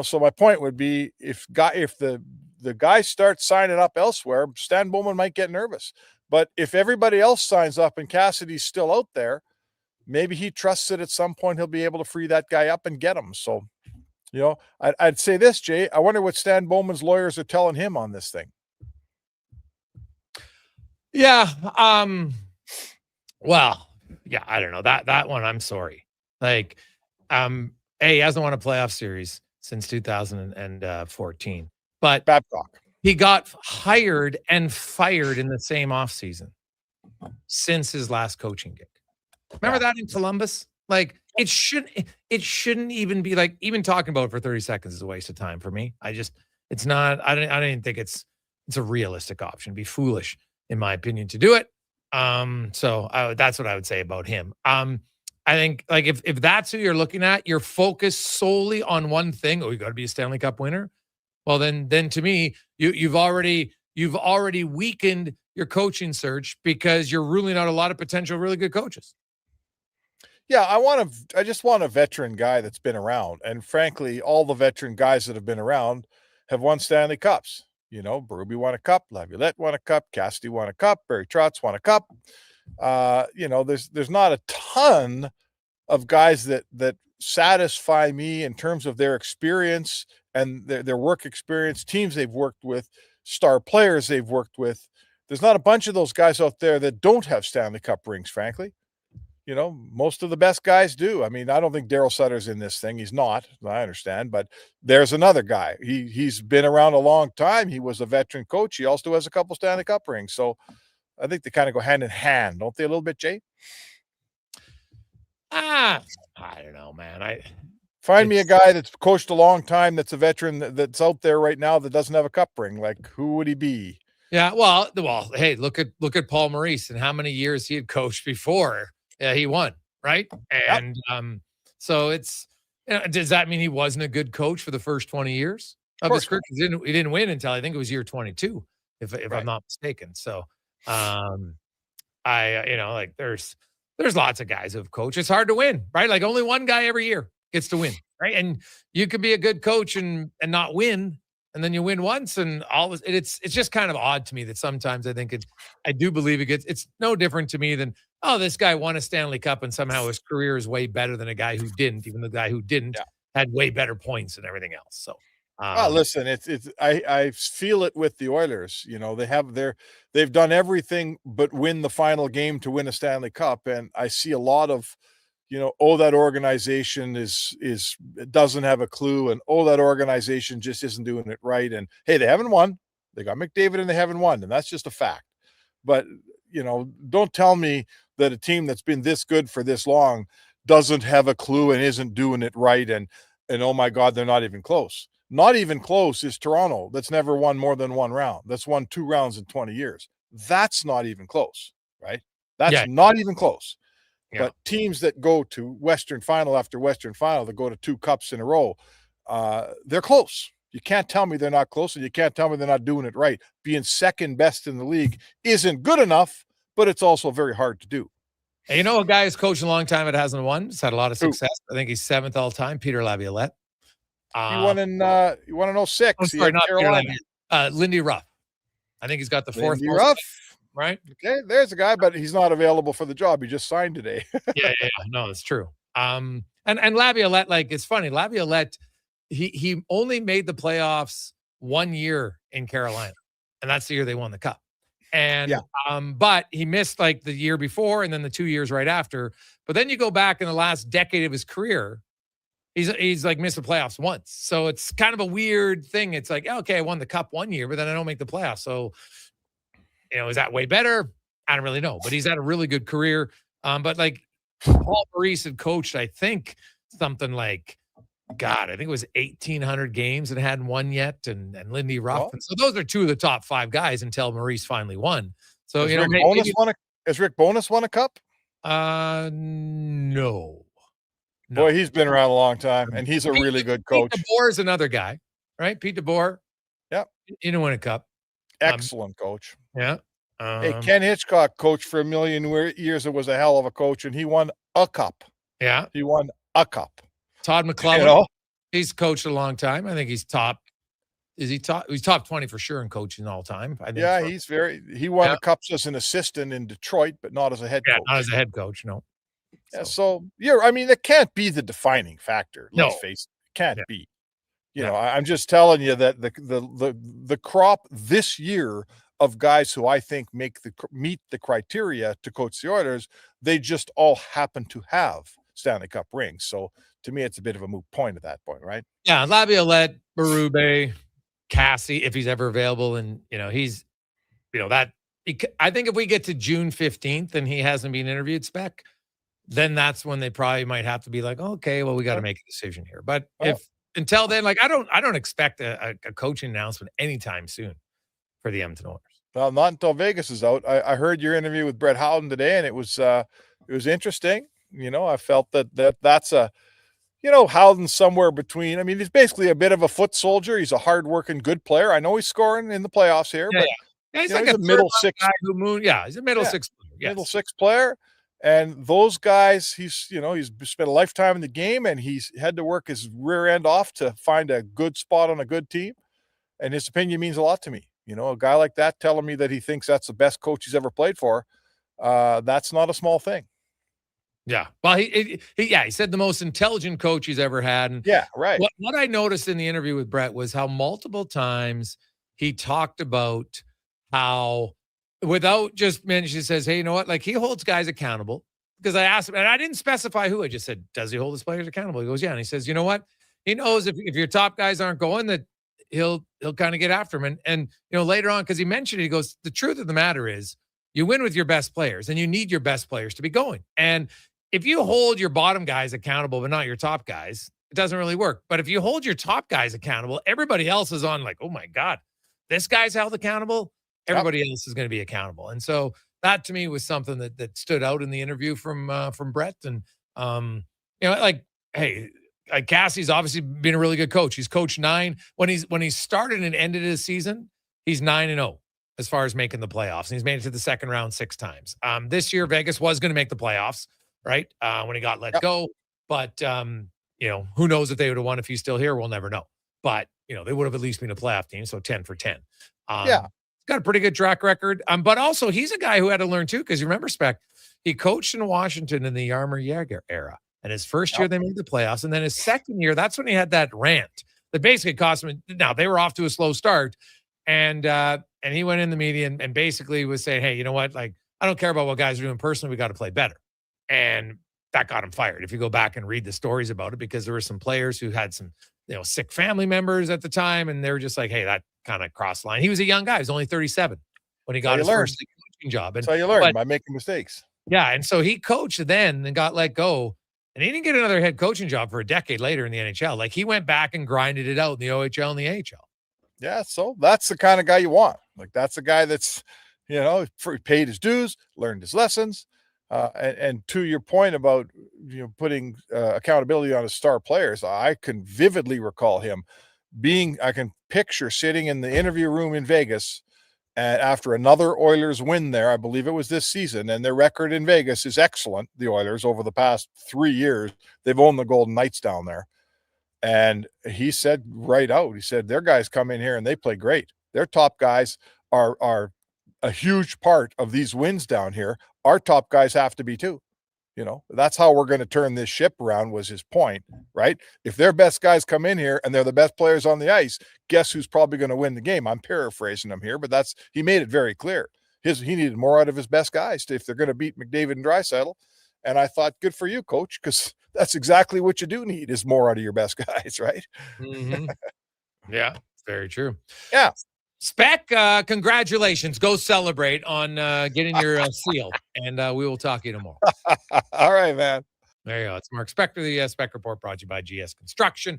So my point would be if the guys start signing up elsewhere, Stan Bowman might get nervous. But if everybody else signs up and Cassidy's still out there, maybe he trusts that at some point he'll be able to free that guy up and get him. So, I'd say this, Jay. I wonder what Stan Bowman's lawyers are telling him on this thing. Yeah. Well, yeah, I don't know. That one, I'm sorry. He hasn't won a playoff series since 2014. But Babcock, he got hired and fired in the same offseason since his last coaching gig. Remember that in Columbus? It shouldn't even be even talking about it for 30 seconds is a waste of time for me. It's not, I don't even think it's a realistic option. It'd be foolish, in my opinion, to do it. So that's what I would say about him. I think if that's who you're looking at, you're focused solely on one thing. Oh, you got to be a Stanley Cup winner. Well, then to me, you've already weakened your coaching search because you're ruling out a lot of potential really good coaches. Yeah, I just want a veteran guy that's been around. And frankly, all the veteran guys that have been around have won Stanley Cups. Berube won a cup, Laviolette won a cup, Cassidy won a cup, Barry Trotz won a cup. There's not a ton of guys that satisfy me in terms of their experience and their work experience, teams they've worked with, star players they've worked with. There's not a bunch of those guys out there that don't have Stanley Cup rings, frankly. Most of the best guys do. I don't think Daryl Sutter's in this thing. He's not, I understand, but there's another guy. He's been around a long time. He was a veteran coach. He also has a couple Stanley Cup rings. So I think they kind of go hand in hand, don't they, a little bit, Jay? I don't know, man. Find me a guy that's coached a long time, that's a veteran, that's out there right now that doesn't have a cup ring. Who would he be? Yeah, well, hey, look at Paul Maurice and how many years he had coached before he won, right? And so it's Does that mean he wasn't a good coach for the first 20 years of his career? He didn't win until I think it was year 22, if I'm not mistaken. So, there's lots of guys who've coached. It's hard to win, right? Like only one guy every year gets to win, right? And you could be a good coach and not win, and then you win once, and all this. It's just kind of odd to me that sometimes I do believe it's no different to me than, oh, this guy won a Stanley Cup and somehow his career is way better than a guy who didn't, even the guy who didn't had way better points and everything else. So, listen, I feel it with the Oilers. They've done everything but win the final game to win a Stanley Cup, and I see a lot of, that organization doesn't have a clue, and that organization just isn't doing it right. And hey, they haven't won. They got McDavid and they haven't won, and that's just a fact. But don't tell me that a team that's been this good for this long doesn't have a clue and isn't doing it right. And oh my God, they're not even close. Not even close is Toronto. That's never won more than one round. That's won 2 rounds in 20 years. That's not even close, right? That's not even close. Yeah. But teams that go to Western Final after Western Final, that go to 2 cups in a row, they're close. You can't tell me they're not close, and you can't tell me they're not doing it right. Being second best in the league isn't good enough, but it's also very hard to do. Hey, a guy who's coached a long time that hasn't won. He's had a lot of success. I think he's 7th all time. Peter Laviolette. He won in 06. I'm sorry, not Carolina. Lindy Ruff. I think he's got the 4th. Lindy Ruff. Right. Okay, there's a guy, but he's not available for the job. He just signed today. Yeah. No, that's true. And Laviolette, it's funny. Laviolette, he only made the playoffs 1 year in Carolina, and that's the year they won the cup. And but he missed the year before and then the 2 years right after. But then you go back in the last decade of his career, he's missed the playoffs once. So it's kind of a weird thing. It's okay, I won the cup 1 year, but then I don't make the playoffs. So, is that way better? I don't really know. But he's had a really good career. But Paul Maurice had coached, I think, something I think it was 1,800 games and hadn't won yet, and Lindy Ruff. Well, and so those are 2 of the top 5 guys until Maurice finally won. So, has Rick Bowness won a cup? No. Boy, he's been around a long time, and he's a really good coach. Pete DeBoer is another guy, right? Pete DeBoer. Yep. He didn't win a cup. Excellent coach. Yeah. Hey, Ken Hitchcock coached for a million years. It was a hell of a coach, and he won a cup. Yeah. He won a cup. Todd McClellan. He's coached a long time. I think he's top. Is he top? He's top 20 for sure in coaching all time. I think he won a cups as an assistant in Detroit, but not as a head coach. Not as a head coach, no. So that can't be the defining factor. Let's face it. It can't be. I'm just telling you that the crop this year of guys who I think meet the criteria to coach the Oilers, they just all happen to have Stanley Cup rings. So to me, it's a bit of a moot point at that point, right? Yeah, Laviolette, Berube, Cassie, if he's ever available, and he's, I think if we get to June 15th and he hasn't been interviewed, Spec, then that's when they probably might have to be okay, well, we got to make a decision here. But if until then, I don't expect a coaching announcement anytime soon for the Edmonton Oilers. Well, not until Vegas is out. I heard your interview with Brett Howden today, and it was interesting. I felt that's a, Howden's somewhere between. I mean, he's basically a bit of a foot soldier. He's a hardworking, good player. I know he's scoring in the playoffs here, but he's he's a middle 6 guy who he's a middle 6 player. Yes. Middle 6 player. And those guys, he's spent a lifetime in the game, and he's had to work his rear end off to find a good spot on a good team. And his opinion means a lot to me. A guy like that telling me that he thinks that's the best coach he's ever played for, that's not a small thing. Yeah. Well, he said the most intelligent coach he's ever had. And right. What I noticed in the interview with Brett was how multiple times he talked about how, without just mentioning, he says, hey, you know what? He holds guys accountable. Because I asked him, and I didn't specify who. I just said, does he hold his players accountable? He goes, yeah. And he says, you know what? He knows if your top guys aren't going, that he'll kind of get after him. And later on, because he mentioned it, he goes, the truth of the matter is you win with your best players, and you need your best players to be going. And if you hold your bottom guys accountable, but not your top guys, it doesn't really work. But if you hold your top guys accountable, everybody else is on oh my God, this guy's held accountable. Everybody else is going to be accountable. And so that to me was something that stood out in the interview from Brett. And, hey, Cassie's obviously been a really good coach. He's coached 9 when he started and ended his season. He's 9-0 as far as making the playoffs, and he's made it to the second round 6 times. This year, Vegas was going to make the playoffs, right? When he got let go, but who knows if they would have won if he's still here? We'll never know. But they would have at least been a playoff team. So 10 for 10. Got a pretty good track record. But also he's a guy who had to learn too, because you remember, Spec, he coached in Washington in the Yarmer Yager era. And his first year they made the playoffs. And then his second year, that's when he had that rant that basically cost him. Now they were off to a slow start. And he went in the media and basically was saying, hey, you know what? Like, I don't care about what guys are doing personally. We got to play better. And that got him fired. If you go back and read the stories about it, because there were some players who had some, sick family members at the time. And they were just like, hey, that kind of crossed line. He was a young guy. He was only 37 when he got his first coaching job. And so you learn by making mistakes. Yeah. And so he coached then and got let go. And he didn't get another head coaching job for a decade later in the NHL. Like, he went back and grinded it out in the OHL and the AHL. Yeah. So that's the kind of guy you want. Like, that's a guy that's, paid his dues, learned his lessons. And to your point about, putting accountability on his star players, I can vividly recall him I can picture sitting in the interview room in Vegas and after another Oilers win there, I believe it was this season, and their record in Vegas is excellent. The Oilers, over the past 3 years, they've owned the Golden Knights down there. And he said right out, he said, their guys come in here and they play great. Their top guys are a huge part of these wins down here. Our top guys have to be too. That's how we're going to turn this ship around, was his point, right? If their best guys come in here and they're the best players on the ice, guess who's probably going to win the game? I'm paraphrasing him here, but he made it very clear. He needed more out of his best guys if they're going to beat McDavid and Draisaitl. And I thought, good for you, coach, because that's exactly what you do need, is more out of your best guys, right? Mm-hmm. Yeah, it's very true. Yeah. Spec, congratulations. Go celebrate on getting your seal, and we will talk to you tomorrow. All right, man. There you go. It's Mark Spector, the Spec Report, brought to you by GS Construction.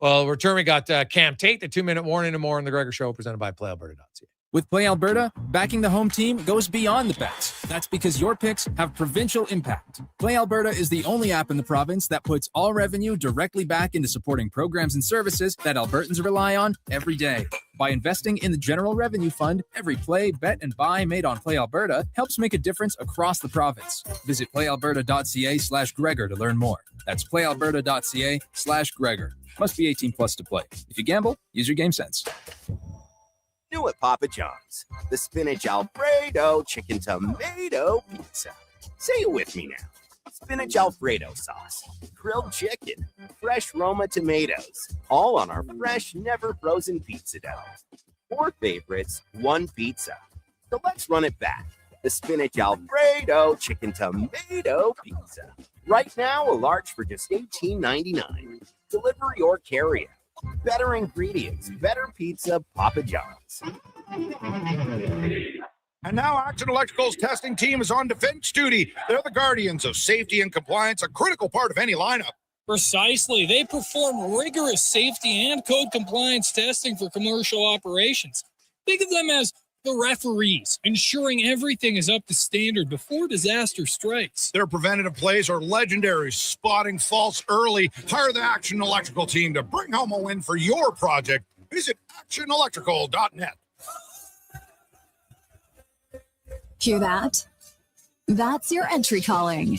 Well, return, we got Cam Tate, the 2-minute warning, and more on the Gregor Show, presented by PlayAlberta.ca. With Play Alberta, backing the home team goes beyond the bets. That's because your picks have provincial impact. Play Alberta is the only app in the province that puts all revenue directly back into supporting programs and services that Albertans rely on every day. By investing in the General Revenue Fund, every play, bet, and buy made on Play Alberta helps make a difference across the province. Visit playalberta.ca/Gregor to learn more. That's playalberta.ca/Gregor. Must be 18 plus to play. If you gamble, use your game sense. New at Papa John's, the spinach Alfredo chicken tomato pizza. Say it with me now. Spinach Alfredo sauce, grilled chicken, fresh Roma tomatoes, all on our fresh, never frozen pizza dough. 4 favorites, 1 pizza. So let's run it back. The spinach Alfredo chicken tomato pizza. Right now, a large for just $18.99. Delivery or carry-out. Better ingredients, better pizza, Papa John's. And now Action Electrical's testing team is on defense duty. They're the guardians of safety and compliance, a critical part of any lineup. Precisely. They perform rigorous safety and code compliance testing for commercial operations. Think of them as the referees, ensuring everything is up to standard before disaster strikes. Their preventative plays are legendary, spotting faults early. Hire the Action Electrical team to bring home a win for your project. Visit actionelectrical.net. Hear that? That's your entry calling.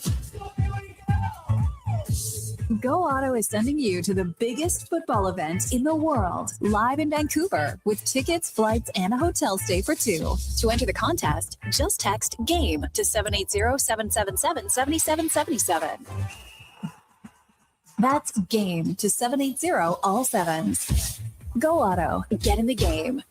Go Auto is sending you to the biggest football event in the world, live in Vancouver, with tickets, flights, and a hotel stay for 2. To enter the contest, just text GAME to 780-777-7777. That's GAME to 780 all sevens. Go Auto, get in the game.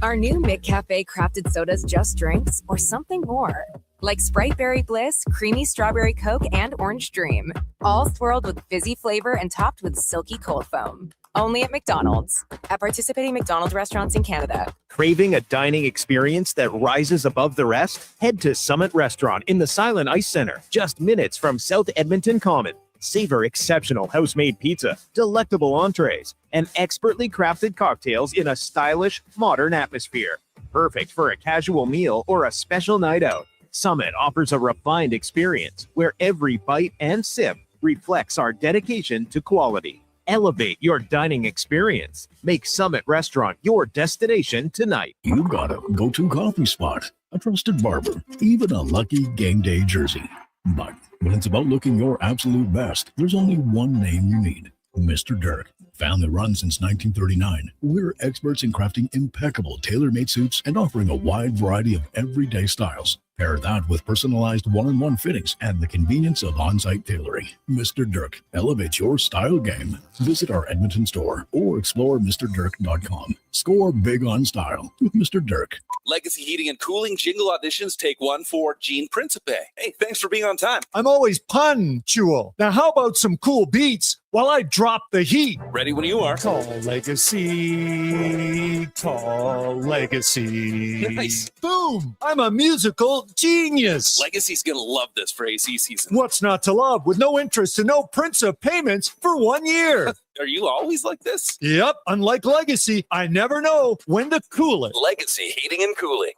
Are new McCafe crafted sodas just drinks or something more? Like Sprite Berry Bliss, Creamy Strawberry Coke, and Orange Dream. All swirled with fizzy flavor and topped with silky cold foam. Only at McDonald's. At participating McDonald's restaurants in Canada. Craving a dining experience that rises above the rest? Head to Summit Restaurant in the Silent Ice Center, just minutes from South Edmonton Common. Savor exceptional house-made pizza, delectable entrees, and expertly crafted cocktails in a stylish, modern atmosphere. Perfect for a casual meal or a special night out. Summit offers a refined experience where every bite and sip reflects our dedication to quality. Elevate your dining experience. Make Summit Restaurant your destination tonight. You got a go-to coffee spot, a trusted barber, even a lucky game day jersey. But when it's about looking your absolute best, there's only one name you need: Mr. Dirk. Family run since 1939, we're experts in crafting impeccable tailor-made suits and offering a wide variety of everyday styles. Pair that with personalized one-on-one fittings and the convenience of on-site tailoring. Mr. Dirk elevates your style game. Visit our Edmonton store or explore MrDirk.com. Score big on style with Mr. Dirk. Legacy Heating and Cooling jingle auditions, take one for Gene Principe. Hey, thanks for being on time. I'm always punctual. Now, how about some cool beats while I drop the heat? Ready when you are. Tall legacy, tall legacy. Nice. Boom! I'm a musical genius. Legacy's going to love this for AC season. What's not to love with no interest and no Principe payments for 1 year? Are you always like this? Yep. Unlike Legacy, I never know when to cool it. Legacy Heating and Cooling.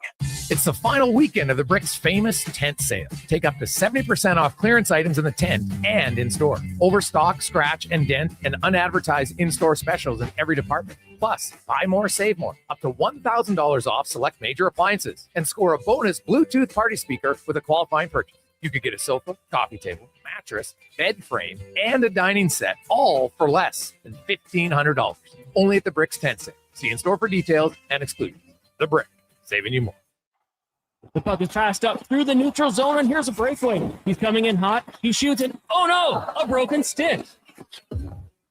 It's the final weekend of the Brick's famous tent sale. Take up to 70% off clearance items in the tent and in-store. Overstock, scratch, and dent, and unadvertised in-store specials in every department. Plus, buy more, save more. Up to $1,000 off select major appliances. And score a bonus Bluetooth party speaker with a qualifying purchase. You could get a sofa, coffee table, mattress, bed frame, and a dining set, all for less than $1,500. Only at the Brick's tent sale. See in-store for details and exclusions. The Brick, saving you more. The puck is passed up through the neutral zone, and here's a breakaway. He's coming in hot. He shoots it. Oh no, a broken stick.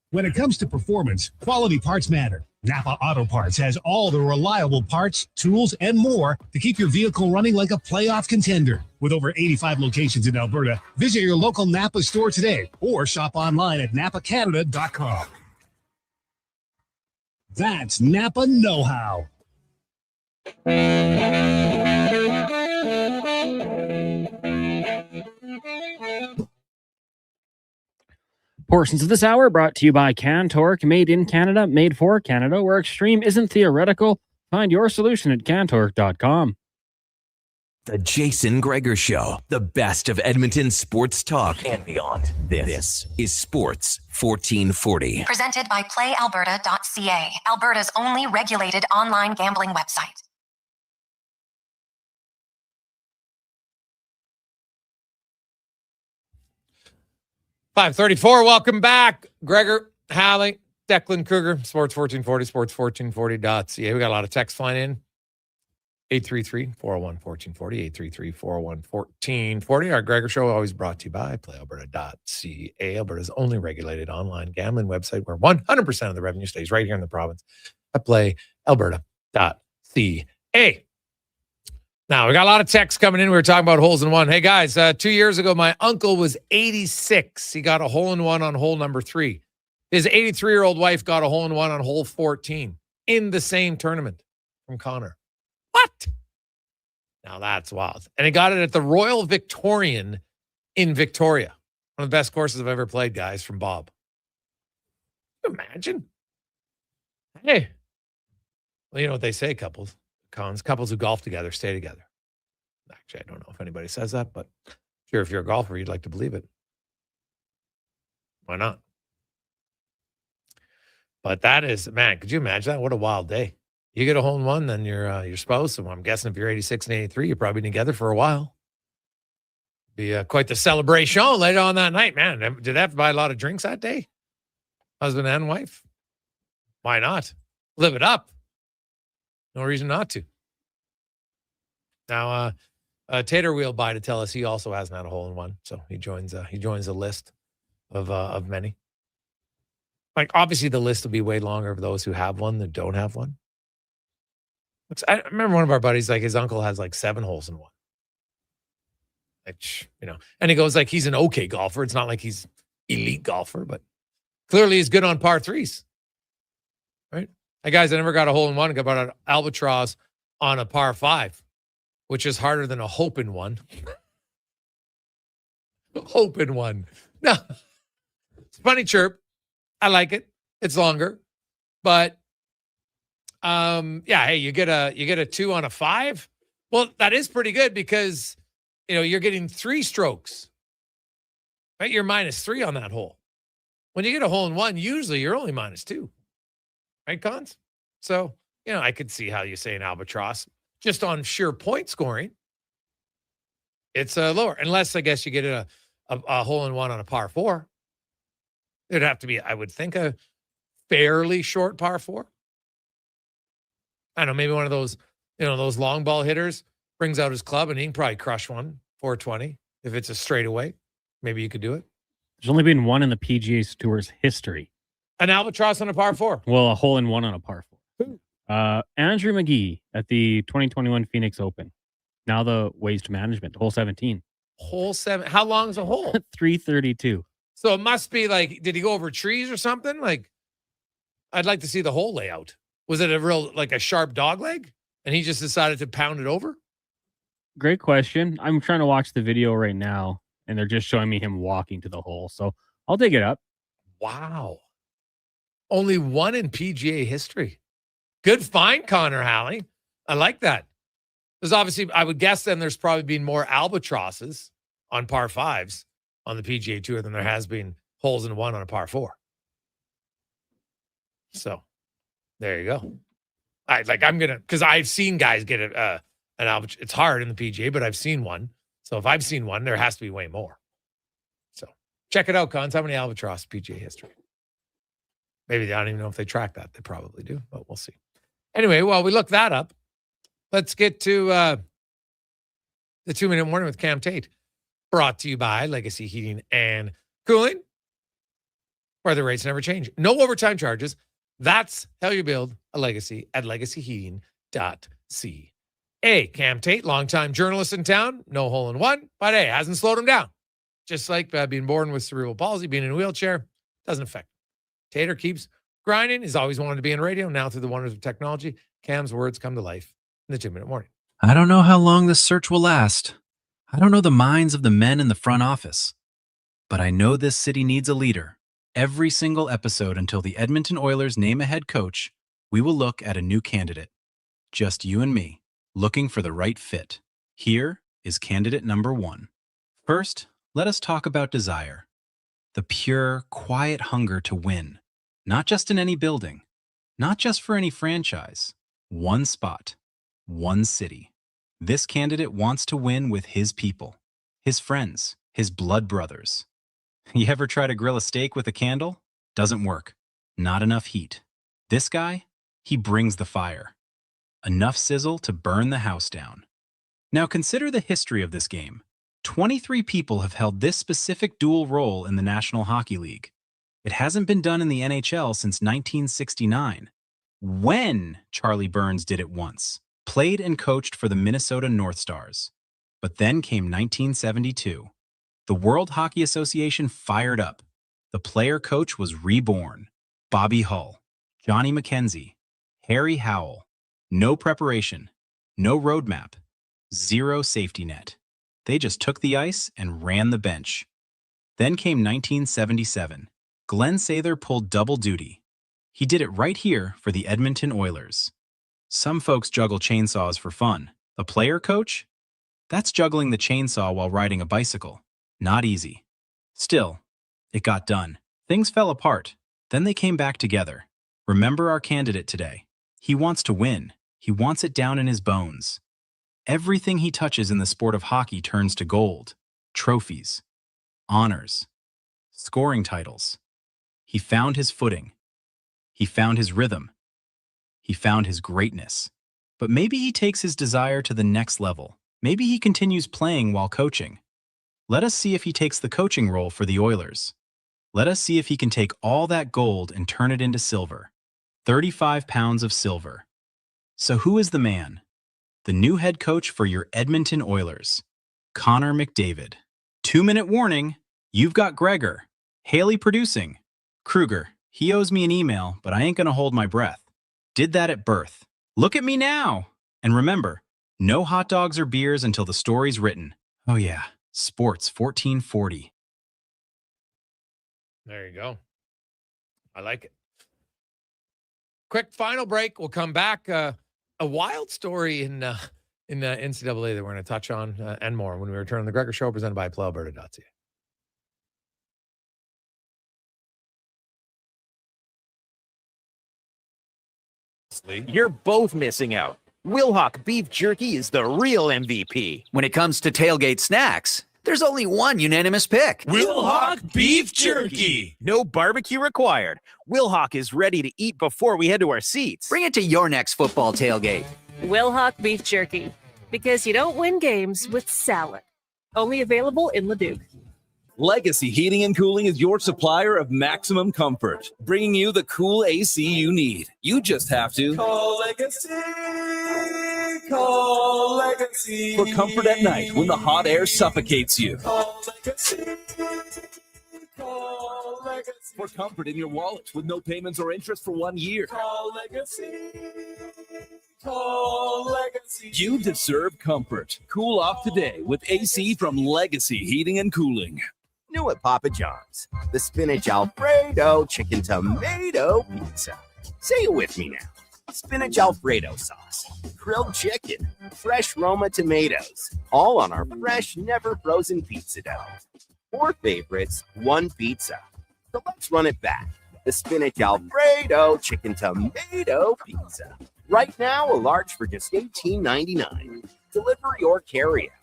When it comes to performance, quality parts matter. Napa Auto Parts has all the reliable parts, tools, and more to keep your vehicle running like a playoff contender. With over 85 locations in Alberta, visit your local Napa store today or shop online at napacanada.com. That's Napa know-how. Portions of this hour brought to you by Cantork, made in Canada, made for Canada, where extreme isn't theoretical. Find your solution at cantork.com. The Jason Gregor Show, the best of Edmonton sports talk and beyond. This is Sports 1440. Presented by PlayAlberta.ca, Alberta's only regulated online gambling website. $5:34. Welcome back, Gregor, Halley, Declan Kruger, Sports 1440, sports1440.ca. We got a lot of text flying in. 833-401-1440, 833-401-1440. Our Gregor Show always brought to you by PlayAlberta.ca, Alberta's only regulated online gambling website where 100% of the revenue stays right here in the province at PlayAlberta.ca. Now, we got a lot of texts coming in. We were talking about holes in one. Hey, guys, 2 years ago, my uncle was 86. He got a hole in one on hole number 3. His 83-year-old wife got a hole in one on hole 14 in the same tournament from Connor. What? Now, that's wild. And he got it at the Royal Victorian in Victoria. One of the best courses I've ever played, guys, from Bob. Can you imagine? Hey. Well, you know what they say, couples who golf together stay together. Actually, I don't know if anybody says that, but sure, if you're a golfer, you'd like to believe it. Why not? But that is, man, could you imagine that? What a wild day. You get a hole in one, then your spouse, and I'm guessing if you're 86 and 83, you're probably together for a while. Be quite the celebration later on that night, man. Did they have to buy a lot of drinks that day? Husband and wife? Why not? Live it up. No reason not to. Now, Tater wheeled by to tell us he also hasn't had a hole in one, so he joins a list of many. Like, obviously, the list will be way longer of those who have one than don't have one. I remember one of our buddies, like his uncle has like 7 holes in one. Which, and he goes like he's an okay golfer. It's not like he's elite golfer, but clearly he's good on par 3s. Right? Hey, guys, I never got a hole in one. I got an albatross on a par 5, which is harder than a hope in one. Hope in one. No. It's a funny chirp. I like it. It's longer. But, yeah, hey, you get a 2 on a 5. Well, that is pretty good because, you're getting 3 strokes. Right? You're -3 on that hole. When you get a hole in one, usually you're only -2. Right, Cons? So, I could see how you say an albatross just on sheer point scoring. It's lower, unless I guess you get a hole in one on a par 4. It'd have to be, I would think, a fairly short par 4. I don't know, maybe one of those, those long ball hitters brings out his club and he can probably crush one, 420. If it's a straightaway, maybe you could do it. There's only been one in the PGA Tour's history. An albatross on a par 4. Well, a hole in one on a par 4. Andrew McGee at the 2021 Phoenix Open. Now the Waste Management, hole 17. Hole 7. How long is a hole? 332. So it must be like, did he go over trees or something? Like, I'd like to see the hole layout. Was it a sharp dog leg? And he just decided to pound it over? Great question. I'm trying to watch the video right now, and they're just showing me him walking to the hole. So I'll dig it up. Wow. Only one in PGA history. Good find, Connor Halley. I like that. There's obviously, I would guess then there's probably been more albatrosses on par 5s on the PGA Tour than there has been holes in one on a par 4. So there you go. Because I've seen guys get an albatross. It's hard in the PGA, but I've seen one. So if I've seen one, there has to be way more. So check it out, Cons. How many albatross PGA history? Maybe I don't even know if they track that. They probably do, but we'll see. Anyway, while we look that up, let's get to the 2-minute warning with Cam Tate. Brought to you by Legacy Heating and Cooling, where the rates never change. No overtime charges. That's how you build a legacy at legacyheating.ca. Cam Tate, longtime journalist in town, no hole in one, but hey, hasn't slowed him down. Just like being born with cerebral palsy, being in a wheelchair, doesn't affect him. Tater keeps grinding. He's always wanted to be in radio. Now through the wonders of technology, Cam's words come to life in the 2-minute warning. I don't know how long this search will last. I don't know the minds of the men in the front office. But I know this city needs a leader. Every single episode until the Edmonton Oilers name a head coach, we will look at a new candidate. Just you and me, looking for the right fit. Here is candidate number 1. First, let us talk about desire. The pure, quiet hunger to win. Not just in any building. Not just for any franchise. One spot. One city. This candidate wants to win with his people. His friends. His blood brothers. You ever try to grill a steak with a candle? Doesn't work. Not enough heat. This guy, he brings the fire. Enough sizzle to burn the house down. Now consider the history of this game. 23 people have held this specific dual role in the National Hockey League. It hasn't been done in the NHL since 1969. When Charlie Burns did it once, played and coached for the Minnesota North Stars. But then came 1972. The World Hockey Association fired up. The player coach was reborn. Bobby Hull, Johnny McKenzie, Harry Howell. No preparation, no roadmap, zero safety net. They just took the ice and ran the bench. Then came 1977. Glenn Sather pulled double duty. He did it right here for the Edmonton Oilers. Some folks juggle chainsaws for fun. The player coach? That's juggling the chainsaw while riding a bicycle. Not easy. Still, it got done. Things fell apart. Then they came back together. Remember our candidate today. He wants to win. He wants it down in his bones. Everything he touches in the sport of hockey turns to gold, trophies, honors, scoring titles. He found his footing. He found his rhythm. He found his greatness. But maybe he takes his desire to the next level. Maybe he continues playing while coaching. Let us see if he takes the coaching role for the Oilers. Let us see if he can take all that gold and turn it into silver. 35 pounds of silver. So who is the man? The new head coach for your Edmonton Oilers, Connor McDavid. 2-minute warning, you've got Gregor. Haley producing. Kruger, he owes me an email, but I ain't gonna hold my breath. Did that at birth. Look at me now. And remember, no hot dogs or beers until the story's written. Oh yeah, Sports 1440. There you go. I like it. Quick final break. We'll come back. A wild story in the NCAA that we're going to touch on and more when we return on the Gregor Show, presented by PlayAlberta.ca. obviously. You're both missing out. Wilhauk Beef Jerky is the real MVP. When it comes to tailgate snacks, there's only one unanimous pick. Wilhauk Beef Jerky. No barbecue required. Wilhauk is ready to eat before we head to our seats. Bring it to your next football tailgate. Wilhauk Beef Jerky. Because you don't win games with salad. Only available in Leduc. Legacy Heating and Cooling is your supplier of maximum comfort, bringing you the cool AC you need. You just have to call Legacy. Call Legacy. For comfort at night when the hot air suffocates you. Call Legacy. Call Legacy. For comfort in your wallet with no payments or interest for 1 year. Call Legacy. Call Legacy. You deserve comfort. Cool off today with AC from Legacy Heating and Cooling. New at Papa John's, the spinach Alfredo chicken tomato pizza. Say it with me now. Spinach Alfredo sauce, grilled chicken, fresh Roma tomatoes, all on our fresh, never frozen pizza dough. 4 favorites, 1 pizza. So let's run it back. The spinach Alfredo chicken tomato pizza. Right now, a large for just $18.99. Delivery or carry out.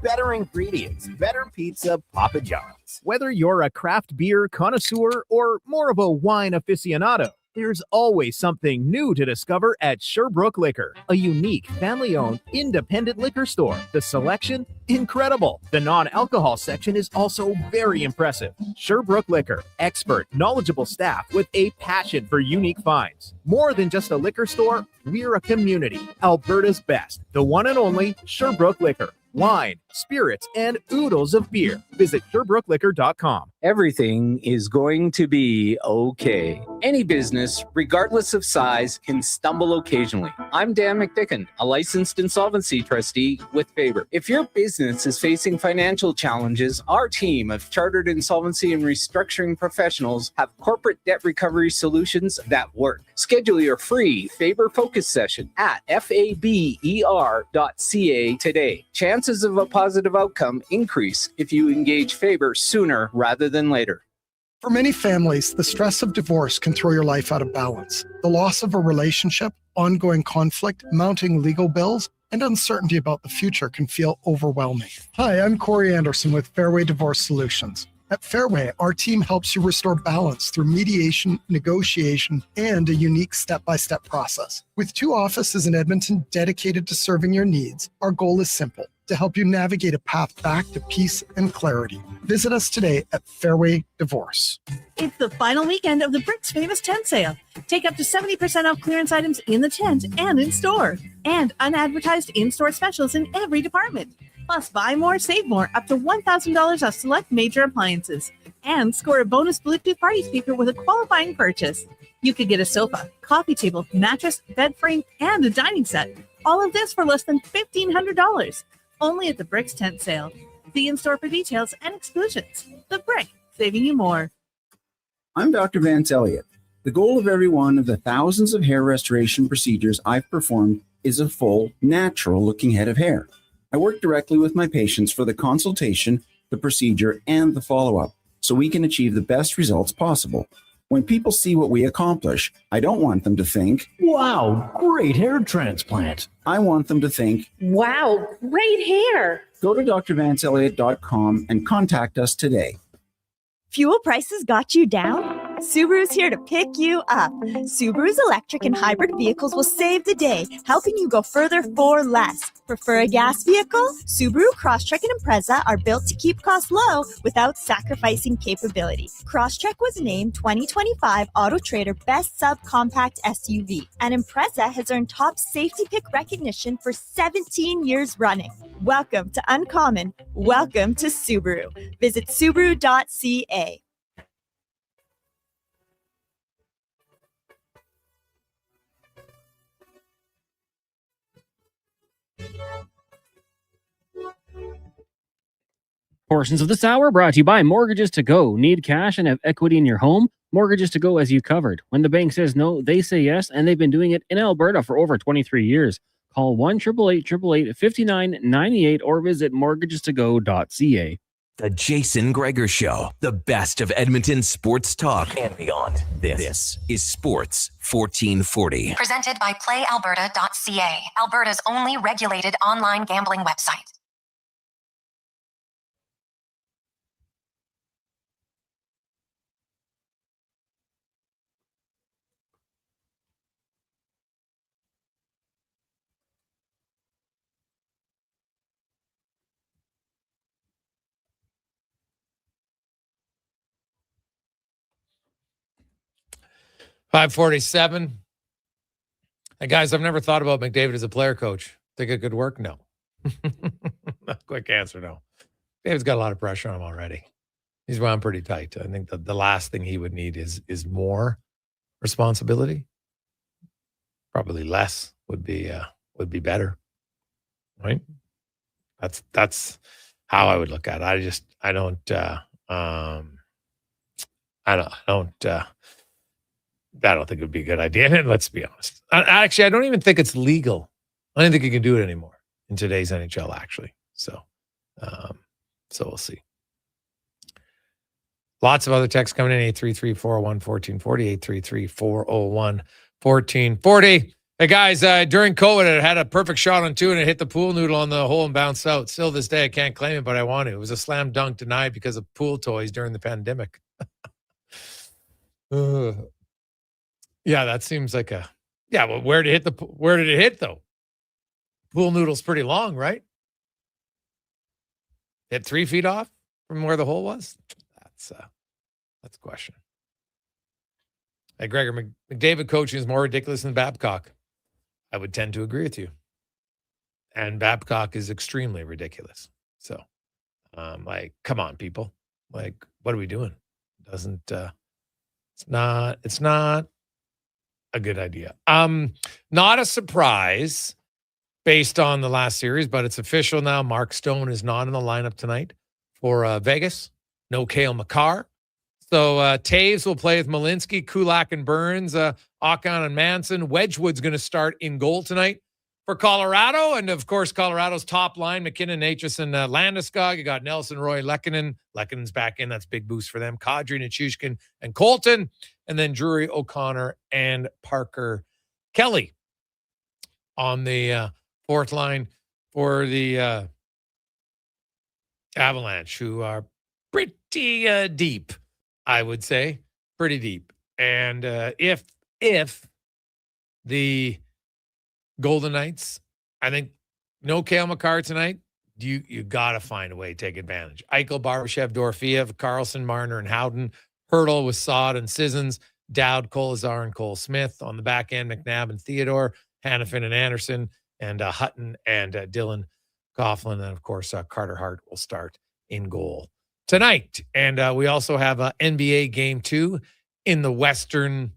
Better ingredients, better pizza, Papa John's. Whether you're a craft beer connoisseur or more of a wine aficionado, there's always something new to discover at Sherbrooke Liquor, a unique, family-owned, independent liquor store. The selection, incredible. The non-alcohol section is also very impressive. Sherbrooke Liquor, expert, knowledgeable staff with a passion for unique finds. More than just a liquor store, we're a community. Alberta's best, the one and only Sherbrooke Liquor. Wine, spirits, and oodles of beer. Visit SherbrookeLiquor.com. Everything is going to be okay. Any business, regardless of size, can stumble occasionally. I'm Dan McDicken, a licensed insolvency trustee with Faber. If your business is facing financial challenges, our team of chartered insolvency and restructuring professionals have corporate debt recovery solutions that work. Schedule your free Faber Focus session at faber.ca today. Chances of a positive outcome increase if you engage Faber sooner rather than later. For many families, the stress of divorce can throw your life out of balance. The loss of a relationship, ongoing conflict, mounting legal bills, and uncertainty about the future can feel overwhelming. Hi, I'm Corey Anderson with Fairway Divorce Solutions. At Fairway, our team helps you restore balance through mediation, negotiation, and a unique step-by-step process. With 2 offices in Edmonton dedicated to serving your needs, our goal is simple: to help you navigate a path back to peace and clarity. Visit us today at Fairway Divorce. It's the final weekend of the Bricks Famous Tent Sale. Take up to 70% off clearance items in the tent and in store, and unadvertised in-store specials in every department. Plus, buy more, save more, up to $1,000 off select major appliances. And score a bonus Bluetooth party speaker with a qualifying purchase. You could get a sofa, coffee table, mattress, bed frame, and a dining set. All of this for less than $1,500. Only at the Bricks Tent Sale. See in-store for details and exclusions. The Brick, saving you more. I'm Dr. Vance Elliott. The goal of every one of the thousands of hair restoration procedures I've performed is a full, natural-looking head of hair. I work directly with my patients for the consultation, the procedure, and the follow-up, so we can achieve the best results possible. When people see what we accomplish, I don't want them to think, "Wow, great hair transplant." I want them to think, Wow, great hair. Go to drvanceelliott.com and contact us today. Fuel prices got you down? Subaru's here to pick you up. Subaru's electric and hybrid vehicles will save the day, helping you go further for less. Prefer a gas vehicle? Subaru Crosstrek and Impreza are built to keep costs low without sacrificing capability. Crosstrek was named 2025 Auto Trader Best Subcompact SUV, and Impreza has earned top safety pick recognition for 17 years running. Welcome to Uncommon. Welcome to Subaru. Visit Subaru.ca. Portions of this hour brought to you by Mortgages to Go. Need cash and have equity in your home? Mortgages to Go has you covered. When the bank says no, they say yes, and they've been doing it in Alberta for over 23 years. Call 1-888-888-5998 or visit mortgagestogo.ca. The Jason Gregor Show, the best of Edmonton sports talk and beyond. This is Sports 1440. Presented by PlayAlberta.ca, Alberta's only regulated online gambling website. .547. Hey, guys, I've never thought about McDavid as a player coach. Think it could work? No. Quick answer, no. David's got a lot of pressure on him already. He's wound pretty tight. I think the last thing he would need is more responsibility. Probably less would be better, right? That's how I would look at it. I don't think it would be a good idea. And let's be honest. Actually, I don't even think it's legal. I don't think you can do it anymore in today's NHL, actually. So we'll see. Lots of other texts coming in. 833-401-1440, 833-401-1440. Hey, guys, during COVID, I had a perfect shot on 2, and it hit the pool noodle on the hole and bounced out. Still this day, I can't claim it, but I want to. It was a slam dunk denied because of pool toys during the pandemic. Yeah, that seems like well, where did it hit though? Pool noodle's pretty long, right? Hit 3 feet off from where the hole was? That's a question. Hey, Gregor, McDavid coaching is more ridiculous than Babcock. I would tend to agree with you. And Babcock is extremely ridiculous. So, come on, people. What are we doing? It's not a good idea. Not a surprise based on the last series, but it's official now. Mark Stone is not in the lineup tonight for Vegas. No Cale Makar. So Taves will play with Malinsky, Kulak, and Burns, Okan and Manson. Wedgwood's going to start in goal tonight for Colorado. And, of course, Colorado's top line, McKinnon, Aitchison, Landeskog. You got Nelson, Roy, Lehkonen. Lehkonen's back in. That's a big boost for them. Kadri, Nichushkin, and Colton. And then Drury, O'Connor, and Parker Kelly on the fourth line for the Avalanche, who are pretty deep, I would say. Pretty deep. And if the Golden Knights, I think no Cale Makar tonight, you got to find a way to take advantage. Eichel, Barbashev, Dorofeev, Carlson, Marner, and Howden. Hurdle with Saad and Sissons. Dowd, Kolazar, and Cole Smith. On the back end, McNabb and Theodore. Hannafin and Anderson. And Hutton and Dylan Coughlin. And, of course, Carter Hart will start in goal tonight. And we also have NBA Game 2 in the Western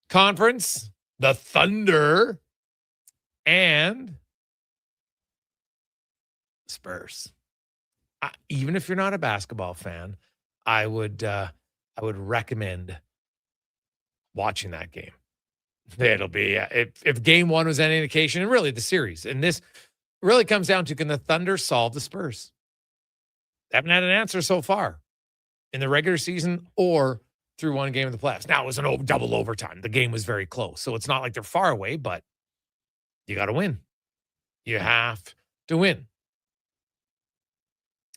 Conference. The Thunder and Spurs. Even if you're not a basketball fan, I would recommend watching that game. It'll be if game 1 was any indication, and really the series, and this really comes down to, can the Thunder solve the Spurs? They haven't had an answer so far in the regular season or through one game of the playoffs. Now, it was an double overtime. The game was very close, so it's not like they're far away, but you got to win. You have to win.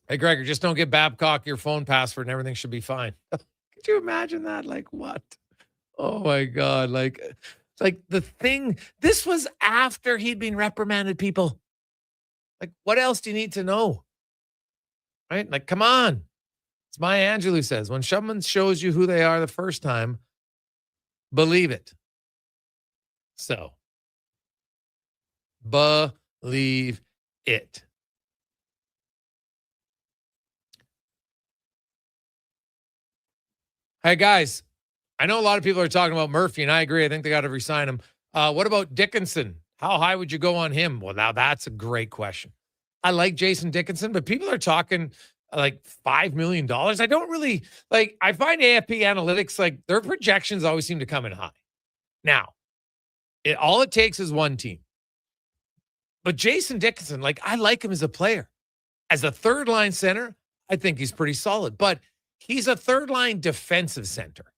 Hey, Gregor, just don't give Babcock your phone password and everything should be fine. Could you imagine that? Like, what? Oh, my God. Like the thing, this was after he'd been reprimanded, people. Like, what else do you need to know? Right? Like, come on. It's Maya Angelou says, when someone shows you who they are the first time, believe it. So, believe it. Hey, guys, I know a lot of people are talking about Murphy, and I agree. I think they got to re-sign him. What about Dickinson? How high would you go on him? Well, now that's a great question. I like Jason Dickinson, but people are talking like $5 million. I don't really I find AFP Analytics, like their projections always seem to come in high. Now, all it takes is one team. But Jason Dickinson, I like him as a player. As a third line center, I think he's pretty solid. But he's a third-line defensive center.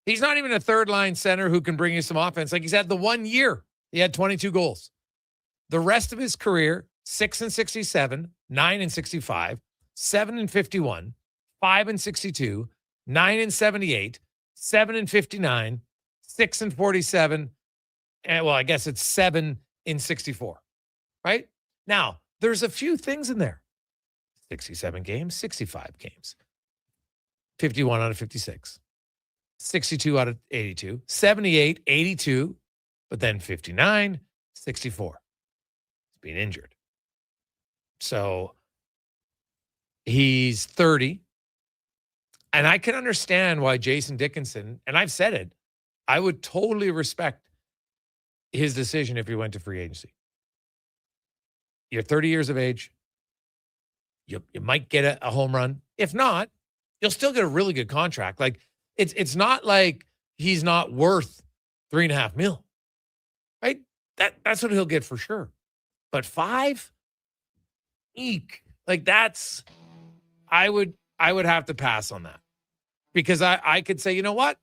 He's not even a third-line center who can bring you some offense. Like, he's had the 1 year. He had 22 goals. The rest of his career, 6-67, 9-65, 7-51, 5-62, 9-78, 7-59, 6-47, and well, I guess it's 7-64, right? Now, there's a few things in there. 67 games, 65 games, 51 out of 56, 62 out of 82, 78, 82, but then 59, 64. He's being injured. So he's 30. And I can understand why Jason Dickinson, and I've said it, I would totally respect his decision if he went to free agency. You're 30 years of age. You might get a home run. If not, you'll still get a really good contract. Like, it's not like he's not worth $3.5 million, right? That's what he'll get for sure. But 5, eek, like that's, I would have to pass on that, because I could say, you know what,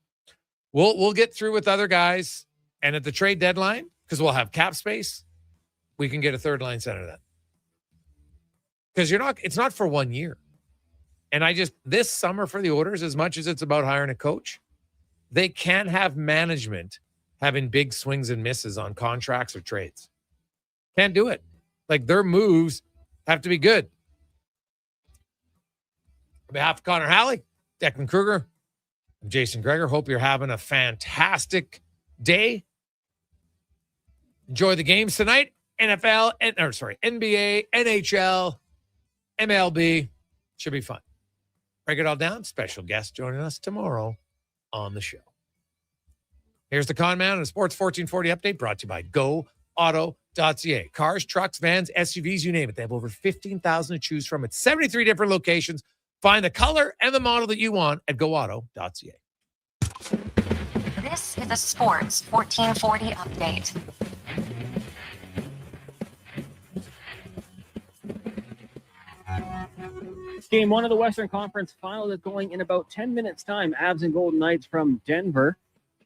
we'll get through with other guys, and at the trade deadline, because we'll have cap space, we can get a third line center then. Because it's not for 1 year. And this summer for the Oilers, as much as it's about hiring a coach, they can't have management having big swings and misses on contracts or trades. Can't do it. Like, their moves have to be good. On behalf of Connor Halley, Declan Kruger, I'm Jason Gregor. Hope you're having a fantastic day. Enjoy the games tonight. NBA, NHL, MLB. Should be fun. Break it all down. Special guest joining us tomorrow on the show. Here's the Con Man and a Sports 1440 update brought to you by GoAuto.ca. Cars, trucks, vans, SUVs, you name it. They have over 15,000 to choose from at 73 different locations. Find the color and the model that you want at GoAuto.ca. This is a Sports 1440 update. Game 1 of the Western Conference Final is going in about 10 minutes' time. Avs and Golden Knights from Denver.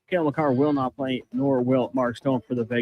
Cale Makar will not play, nor will Mark Stone for the Vegas.